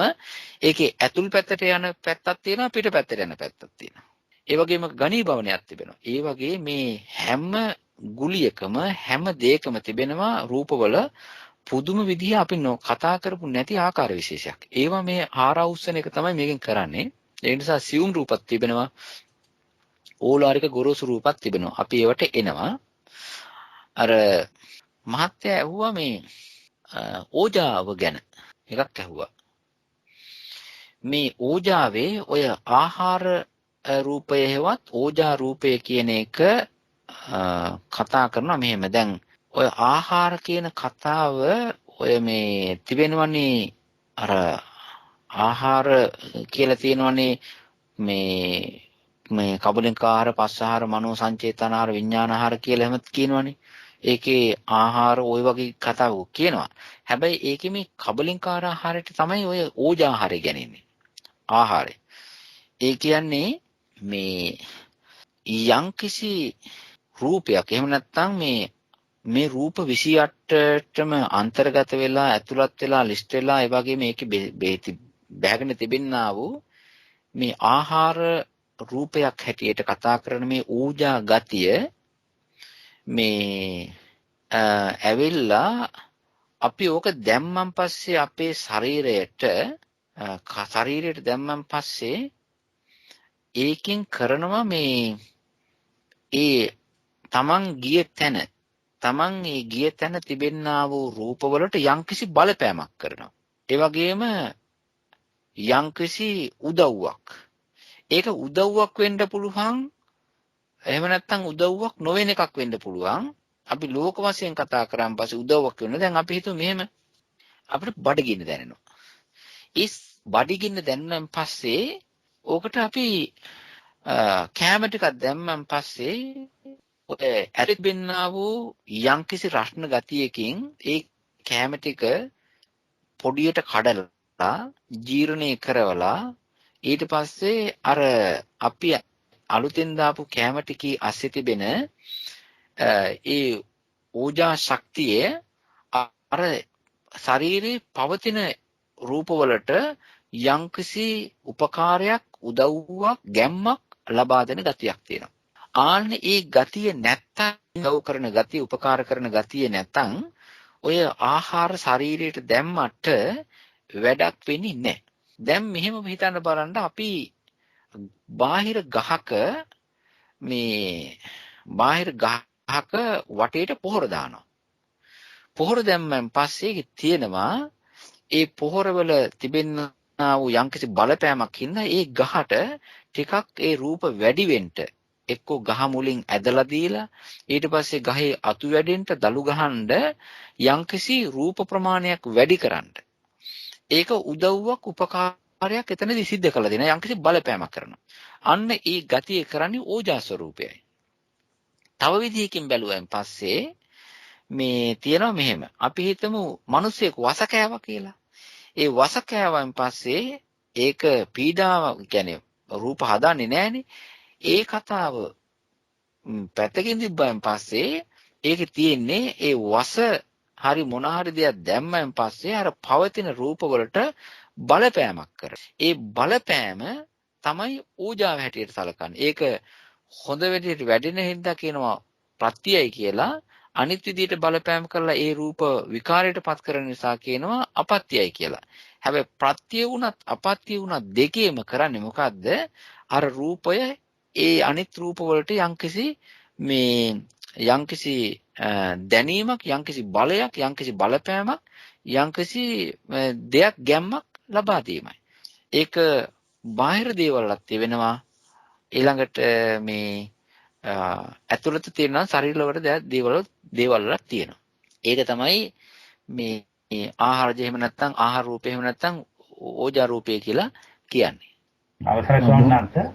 Speaker 1: ඒකේ ඇතුල් පැත්තට යන පැත්තක් තියෙනවා පිට පැත්තට යන පැත්තක් තියෙනවා. ඒ වගේම ඝනීභවනයක් තිබෙනවා. ඒ වගේ මේ හැම ගුලියකම හැම දෙයකම තිබෙනවා රූපවල පුදුම විදිහ අපි කතා කරපු නැති ආකාර විශේෂයක්. ඒවා මේ ආරවුස්සන එක තමයි මේකෙන් කරන්නේ. ඒ නිසා සියුම් රූපත් තිබෙනවා. ඕලාරික ගොරෝසු රූපත් තිබෙනවා. අපි ඒවට එනවා. අර මහත්තයා ඇහුවා මේ ඕජාව ගැන එකක් ඇහුවා. මේ ඕජාවේ ඔය ආහාර රූපය හේවත් ඕජා රූපය කියන එක කතා කරනවා මෙහෙම. දැන් ඔය ආහාර කියන කතාව ඔය මේ තිබෙනවනේ අර ආහාර කියලා තියෙනවනේ මේ කබලින්කාහාර පස්සාහාර මනෝ සංචේතනාහාර විඥානහාර කියලා එහෙම කියනවනේ. ඒකේ ආහාර ওই වගේ කතාව කියනවා. හැබැයි ඒකේ මේ කබලින්කාර ආහාරයට තමයි ඔය ඕජාහාරය ගන්නේ. ආහාරය. ඒ කියන්නේ මේ යම්කිසි රූපයක් එහෙම නැත්නම් මේ රූප 28ටම අන්තර්ගත වෙලා ඇතුළත් වෙලා ලිස්ට් වෙලා ඒ වගේ මේකේ බැහැගෙන තිබෙනා වූ මේ ආහාර රූපයක් හැටියට කතා කරන මේ ඌජා ගතිය මේ ඇවිල්ලා අපි ඕක දැම්මන් පස්සේ අපේ ශරීරයට දැම්මන් පස්සේ ඒකෙන් කරනවා මේ ඒ තමන් ගිය තැන තිබෙන්නා වූ රූපවලට යම්කිසි බලපෑමක් කරනවා. ඒ වගේම යම්කිසි උදව්වක්. ඒක උදව්වක් වෙන්න පුළුවන්. එහෙම නැත්නම් උදව්වක් නොවන එකක් වෙන්න පුළුවන්. අපි ලෝක වශයෙන් කතා කරාන් පස්සේ උදව්වක් වෙනවා. දැන් අපි හිතුව මෙහෙම අපිට බඩගින්න දැනෙනවා. ඒ බඩගින්න දැනුනන් පස්සේ ඕකට අපි කැම ටිකක් දැම්මන් පස්සේ ඔය ඇරිත් බෙන්නා වූ යම්කිසි රස්න ගතියකින් ඒ කැම ටික පොඩියට කඩලා ජීර්ණය කරවලා ඊට පස්සේ අර අපි අලුතෙන් දාපු කැම ටිකේ අස්සේ තිබෙන ඒ ඕජා ශක්තිය අර ශරීරේ පවතින රූපවලට යම්කිසි උපකාරයක් උදව්වක් ගැම්මක් ලබා දෙන ගතියක් තියෙනවා. ආන්න ඒ ගතිය නැත්තම් උදව් කරන ගතිය උපකාර කරන ගතිය නැත්තම් ඔය ආහාර ශරීරයට දැම්මට වැඩක් වෙන්නේ නැහැ. දැන් මෙහෙම හිතන්න බලන්න අපි බාහිර ගහක වටේට පොහොර දානවා. පොහොර දැම්මන් පස්සේ තියෙනවා ඒ පොහොරවල තිබෙනා වූ යම්කිසි බලපෑමක් හින්දා ඒ ගහට ටිකක් ඒ රූප වැඩි වෙන්න එක්කෝ ගහ මුලින් ඇදලා දීලා ඊට පස්සේ ගහේ අතු වැඩෙන්න දලු ගහන්න යම්කිසි රූප ප්‍රමාණයක් වැඩි කරන්න. ඒක උදව්වක් උපකාරයක් එතනදී සිද්ධ කළ දෙන යම්කිසි බලපෑමක් කරනවා. අන්න ඒ ගතිය කරන්නේ ඕජා ස්වરૂපයයි. තව විදිහකින් බැලුවෙන් පස්සේ මේ තියෙනවා මෙහෙම. අපි හිතමු මිනිස්සෙක් වස කෑවා කියලා. ඒ වස කෑවන් පස්සේ ඒක පීඩාව කියන්නේ රූප හදන්නේ නැහනේ. ඒ කතාව පැත්තකින් තිබ්බන් පස්සේ ඒකේ තියෙන්නේ ඒ වස හරි මොන හරි දෙයක් දැම්මන් පස්සේ අර පවතින රූප වලට බලපෑමක් කර. ඒ බලපෑම තමයි ඕජාව හැටියට සලකන්නේ. ඒක හොඳ විදිහට වැඩෙන හින්දා කියනවා ප්‍රත්‍යයයි කියලා. අනිත් විදිහට බලපෑම් කරලා ඒ රූප විකාරයට පත් කරන නිසා කියනවා අපත්‍යයි කියලා. හැබැයි ප්‍රත්‍ය වුණත් අපත්‍ය වුණත් දෙකේම කරන්නේ මොකද්ද? අර රූපය ඒ අනිත් රූප වලට යම්කිසි දැනීමක්, යම්කිසි බලයක්, යම්කිසි බලපෑමක්, යම්කිසි දෙයක් ගැම්මක් ලබා දීමයි. ඒක බාහිර දේවල්වත් වෙනවා. ඊළඟට මේ ඇතුළත තියෙන ශරීරවල දේවල් තියෙනවා. ඒක තමයි මේ ආහාරජ එහෙම නැත්නම් ආහාර රූපය එහෙම නැත්නම් ඕජා රූපය කියලා කියන්නේ.
Speaker 6: අවසරයි ස්වාමීන් වහන්සේ.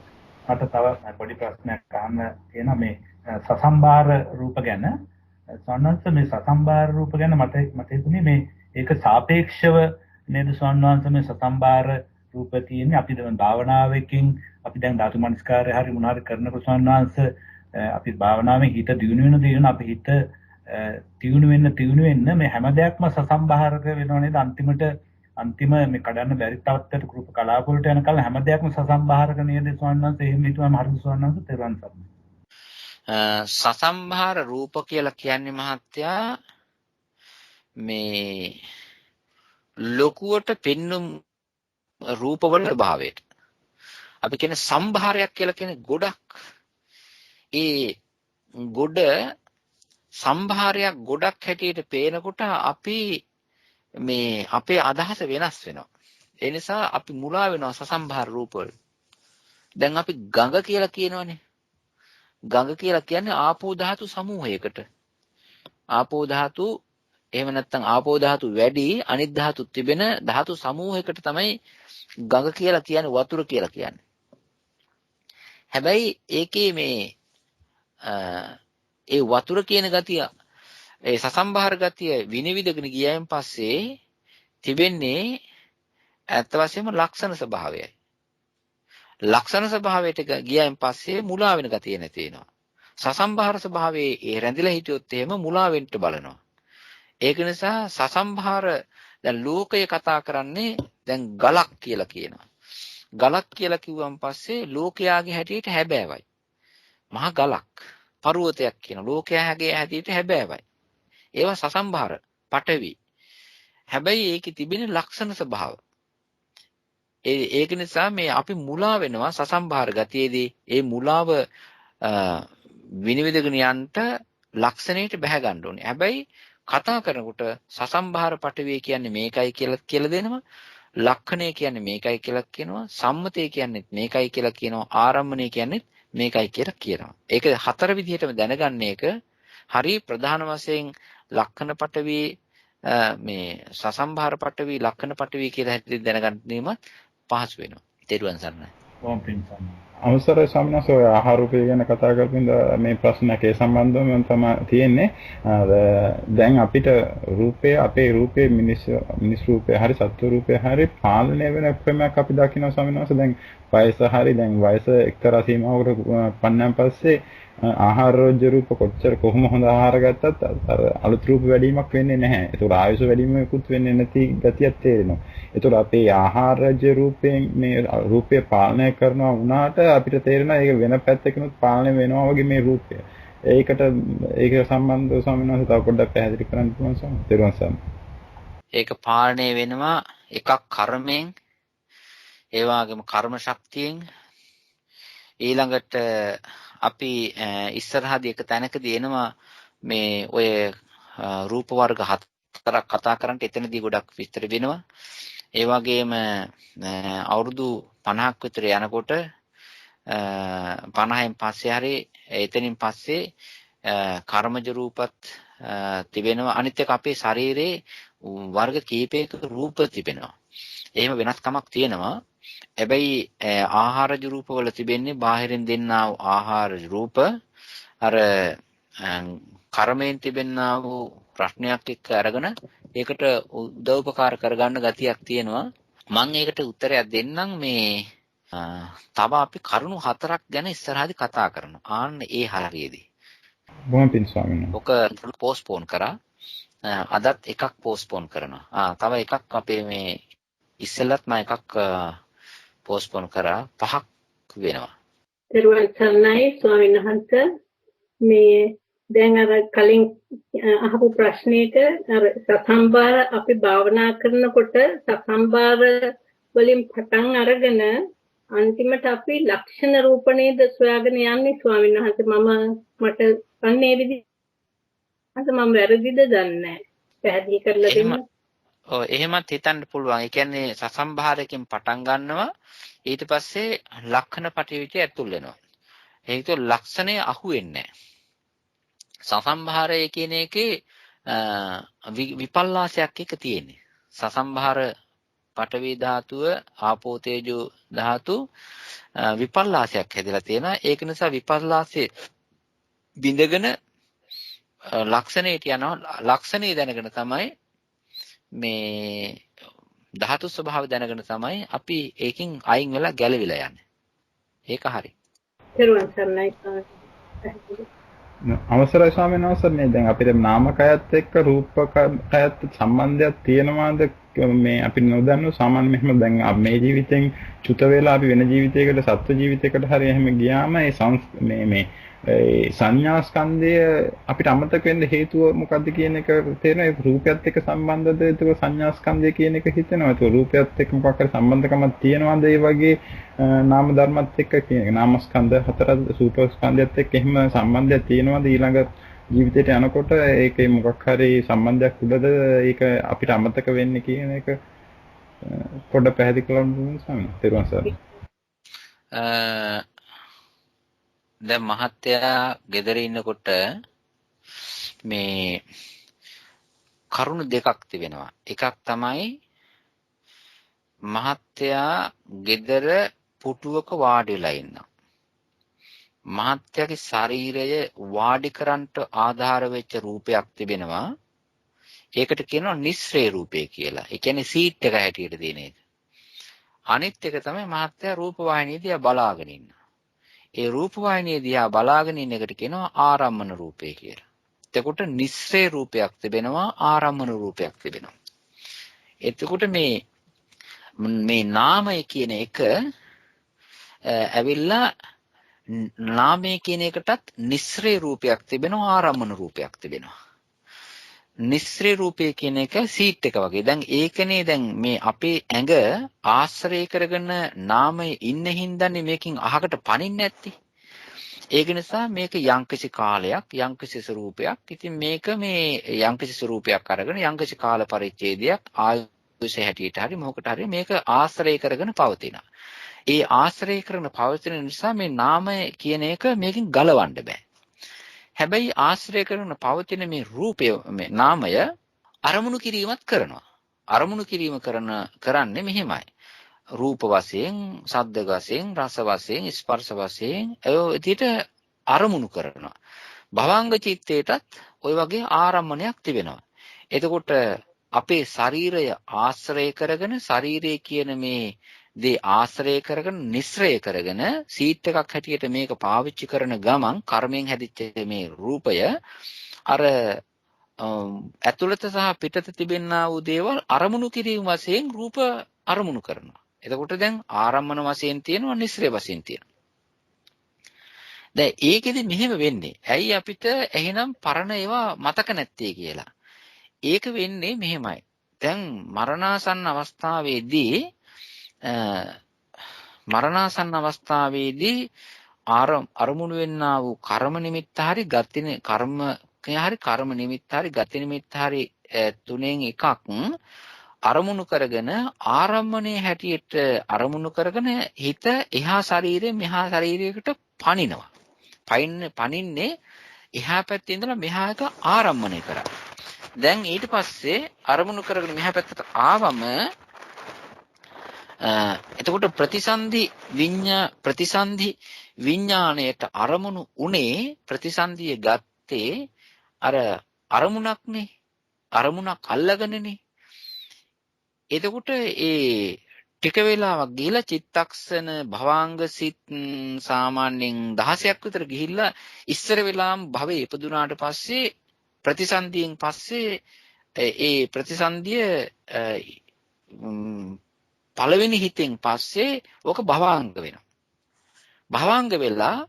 Speaker 6: මට තව පොඩි ප්‍රශ්නයක් අහන්න තියෙනවා මේ සසම්බාර රූප ගැන. ස්වාමීන් වහන්සේ මේ සසම්බාර රූප ගැන මට හිතුනේ මේ ඒක සාපේක්ෂව නේද ස්වාමීන් වහන්සේ මේ සසම්බාර රූප තියෙන්නේ අපි දැන් භාවනාවකින් අපි දැන් ධාතු මනස්කාරය හරි මොනාරි කරනකොට ස්වාමීන් වහන්සේ අපි භාවනාවෙන් හිත දියුණු වෙන අපි හිත තියුණු වෙන්න මේ හැම දෙයක්ම සසම්බාරක වෙනව නේද අන්තිම මේ කඩන්න බැරි තත්ත්වයට කෘප කලාප වලට යනකල් හැම දෙයක්ම සසම්බාරක නේද ස්වාමීන් වහන්සේ එහෙම හිතුවම හරිද ස්වාමීන් වහන්සේ තේරුම් ගන්න.
Speaker 1: සසම්බාර රූප කියලා කියන්නේ මහත්තයා මේ ලොකුවට පෙන්නුම් රූපවල භාවයට අපි කියන්නේ සම්භාරයක් කියලා කියන්නේ ගොඩක්. ඒ ගොඩ සම්භාරයක් ගොඩක් හැටියට පේනකොට අපි මේ අපේ අදහස වෙනස් වෙනවා. ඒ නිසා අපි මුලා වෙනවා සසම්භාර රූප වල. දැන් අපි ගඟ කියලා කියනවනේ. ගඟ කියලා කියන්නේ ආපෝ ධාතු සමූහයකට. ආපෝ ධාතු එහෙම නැත්නම් ආපෝ ධාතු වැඩි අනිත් ධාතු තිබෙන ධාතු සමූහයකට තමයි ගඟ කියලා කියන්නේ වතුර කියලා කියන්නේ. හැබැයි ඒකේ මේ ඒ වතුර කියන ගතිය ඒ සසම්භාර ගතිය විනිවිදගෙන ගියයින් පස්සේ තිබෙන්නේ ඇත්ත වශයෙන්ම ලක්ෂණ ස්වභාවයයි. ලක්ෂණ ස්වභාවයට ගියයින් පස්සේ මුලා වෙන ගතිය නැති වෙනවා. සසම්භාර ස්වභාවයේ ඒ රැඳිලා හිටියොත් එහෙම මුලා වෙන්න බලනවා. ඒක නිසා සසම්භාර දැන් ලෝකය කතා කරන්නේ දැන් ගලක් කියලා කියනවා. ගලක් කියලා කිව්වන් පස්සේ ලෝකයාගේ හැටියට හැබෑවයි. මහා ගලක් පර්වතයක් කියන ලෝකයාගේ හැටියට හැබෑවයි. ඒවා සසම්භාර පඨවි හැබැයි ඒකේ තිබෙන ලක්ෂණ ස්වභාව. ඒක නිසා මේ අපි මුලා වෙනවා සසම්භාර ගතියේදී. ඒ මුලාව විනිවිදගෙන යන්න ලක්ෂණයට බැහැ ගන්න ඕනේ. හැබැයි කතා කරනකොට සසම්භාර පටවිය කියන්නේ මේකයි කියලා දෙනවා. ලක්ෂණය කියන්නේ මේකයි කියලා කියනවා. සම්මතය කියන්නේ මේකයි කියලා කියනවා. ආරම්භණය කියන්නේ මේකයි කියලා කියනවා. ඒක හතර විදිහටම දැනගන්න එක හරි ප්‍රධාන වශයෙන් ලක්ෂණ පටවි මේ සසම්භාර පටවි ලක්ෂණ පටවි කියලා හැටියට දැනගන්නීමත් පහසු වෙනවා. ඊටරුවන් සරණයි.
Speaker 7: අවසරයි සම්නස ඔය ආහාර රූපය ගැන කතා කරමින් මේ ප්‍රශ්නයක් ඒ සම්බන්ධව තමයි තියෙන්නේ. දැන් අපිට රූපය අපේ රූපේ මිනිස් රූපය හරි සත්ත්ව රූපය හරි පාලනය වෙන ක්‍රමයක් අපි දකිනවා සම්නස. දැන් වයස හරි දැන් වයස එක්තරා සීමාවකට පන්නන් පස්සේ ආහාර රෝග්‍ය රූප කොහොම හොඳ ආහාර ගත්තත් අර අලුත් රූප වැඩිවීමක් වෙන්නේ නැහැ. ඒක ආයුෂ වැඩිවීමකුත් වෙන්නේ නැති ගතියක් තේරෙනවා. ඒතකොට අපේ ආහාර රාජ්‍ය රූපයෙන් මේ රූපය පාලනය කරනවා වුණාට අපිට තේරෙනවා ඒක වෙන පැත්තකිනුත් පාලනය වෙනවා වගේ මේ රූපය. ඒක සම්බන්ධව ස්වාමීන් වහන්සේ තව පොඩ්ඩක් පැහැදිලි කරන්න පුළුවන් සම්.
Speaker 1: ඒක පාලනය වෙනවා එකක් කර්මයෙන්, ඒ වගේම කර්ම ශක්තියෙන්. ඊළඟට අපි ඉස්සරහදී එක තැනකදී එනවා මේ ඔය රූප වර්ග හතරක් කතා කරන්න. එතනදී ගොඩක් විස්තර වෙනවා. ඒ වගේම අවුරුදු 50ක් විතර යනකොට 50න් පස්සේ හරි එතනින් පස්සේ කර්මජ රූපත් තිබෙනවා. අනිත් එක අපේ ශරීරයේ වර්ග කීපයක රූප තිබෙනවා. එහෙම වෙනස්කමක් තියෙනවා. හැබැයි ආහාරජ රූපවල තිබෙන්නේ බාහිරින් දෙන්නා වූ ආහාරජ රූප අර කර්මයෙන් තිබෙනා වූ ප්‍රශ්නයක් එක්ක අරගෙන ඒකට උදව්පකාර කරගන්න ගතියක් තියෙනවා. මම ඒකට උත්තරයක් දෙන්නම්. මේ තව අපි කරුණු හතරක් ගැන ඉස්සරහදී කතා කරනවා. ආන්න ඒ හරියේදී.
Speaker 7: බොහොම පිං ස්වාමීන් වහන්සේ.
Speaker 1: ඔක පෝස්ට්පෝන් කරා. අදත් එකක් පෝස්ට්පෝන් කරනවා. තව එකක් අපේ මේ ඉස්සෙල්ලත් මම එකක් පෝස්ට්පෝන් කරා. 5ක් වෙනවා.
Speaker 9: දරුවන් සර්ණයි ස්වාමීන් වහන්සේ මේ දැන් අර කලින් අහපු ප්‍රශ්නෙට අර සසම්බාර අපි භාවනා කරනකොට සසම්බාර වලින් පටන් අරගෙන අන්තිමට අපි ලක්ෂණ රූපණේද සොයාගෙන යන්නේ ස්වාමීන් වහන්සේ. මට අන්නේ විදිහට මම වැරදිද දන්නේ පැහැදිලි කරලා දෙන්න.
Speaker 1: ඔව් එහෙමත් හිතන්න පුළුවන්. ඒ කියන්නේ සසම්බාරයෙන් පටන් ගන්නවා ඊට පස්සේ ලක්ෂණ පටිවිචය ඇතුල් වෙනවා. ඒක ලක්ෂණය අහුවෙන්නේ නැහැ. සසම්භාරය කියන එකේ විපල්ලාසයක් එක තියෙන්නේ. සසම්භාර පඨවි ධාතුව ආපෝ තේජෝ ධාතු විපල්ලාසයක් හැදලා තියෙනවා. ඒක නිසා විපල්ලාසයේ බිඳගෙන ලක්ෂණයට යනවා. ලක්ෂණය දැනගෙන තමයි මේ ධාතු ස්වභාව දැනගෙන තමයි අපි ඒකෙන් අයින් වෙලා ගැලවිලා යන්නේ. ඒක හරි.
Speaker 9: දරුවන් සර්ණයි
Speaker 7: අවසරයි ස්වාමීන් වහන්සේ. දැන් අපිට නාමකයත් එක්ක රූපකයත් සම්බන්ධයක් තියෙනවාද මේ අපි නොදන්නව සාමාන්‍ය මෙහෙම දැන් මේ ජීවිතෙන් චුත වෙලා අපි වෙන ජීවිතයකට සත්ව ජීවිතයකට හරි එහෙම ගියාම මේ සංඥා ස්කන්ධය අපිට අමතක වෙන්න හේතුව මොකද්ද කියන එක තේරෙනවා. ඒ රූපයත් එක්ක සම්බන්ධද ඒක සංඥා ස්කන්ධය කියන එක හිතෙනවා. ඒක රූපයත් එක්ක මොකක් හරි සම්බන්ධකමක් තියෙනවද ඒ වගේ නාම ධර්මත් එක්ක කියන එක. නාම ස්කන්ධ හතර රූප ස්කන්ධයත් එක්ක එහෙම සම්බන්ධයක් තියෙනවද ඊළඟ ජීවිතයට යනකොට ඒකේ මොකක් හරි සම්බන්ධයක් උඩද ඒක අපිට අමතක වෙන්නේ කියන එක පොඩ්ඩක් පැහැදිලි කරන්න ඕන ස්වාමීන් වහන්සේ.
Speaker 1: දැන් මහත්තයා ගෙදර ඉන්නකොට මේ කරුණු දෙකක් තිබෙනවා. එකක් තමයි මහත්තයා ගෙදර පුටුවක වාඩි වෙලා ඉන්නවා. මහත්තයාගේ ශරීරය වාඩි කරන්ට ආධාර වෙච්ච රූපයක් තිබෙනවා. ඒකට කියනවා නිස්සරේ රූපය කියලා. ඒ කියන්නේ සීට් එක හැටියට තියෙන එක. අනිත් එක තමයි මහත්තයා රූප වාහිනිය දිහා බලාගෙන ඉන්නවා. ඒ රූප වාහිනිය දිහා බලාගෙන ඉන්න එකට කියනවා ආරම්මන රූපය කියලා. එතකොට නිස්සරේ රූපයක් තිබෙනවා, ආරම්මන රූපයක් තිබෙනවා. එතකොට මේ නාමය කියන එක ඇවිල්ලා නාමය කියන එකටත් නිස්සරේ රූපයක් තිබෙනවා, ආරම්මන රූපයක් තිබෙනවා. නිස්සරේ රූපය කියන එක සීට් එක වගේ. දැන් ඒකනේ දැන් මේ අපේ ඇඟ ආශ්‍රය කරගෙන නාමයේ ඉන්න හින්දානේ මේකෙන් අහකට පනින්නේ නැත්තේ. ඒක නිසා මේක යම්කිසි කාලයක් යම්කිසි ස්වරූපයක්. ඉතින් මේක මේ යම්කිසි ස්වරූපයක් අරගෙන යම්කිසි කාල පරිච්ඡේදයක් ආයුෂ හැටියට හරි මොකකට හරි මේක ආශ්‍රය කරගෙන පවතිනවා. ඒ ආශ්‍රය කරන පවතින නිසා මේ නාමය කියන එක මේකෙන් ගලවන්න බෑ. හැබැයි ආශ්‍රය කරන පවතින මේ රූපය මේ නාමය අරමුණු කිරීමත් කරනවා. අරමුණු කිරීම කරන්නේ මෙහෙමයි. රූප වශයෙන්, ශබ්ද වශයෙන්, රස වශයෙන්, ස්පර්ශ වශයෙන් ඒ විදිහට අරමුණු කරනවා. භවංග චිත්තේටත් ওই වගේ ආරම්මණයක් තිබෙනවා. එතකොට අපේ ශරීරය ආශ්‍රය කරගෙන ශරීරය කියන මේ දේ ආශ්‍රය කරගෙන නිස්සරය කරගෙන සීට් එකක් හැටියට මේක පාවිච්චි කරන ගමන් කර්මයෙන් හැදිච්ච මේ රූපය අර ඇතුළත සහ පිටත තිබෙනා වූ දේවල් අරමුණු කිරීම වශයෙන් රූප අරමුණු කරනවා. එතකොට දැන් ආරම්මන වශයෙන් තියෙනවා නිස්සරය වශයෙන් තියෙනවා. දැන් ඒකෙදි මෙහෙම වෙන්නේ. ඇයි අපිට එහෙනම් පරණ ඒවා මතක නැත්තේ කියලා. ඒක වෙන්නේ මෙහෙමයි. දැන් මරණාසන්න අවස්ථාවේදී අරමුණු වෙන්නා වූ කර්ම නිමිත්ත හරි ගතින කර්ම නිමිත්ත හරි ගති නිමිත්ත හරි තුනෙන් එකක් අරමුණු කරගෙන ආරම්මණය හැටියට අරමුණු කරගෙන හිත එහා ශරීරයෙන් මෙහා ශරීරයකට පනිනවා. පනින්නේ එහා පැත්තේ ඉඳලා මෙහා එක ආරම්මණය කරා. දැන් ඊට පස්සේ අරමුණු කරගෙන මෙහා පැත්තට ආවම එතකොට ප්‍රතිසන්ධි විඥාණයට අරමුණු උනේ ප්‍රතිසන්ධිය ගත්තේ අර අරමුණක්නේ. අරමුණක් අල්ලගෙනනේ. එතකොට ඒ ටික වෙලාවක් ගිහිලා චිත්තක්ෂණ භවාංග සිත් සාමාන්‍යයෙන් 16ක් විතර ගිහිල්ලා ඉස්සර වෙලාම භවයේ ඉපදුනාට පස්සේ ප්‍රතිසන්දියෙන් පස්සේ ඒ ප්‍රතිසන්දිය පළවෙනි හිතෙන් පස්සේ ඕක භවාංග වෙනවා. භවාංග වෙලා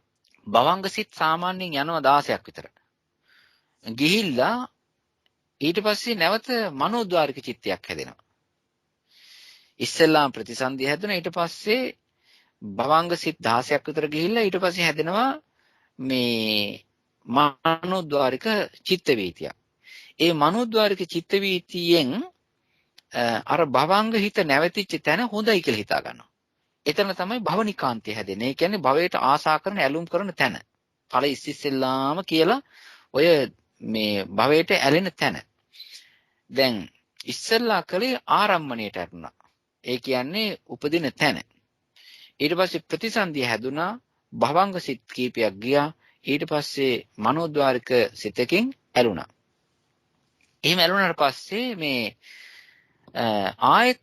Speaker 1: භවංග සිත් සාමාන්‍යයෙන් යනවා 16ක් විතර. ගිහිල්ලා ඊට පස්සේ නැවත මනෝද්වාරික චිත්තයක් හැදෙනවා. ඉස්සෙල්ලාම ප්‍රතිසන්දිය හැදුණා. ඊට පස්සේ භවංග සිත් 16ක් විතර ගිහිල්ලා ඊට පස්සේ හැදෙනවා මේ මනෝද්වාරික චිත්ත වීතිය. ඒ මනෝද්වාරික චිත්ත වීතියෙන් අර භවංග හිත නැවතිච්ච තැන හොඳයි කියලා හිතා ගන්නවා. එතන තමයි භවනිකාන්තය හැදෙන්නේ. ඒ කියන්නේ භවයට ආසා කරන ඇලුම් කරන තැන. ඵල ඉස්සෙල්ලාම කියලා ඔය මේ භවයට ඇලෙන තැන. දැන් ඉස්සෙල්ලා කලේ ආරම්මණයට ඇතුණා. ඒ කියන්නේ උපදින තැන. ඊට පස්සේ ප්‍රතිසන්දිය හැදුනා. භවංග සිත් කීපයක් ගියා. ඊට පස්සේ මනෝද්වාරික සිතකින් ඇලුනා. එහෙම ඇලුනාට පස්සේ මේ ආයත්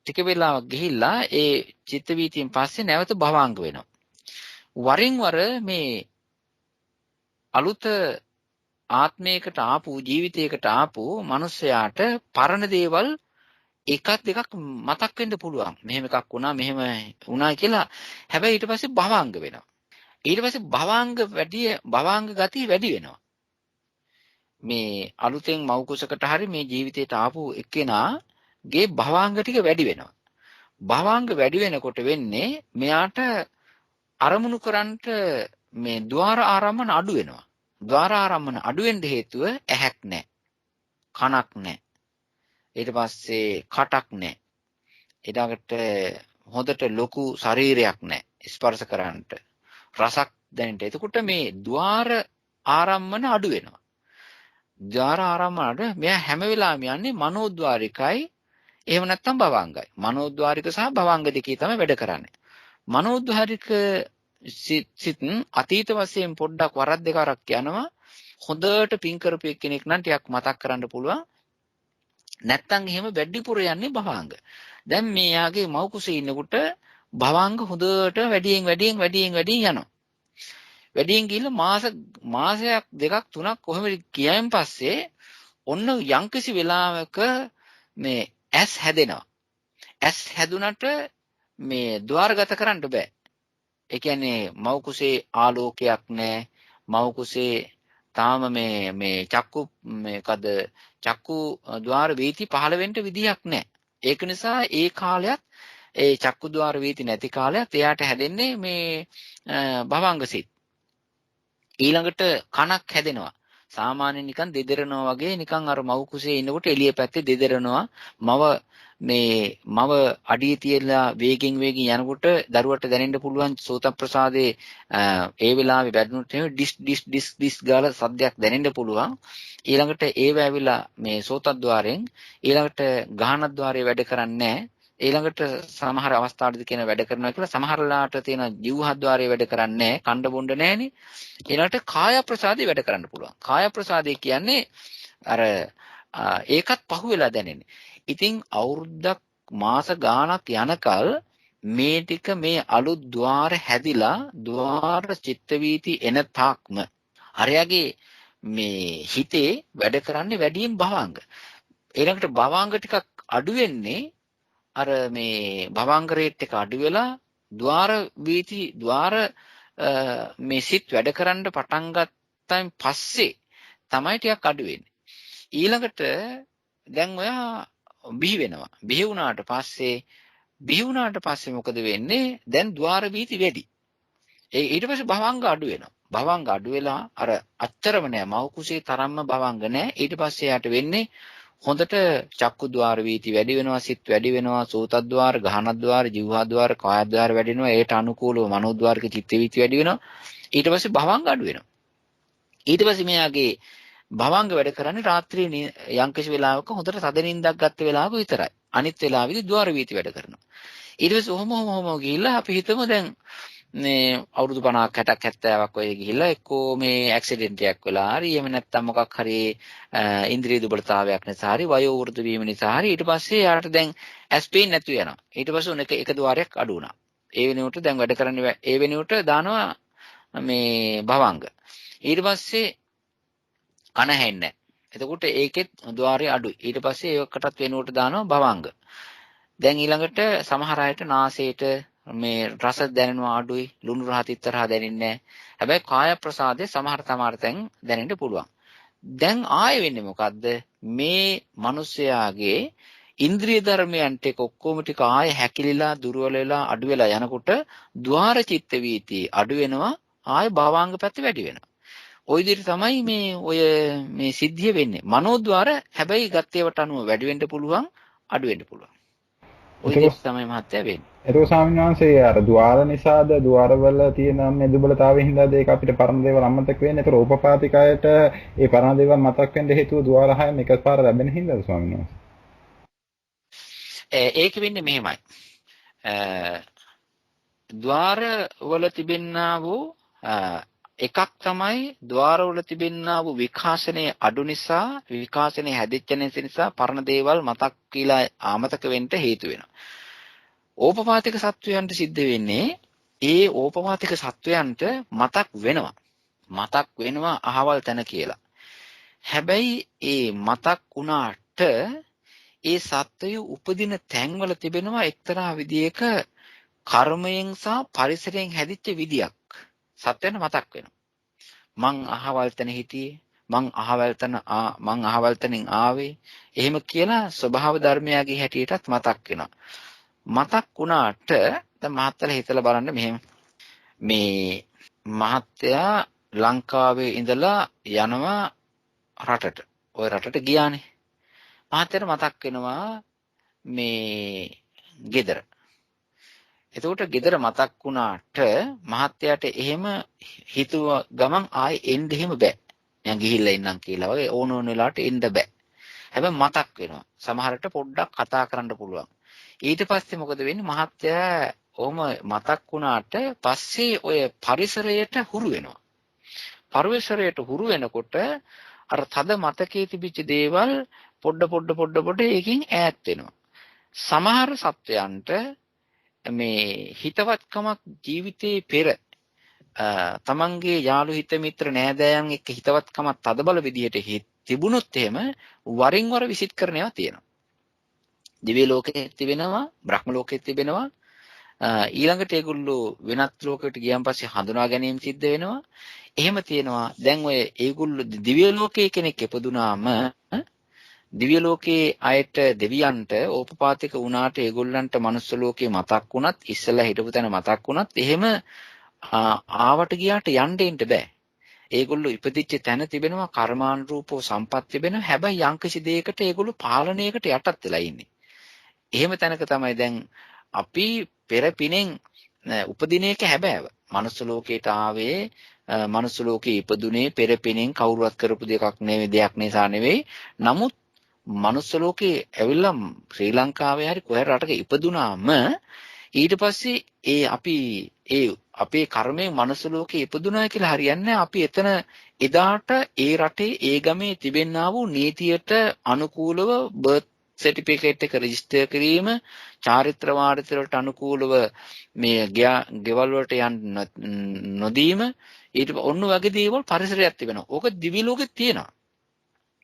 Speaker 1: ටික වෙලාවක් ගිහිල්ලා ඒ චිත්ත වීතියෙන් පස්සේ නැවත භවංග වෙනවා. වරින් වර මේ අලුත ආත්මයකට ආපු ජීවිතයකට ආපු මිනිස්සයාට පරණ දේවල් එකක් දෙකක් මතක් වෙන්න පුළුවන්. මෙහෙම එකක් වුණා මෙහෙම වුණා කියලා. හැබැයි ඊට පස්සේ භවංග වෙනවා. ඊට පස්සේ භවංග ගතිය වැඩි වෙනවා. මේ අලුතෙන් මව් කුසකට හරි මේ ජීවිතයට ආපු එක්කෙනාගේ භවංග ටික වැඩි වෙනවා. භවංග වැඩි වෙනකොට වෙන්නේ මෙයාට අරමුණු කරන්නට මේ ద్వාර ආරම්මන අඩු වෙනවා. ద్వාර ආරම්මන අඩු වෙන්න හේතුව ඇහැක් නැහැ. කනක් නැහැ. ඊට පස්සේ කටක් නැහැ. ඊළඟට හොඳට ලොකු ශරීරයක් නැහැ. ස්පර්ශ කරන්නට. රසක් දැනෙන්න. එතකොට මේ ద్వාර ආරම්මන අඩු වෙනවා. ద్వාර ආරම්මනට මෙයා හැම වෙලාවෙම යන්නේ මනෝද්වාරිකයි එහෙම නැත්නම් භවංගයි. මනෝද්වාරික සහ භවංග දෙකේ තමයි වැඩ කරන්නේ. මනෝද්වාරික සිත් අතීත වශයෙන් පොඩ්ඩක් වරක් දෙකක් යනවා. හොඳට පින් කරපු කෙනෙක් නම් ටිකක් මතක් කරන්න පුළුවන්. නැත්තම් එහෙම වැඩිපුර යන්නේ භවංග. දැන් මේ යාගේ මව් කුසේ ඉන්නකොට භවංග හොඳට වැඩියෙන් යනවා. වැඩියෙන් ගිහිල්ලා මාසයක් දෙකක් තුනක් කොහොමද ගියන් පස්සේ ඔන්න යම්කිසි වෙලාවක මේ ඇස් හැදෙනවා. ඇස් හැදුනට මේ ద్వාරගත කරන්න බෑ. ඒ කියන්නේ මව් කුසේ ආලෝකයක් නැහැ. මව් කුසේ තාම මේ චක්කු මේකද චක්කු ద్వාර වීති පහළ වෙන්න විදියක් නැහැ. ඒක නිසා ඒ කාලයත් ඒ චක්කු ద్వාර වීති නැති කාලයත් එයාට හැදෙන්නේ මේ භවංගසිත. ඊළඟට කනක් හැදෙනවා. සාමාන්‍යයෙන් නිකන් දෙදරනවා වගේ නිකන් අර මව් කුසේ ඉන්නකොට එළිය පැත්තේ දෙදරනවා. මව අඩිය තියලා වේගෙන් යනකොට දරුවට දැනෙන්න පුළුවන් සෝත ප්‍රසාදේ ඒ වෙලාවේ වැඩුණොත් එහෙම ඩිස් ගාලා සද්දයක් දැනෙන්න පුළුවන්. ඊළඟට ඒව ඇවිලා මේ සෝතද්්වාරයෙන් ඊළඟට ගාහනද්්වාරයේ වැඩ කරන්නේ නැහැ. ඊළඟට සමහර අවස්ථාවලදී කියන වැඩ කරනවා කියලා සමහරලාට තියෙන ජීවහද්්වාරයේ වැඩ කරන්නේ නැහැ. කණ්ඩ බොණ්ඩ නැහැනේ. ඊළඟට කාය ප්‍රසාදේ වැඩ කරන්න පුළුවන්. කාය ප්‍රසාදේ කියන්නේ අර ඒකත් පහුවෙලා දැනෙන්නේ. ඉතින් අවුරුද්දක් මාස ගාණක් යනකල් මේ ටික මේ අලුත් ద్వාර හැදිලා ద్వාර චිත්ත වීති එන තාක්ම හරියගේ මේ හිතේ වැඩ කරන්නේ වැඩියෙන් භවංග. ඊළඟට භවංග ටිකක් අඩු වෙන්නේ අර මේ භවංග රේට් එක අඩු වෙලා ద్వාර වීති ద్వාර මේ සිත් වැඩ කරන්න පටන් ගත්තයින් පස්සේ තමයි ටිකක් අඩු වෙන්නේ. ඊළඟට දැන් ඔයා බිහි වෙනවා. බිහි වුණාට පස්සේ මොකද වෙන්නේ? දැන් ద్వාර වීති වැඩි. ඊට පස්සේ භවංග අඩු වෙනවා. භවංග අඩු වෙලා අර අච්චරම නෑ මව් කුසේ තරම්ම භවංග නෑ. ඊට පස්සේ යාට වෙන්නේ හොඳට චක්කු ద్వාර වීති වැඩි වෙනවා, සිත් වැඩි වෙනවා, සෝතද්්වාර, ගහනද්්වාර, ජීවහද්්වාර, කායද්්වාර වැඩි වෙනවා. ඒට අනුකූලව මනෝද්්වාරික චිත්ත වීති වැඩි වෙනවා. ඊට පස්සේ භවංග අඩු වෙනවා. ඊට පස්සේ මෙයාගේ භවංග වැඩ කරන්නේ රාත්‍රියේ යම්කිසි වෙලාවක හොඳට තද නිින්දක් ගත්ත වෙලාවක විතරයි. අනිත් වෙලාවෙදි ద్వාර වීති වැඩ කරනවා. ඊට පස්සේ ඔහොම ගිහිල්ලා අපි හිතමු දැන් මේ අවුරුදු 50ක් 60ක් 70ක් ඔය ගිහිල්ලා එක්කෝ මේ ඇක්සිඩන්ට් එකක් වෙලා හරි එහෙම නැත්නම් මොකක් හරි ඉන්ද්‍රිය දුබලතාවයක් නිසා හරි වයෝ වෘද්ධ වීම නිසා හරි ඊට පස්සේ යාට දැන් ඇස් පේන්නේ නැතු වෙනවා. ඊට පස්සේ උන එක ద్వාරයක් අඩු වුණා. ඒ වෙනුවට දැන් වැඩ කරන්නේ ඒ වෙනුවට දානවා මේ භවංග. ඊට පස්සේ කන හැන්නේ. එතකොට ඒකෙත් ద్వාරය අඩුයි. ඊට පස්සේ ඒකටත් වෙනුවට දානවා භවංග. දැන් ඊළඟට සමහර අයට නාසයට මේ රස දැනෙනවා අඩුයි. ලුණු රහත් ඉතරහා දැනෙන්නේ නැහැ. හැබැයි කාය ප්‍රසාදේ සමහර තැන් දැනෙන්න පුළුවන්. දැන් ආයෙ වෙන්නේ මොකද්ද? මේ මිනිස්යාගේ ඉන්ද්‍රිය ධර්මයන් ටික ඔක්කොම ටික ආයෙ හැකිලිලා දුර්වල වෙලා අඩු වෙලා යනකොට ద్వාර චිත්ත වීති අඩු වෙනවා. ආයෙ භවංග පැත්ත වැඩි වෙනවා. ওই විදිහට තමයි මේ සිද්ධිය වෙන්නේ. මනෝද්වාර හැබැයි ගත්තේවට අනුව වැඩි වෙන්න පුළුවන්, අඩු වෙන්න පුළුවන්. ওই විදිහට තමයි මහත්තයා වෙන්නේ.
Speaker 7: ඒක ස්වාමීන් වහන්සේ අර ద్వාර නිසාද ద్వාරවල තියෙන මේ දුබලතාවයෙන් හින්දාද ඒක අපිට පරණ දේවල් අමතක වෙන්නේ. ඒතර උපපාතිකයට ඒ පරණ දේවල් මතක් වෙන්න හේතුව ద్వාර හයම එකපාර ලැබෙන හින්දාද ස්වාමීන් වහන්සේ?
Speaker 1: ඒක වෙන්නේ මෙහෙමයි. ద్వාර වල තිබෙන්නා වූ එකක් තමයි ద్వාරවල තිබෙන්නා වූ විකාශනයේ අඩු නිසා විකාශනයේ හැදිච්ච නිසා පරණ දේවල් මතක් කියලා ආමතක වෙන්න හේතු වෙනවා. ඕපපාතික සත්වයන්ට සිද්ධ වෙන්නේ ඒ ඕපපාතික සත්වයන්ට මතක් වෙනවා අහවල් තැන කියලා. හැබැයි ඒ මතක් වුණාට ඒ සත්වය උපදින තැන්වල තිබෙනවා එක්තරා විදියක කර්මයෙන් සහ පරිසරයෙන් හැදිච්ච විදියක්. සත්‍යන මතක් වෙනවා. මං අහවල් තැන හිටියේ, මං අහවල් තැනින් ආවේ. එහෙම කියලා ස්වභාව ධර්මයාගේ හැටියටත් මතක් වෙනවා. මතක් වුණාට දැන් මහත්තයලා හිතලා බලන්න මෙහෙම. මේ මහත්තයා ලංකාවේ ඉඳලා යනවා රටට. ওই රටට ගියානේ. මහත්තයාට මතක් වෙනවා මේ ගෙදර. එතකොට ගෙදර මතක් වුණාට මහත්තයාට එහෙම හිතුව ගමන් ආයේ එන්න එහෙම බෑ. මම ගිහිල්ලා ඉන්නම් කියලා වගේ ඕන වෙලාවට එන්න බෑ. හැබැයි මතක් වෙනවා. සමහරට පොඩ්ඩක් කතා කරන්න පුළුවන්. ඊට පස්සේ මොකද වෙන්නේ? මහත්තයා ඔහොම මතක් වුණාට පස්සේ ඔය පරිසරයට හුරු වෙනවා. පරිසරයට හුරු වෙනකොට අර තද මතකයේ තිබිච්ච දේවල් පොඩ එකකින් ඈත් වෙනවා. සමහර සත්වයන්ට මේ හිතවත්කමක් ජීවිතේ පෙර තමන්ගේ යාළු හිත මිත්‍ර නෑදෑයන් එක්ක හිතවත්කමක් තදබල විදියට තිබුණොත් එහෙම වරින් වර විසිට කරන ඒවා තියෙනවා. දිව්‍ය ලෝකෙත් තිබෙනවා, බ්‍රහ්ම ලෝකෙත් තිබෙනවා. ඊළඟට ඒගොල්ලෝ වෙනත් ලෝකයකට ගියන් පස්සේ හඳුනා ගැනීම සිද්ධ වෙනවා. එහෙම තියෙනවා. දැන් ඔය ඒගොල්ලෝ දිව්‍ය ලෝකයේ කෙනෙක් ඉපදුනාම දිව්‍ය ලෝකයේ අයට දෙවියන්ට ඕපපාතික වුණාට ඒගොල්ලන්ට මනුස්ස ලෝකේ මතක් වුණත් ඉස්සෙල්ලා හිටපු තැන මතක් වුණත් එහෙම ආවට ගියාට යන්න දෙන්න බෑ. ඒගොල්ලෝ ඉපදිච්ච තැන තිබෙනවා කර්මානුරූපව සම්පත් තිබෙනවා. හැබැයි යම්කිසි දෙයකට ඒගොල්ලෝ පාලනයකට යටත් වෙලා ඉන්නේ. එහෙම තැනක තමයි දැන් අපි පෙර පිනෙන් උපදින එක හැබෑව. මනුස්ස ලෝකයට ආවේ මනුස්ස ලෝකේ ඉපදුනේ පෙර පිනෙන් කවුරුවත් කරපු දෙයක් නිසා නෙවෙයි. නමුත් මනුස්ස ලෝකේ ඇවිල්ලා ශ්‍රී ලංකාවේ හරි කොහේ රටක ඉපදුනාම ඊට පස්සේ අපේ කර්මයෙන් මනුස්ස ලෝකේ ඉපදුනා කියලා හරියන්නේ අපි එතන එදාට ඒ රටේ ඒ ගමේ තිබෙන්නා වූ නීතියට අනුකූලව බර්ත් සර්ටිෆිකේට් එක රෙජිස්ටර් කිරීම චාරිත්‍ර වාරිත්‍ර වලට අනුකූලව මේ ගෙවල් වලට යන්න නොදීම ඊට ඔන්න වගේ දේවල් පරිසරයක් තිබෙනවා. ඕක දිවි ලෝකෙත් තියෙනවා.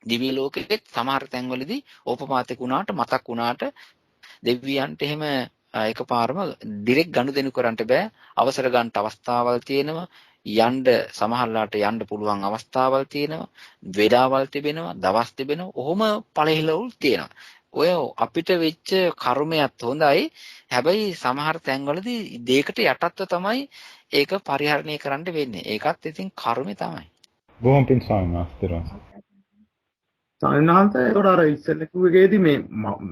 Speaker 1: දිව්‍ය ලෝකෙත් සමහර තැන්වලදී ඕපපාතික වුණාට මතක් වුණාට දෙවියන්ට එහෙම එකපාරම ඩිරෙක්ට් ගනුදෙනු කරන්න බෑ. අවසර ගන්න අවස්ථාවල් තියෙනවා. යන්න සමහරලාට යන්න පුළුවන් අවස්ථාවල් තියෙනවා. වේලාවල් තිබෙනවා, දවස් තිබෙනවා. ඔහොම පළහිලවල් තියෙනවා. ඔය අපිට වෙච්ච කර්මයක් හොඳයි. හැබැයි සමහර තැන්වලදී දෙයකට යටත්ව තමයි ඒක පරිහරණය කරන්න වෙන්නේ. ඒකත් ඉතින් කර්මය තමයි.
Speaker 7: බොහොම පින් ස්වාමීන් වහන්සේ.
Speaker 4: සාමාන්‍යයෙන් ඒකට අර ඉස්සෙල්ලා කිව්වේදී මේ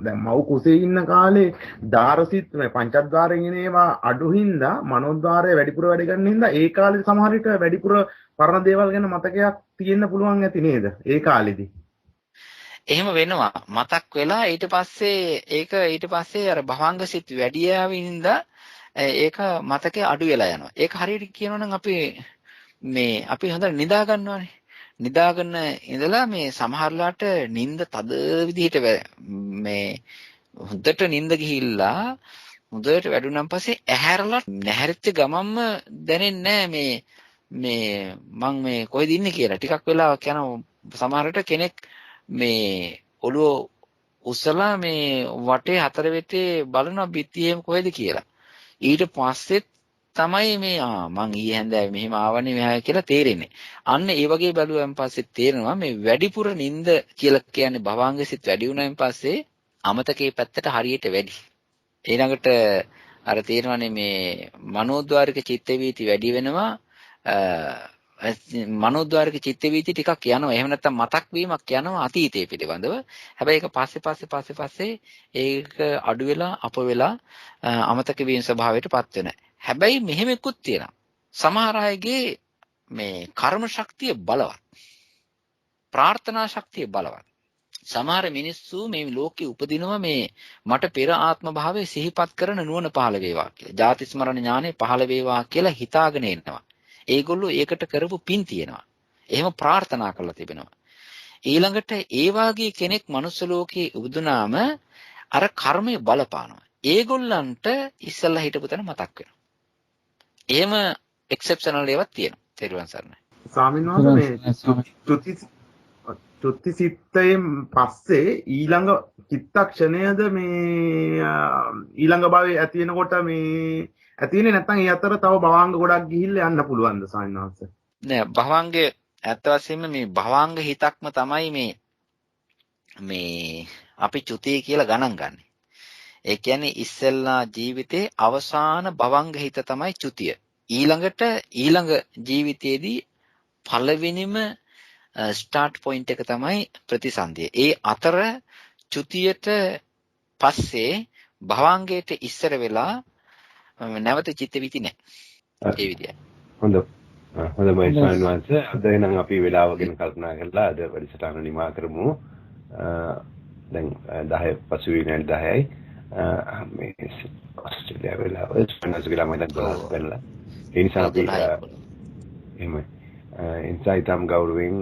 Speaker 4: දැන් මව් කුසේ ඉන්න කාලේ ධාරසිත මේ පංචද්වාරයෙන් එන ඒවා අඩු හින්දා මනෝද්වාරය වැඩිපුර වැඩ ගන්න හින්දා ඒ කාලේ සමහර විට වැඩිපුර පරණ දේවල් ගැන මතකයක් තියෙන්න පුළුවන් ඇති නේද? ඒ කාලෙදී.
Speaker 1: එහෙම වෙනවා. මතක් වෙලා ඊට පස්සේ අර භවංග සිත් වැඩි යාවින්ද ඒක මතකේ අඩු වෙලා යනවා. ඒක හරියට කියනවා නම් අපි හොඳට නිදා ගන්නවානේ. නිදාගෙන ඉඳලා මේ සමහරලාට නිින්ද තද විදිහට මේ හොඳට නිින්ද ගිහිල්ලා හොඳට වැඩුණාන් පස්සේ ඇහැරලා නැහැරිච්ච ගමන්ම දැනෙන්නේ මේ මං මේ කොහෙද ඉන්නේ කියලා. ටිකක් වෙලාවක් යනවා සමහරට කෙනෙක් මේ ඔළුව උස්සලා මේ වටේ හතර වෙතේ බලනවා බිත්තියෙම කොහෙද කියලා. ඊට පස්සෙත් තමයි මේ මං ඊයේ හැන්දෑවේ මෙහෙම ආවනේ මෙහා කියලා තේරෙන්නේ. අන්න ඒ වගේ බැලුවාන් පස්සේ තේරෙනවා මේ වැඩිපුර නිින්ද කියලා කියන්නේ භවංග සිත් වැඩි වුණාන් පස්සේ අමතකේ පැත්තට හරියට වැඩි. ඊළඟට අර තේරෙනවානේ මේ මනෝද්වාරික චිත්ත වීති වැඩි වෙනවා. මනෝද්වාරික චිත්ත වීති ටිකක් යනවා. එහෙම නැත්නම් මතක් වීමක් යනවා අතීතයේ පිළිබඳව. හැබැයි ඒක පස්සේ ඒක අඩු වෙලා අප වෙලා අමතක වීම ස්වභාවයටපත් වෙනවා. හැබැයි මෙහෙම එක්කුත් තියෙනවා. සමහර අයගේ මේ කර්ම ශක්තිය බලවත්. ප්‍රාර්ථනා ශක්තිය බලවත්. සමහර මිනිස්සු මේ ලෝකේ උපදිනවා මේ මට පෙර ආත්ම භාවයේ සිහිපත් කරන නුවණ පහළ වේවා කියලා. ජාති ස්මරණ ඥානෙ පහළ වේවා කියලා හිතාගෙන ඉන්නවා. ඒගොල්ලෝ ඒකට කරපු පින් තියෙනවා. එහෙම ප්‍රාර්ථනා කරලා තිබෙනවා. ඊළඟට ඒ වාගේ කෙනෙක් මනුස්ස ලෝකේ උපදුනාම අර කර්මය බලපානවා. ඒගොල්ලන්ට ඉස්සල්ලා හිටපු තැන මතක් වෙනවා. එහෙම එක්සෙප්ෂනල් ඒවාක් තියෙනවා. තේරුවන් සරණයි.
Speaker 4: ස්වාමීන් වහන්සේ මේ චුති සිත්තයෙන් පස්සේ ඊළඟ චිත්තක්ෂණයද මේ ඊළඟ භවයේ ඇති වෙනකොට මේ ඇති වෙන්නේ නැත්නම් ඒ අතර තව භවාංග ගොඩක් ගිහිල්ලා යන්න පුළුවන්ද ස්වාමීන් වහන්සේ?
Speaker 1: නෑ භවාංගයේ ඇත්ත වශයෙන්ම මේ භවාංග හිතක්ම තමයි මේ අපි චුතිය කියලා ගණන් ගන්න. ඒ කියන්නේ ඉස්සෙල්ලා ජීවිතේ අවසාන භවංග හිත තමයි චුතිය. ඊළඟ ජීවිතයේදී පළවෙනිම ස්ටාර්ට් පොයින්ට් එක තමයි ප්‍රතිසන්දිය. ඒ අතර චුතියට පස්සේ භවංගයට ඉස්සර වෙලා නැවත චිත්ත වීති නැහැ. ඒ විදියයි.
Speaker 10: හොඳයි ස්වාමීන් වහන්සේ. අද එනම් අපි වෙලාව ගැන කල්පනා කරලා අද වැඩසටහන නිමා කරමු. දැන් 10 පසුවී නැල් 10යි. මේ ඔස්ට්‍රේලියාව වෙලාව ස්පෙන්ස් කියලා මම දැන් බලලා. ඒ නිසා අපි එහෙමයි. ඉන්සයිටම් ගෞරවයෙන්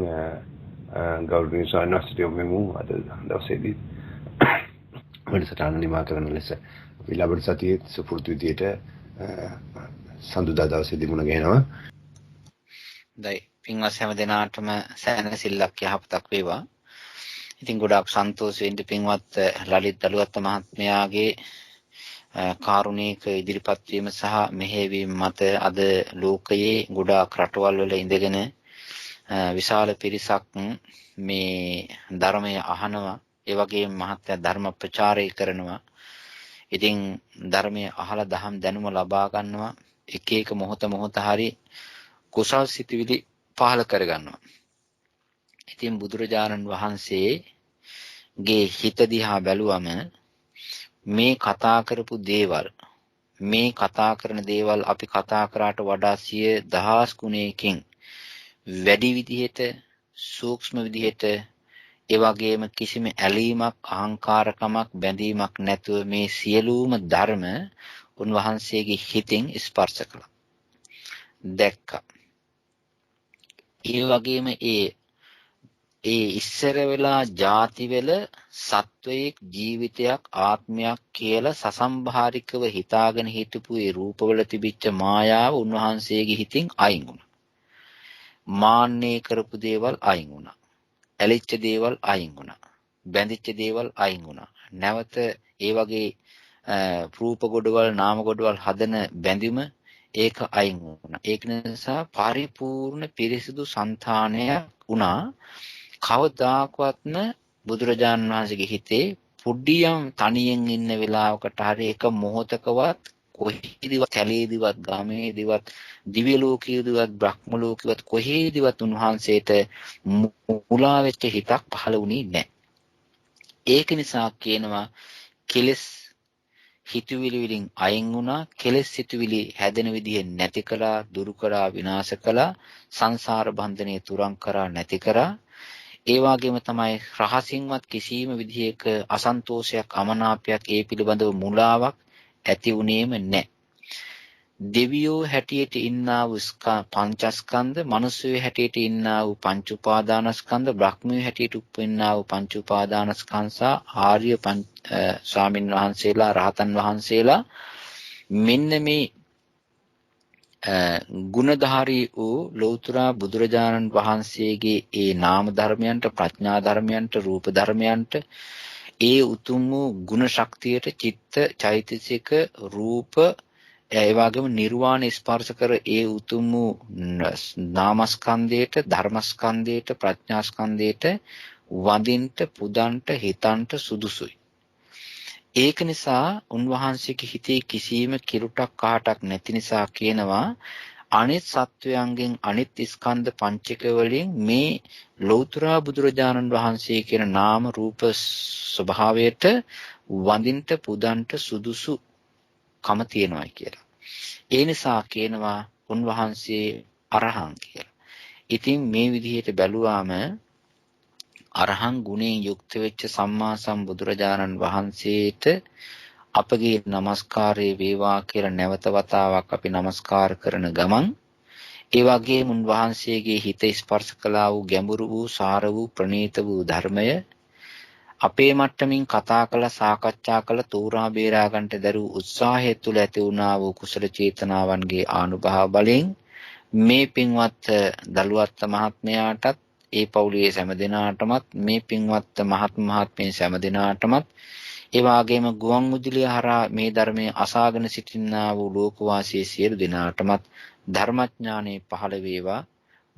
Speaker 10: සානස්තිය මෙමු අද දවසේදී වැඩසටහන නිමා කරන ලෙස අපි ලබන සතියේ සුපුරුදු විදියට සඳුදා දවසේදී මුණ ගැහෙනවා.
Speaker 1: දැයි පින්වත් හැම දිනාටම සැනසෙල්ලක් යහපතක් වේවා. ඉතින් ගොඩාක් සන්තෝෂ වෙන්න පින්වත් ලලිත් දලුවත් මහත්මයාගේ කාරුණික ඉදිරිපත් වීම සහ මෙහෙයවීම මත අද ලෝකයේ ගොඩාක් රටවල් වල ඉඳගෙන විශාල පිරිසක් මේ ධර්මය අහනවා. ඒ වගේම මහත්ය ධර්ම ප්‍රචාරය කරනවා. ඉතින් ධර්මය අහලා දහම් දැනුම ලබා ගන්නවා. එක එක මොහොත හරි කුසල් සිතුවිලි පහළ කර ගන්නවා. ඉතින් බුදුරජාණන් වහන්සේගේ හිත දිහා බැලුවම මේ කතා කරපු දේවල්, මේ කතා කරන දේවල් අපි කතා කරාට වඩා 100,000 ගුණයකින් වැඩි විදිහට, සූක්ෂම විදිහට, ඒ වගේම කිසිම ඇලීමක්, අහංකාරකමක්, බැඳීමක් නැතුව මේ සියලුම ධර්ම උන්වහන්සේගේ හිතින් ස්පර්ශ කළා. දැක්කා. ඒ වගේම ඒ ඉස්සර වෙලා ಜಾති වෙල සත්වයේක් ජීවිතයක් ආත්මයක් කියලා සසම්භාරිකව හිතාගෙන හිටපු ඒ රූපවල තිබිච්ච මායාව උන්වහන්සේගේ හිතින් අයින් වුණා. මාන්නේ කරපු දේවල් අයින් වුණා. ඇලිච්ච දේවල් අයින් වුණා. බැඳිච්ච දේවල් අයින් වුණා. නැවත ඒ වගේ රූප ගොඩවල් නාම ගොඩවල් හදන බැඳීම ඒක අයින් වුණා. ඒක නිසා පරිපූර්ණ පිරිසිදු సంతානයක් වුණා. කවදාකවත්ම බුදුරජාණන් වහන්සේගේ හිතේ පුඩියම් තනියෙන් ඉන්න වෙලාවකට හරි එක මොහොතකවත් කොහේදිවත් කැලේදිවත් ගමේදිවත් දිව්‍ය ලෝකයේදිවත් බ්‍රහ්ම ලෝකයේවත් කොහේදිවත් උන්වහන්සේට මුලා වෙච්ච හිතක් පහළ වුණේ නැහැ. ඒක නිසා කියනවා කෙලස් හිතුවිලි වලින් අයින් වුණා. කෙලස් හිතුවිලි හැදෙන විදිහ නැති කළා, දුරු කළා, විනාශ කළා, සංසාර බන්ධනේ තුරන් කරා, නැති කරා. ඒ වගේම තමයි රහසින්වත් කිසිම විදිහක අසන්තෝෂයක්, අමනාපයක්, ඒ පිළිබඳව මුලාවක් ඇති වුණේම නැහැ. දෙවියෝ හැටියට ඉන්නා වූ පංචස්කන්ධ, මිනිස්සුયો හැටියට ඉන්නා වූ පංච උපාදානස්කන්ධ, බ්‍රහ්මයෝ හැටියට උපන්නා වූ පංච උපාදානස්කන්ධ සහ ආර්ය ස්වාමින් වහන්සේලා, රහතන් වහන්සේලා මෙන්න මේ ගුණධාරී වූ ලෞතර බුදුරජාණන් වහන්සේගේ ඒ නාම ධර්මයන්ට, ප්‍රඥා ධර්මයන්ට, රූප ධර්මයන්ට, ඒ උතුම් වූ ගුණ ශක්තියට, චිත්ත චෛතසික රූප, ඒ වගේම නිර්වාණ ස්පර්ශ කර ඒ උතුම් වූ නාමස්කන්ධයට, ධර්මස්කන්ධයට, ප්‍රඥාස්කන්ධයට වඳින්ට, පුදන්ට, හිතන්ට සුදුසුයි. ඒක නිසා උන්වහන්සේගේ හිතේ කිසිම කිලුටක් කහටක් නැති නිසා කියනවා අනිත් සත්වයන්ගෙන්, අනිත් ස්කන්ධ පංචක වලින් මේ ලෞතර බුදුරජාණන් වහන්සේ කියන නාම රූප ස්වභාවයට වඳින්ට, පුදන්ට සුදුසු කම තියෙනවා කියලා. ඒ නිසා කියනවා උන්වහන්සේ අරහං කියලා. ඉතින් මේ විදිහට බැලුවාම අරහං ගුණයෙන් යුක්ත වෙච්ච සම්මා සම්බුදුරජාණන් වහන්සේට අපගේ নমස්කාරය වේවා කියලා නැවත වතාවක් අපි নমස්කාර කරන ගමන්, ඒ වගේම උන්වහන්සේගේ හිත ස්පර්ශ කළා වූ ගැඹුරු වූ, සාර වූ, ප්‍රණීත වූ ධර්මය අපේ මට්ටමින් කතා කළ, සාකච්ඡා කළ, තෝරා බේරා ගන්නට දරූ උත්සාහය තුළ ඇති වුණා වූ කුසල චේතනාවන්ගේ ආනුභාව බලෙන් මේ පින්වත් දලුවත් මහත්මයාටත්, ඒ පවුලේ සෑම දිනාටමත්, මේ පින්වත් මහත්මයන් සෑම දිනාටමත්, ඒ වගේම ගුවන් විදුලිය හරහා මේ ධර්මයේ අසාගෙන සිටිනා වූ ලෝකවාසී සියලු දිනාටමත් ධර්මඥානෙ පහළ වේවා,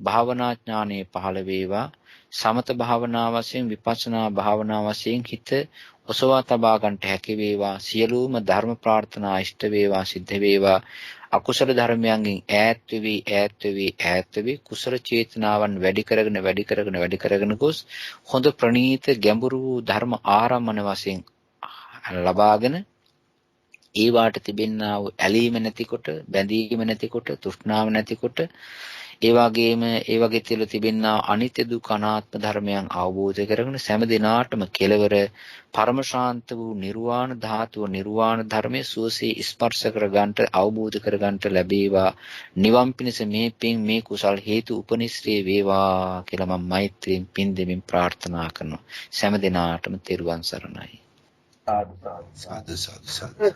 Speaker 1: භාවනා ඥානෙ පහළ වේවා, සමත භාවනා වශයෙන්, විපස්සනා භාවනා වශයෙන් හිත ඔසවා තබා ගන්නට හැකි වේවා. සියලුම ධර්ම ප්‍රාර්ථනා ඉෂ්ට වේවා, සිද්ධ වේවා. අකුසල ධර්මයන්ගෙන් ඈත් වෙවි කුසල චේතනාවන් වැඩි කරගෙන ගොස් හොඳ ප්‍රණීත ගැඹුරු ධර්ම ආරම්මන වශයෙන් ලබාගෙන ඒ වාට තිබෙනා වූ ඇලීම නැතිකොට, බැඳීම නැතිකොට, තෘෂ්ණාව නැතිකොට, ඒ වගේම ඒ වගේ තියලා තිබෙනා අනිත්‍ය දුක්ඛ අනාත්ම ධර්මයන් අවබෝධ කරගෙන සෑම දිනාටම කෙලවර පරම ශාන්ත වූ නිර්වාණ ධාතුව, නිර්වාණ ධර්මයේ සුවසේ ස්පර්ශ කර ගන්නට, අවබෝධ කර ගන්නට ලැබේවා. නිවන් පිණිස මේ පින්, මේ කුසල් හේතු උපනිශ්‍රේ වේවා කියලා මම මෛත්‍රියෙන් පින් දෙමින් ප්‍රාර්ථනා කරනවා. සෑම දිනාටම තෙරුවන් සරණයි.
Speaker 10: සාදු සාදු සාදු.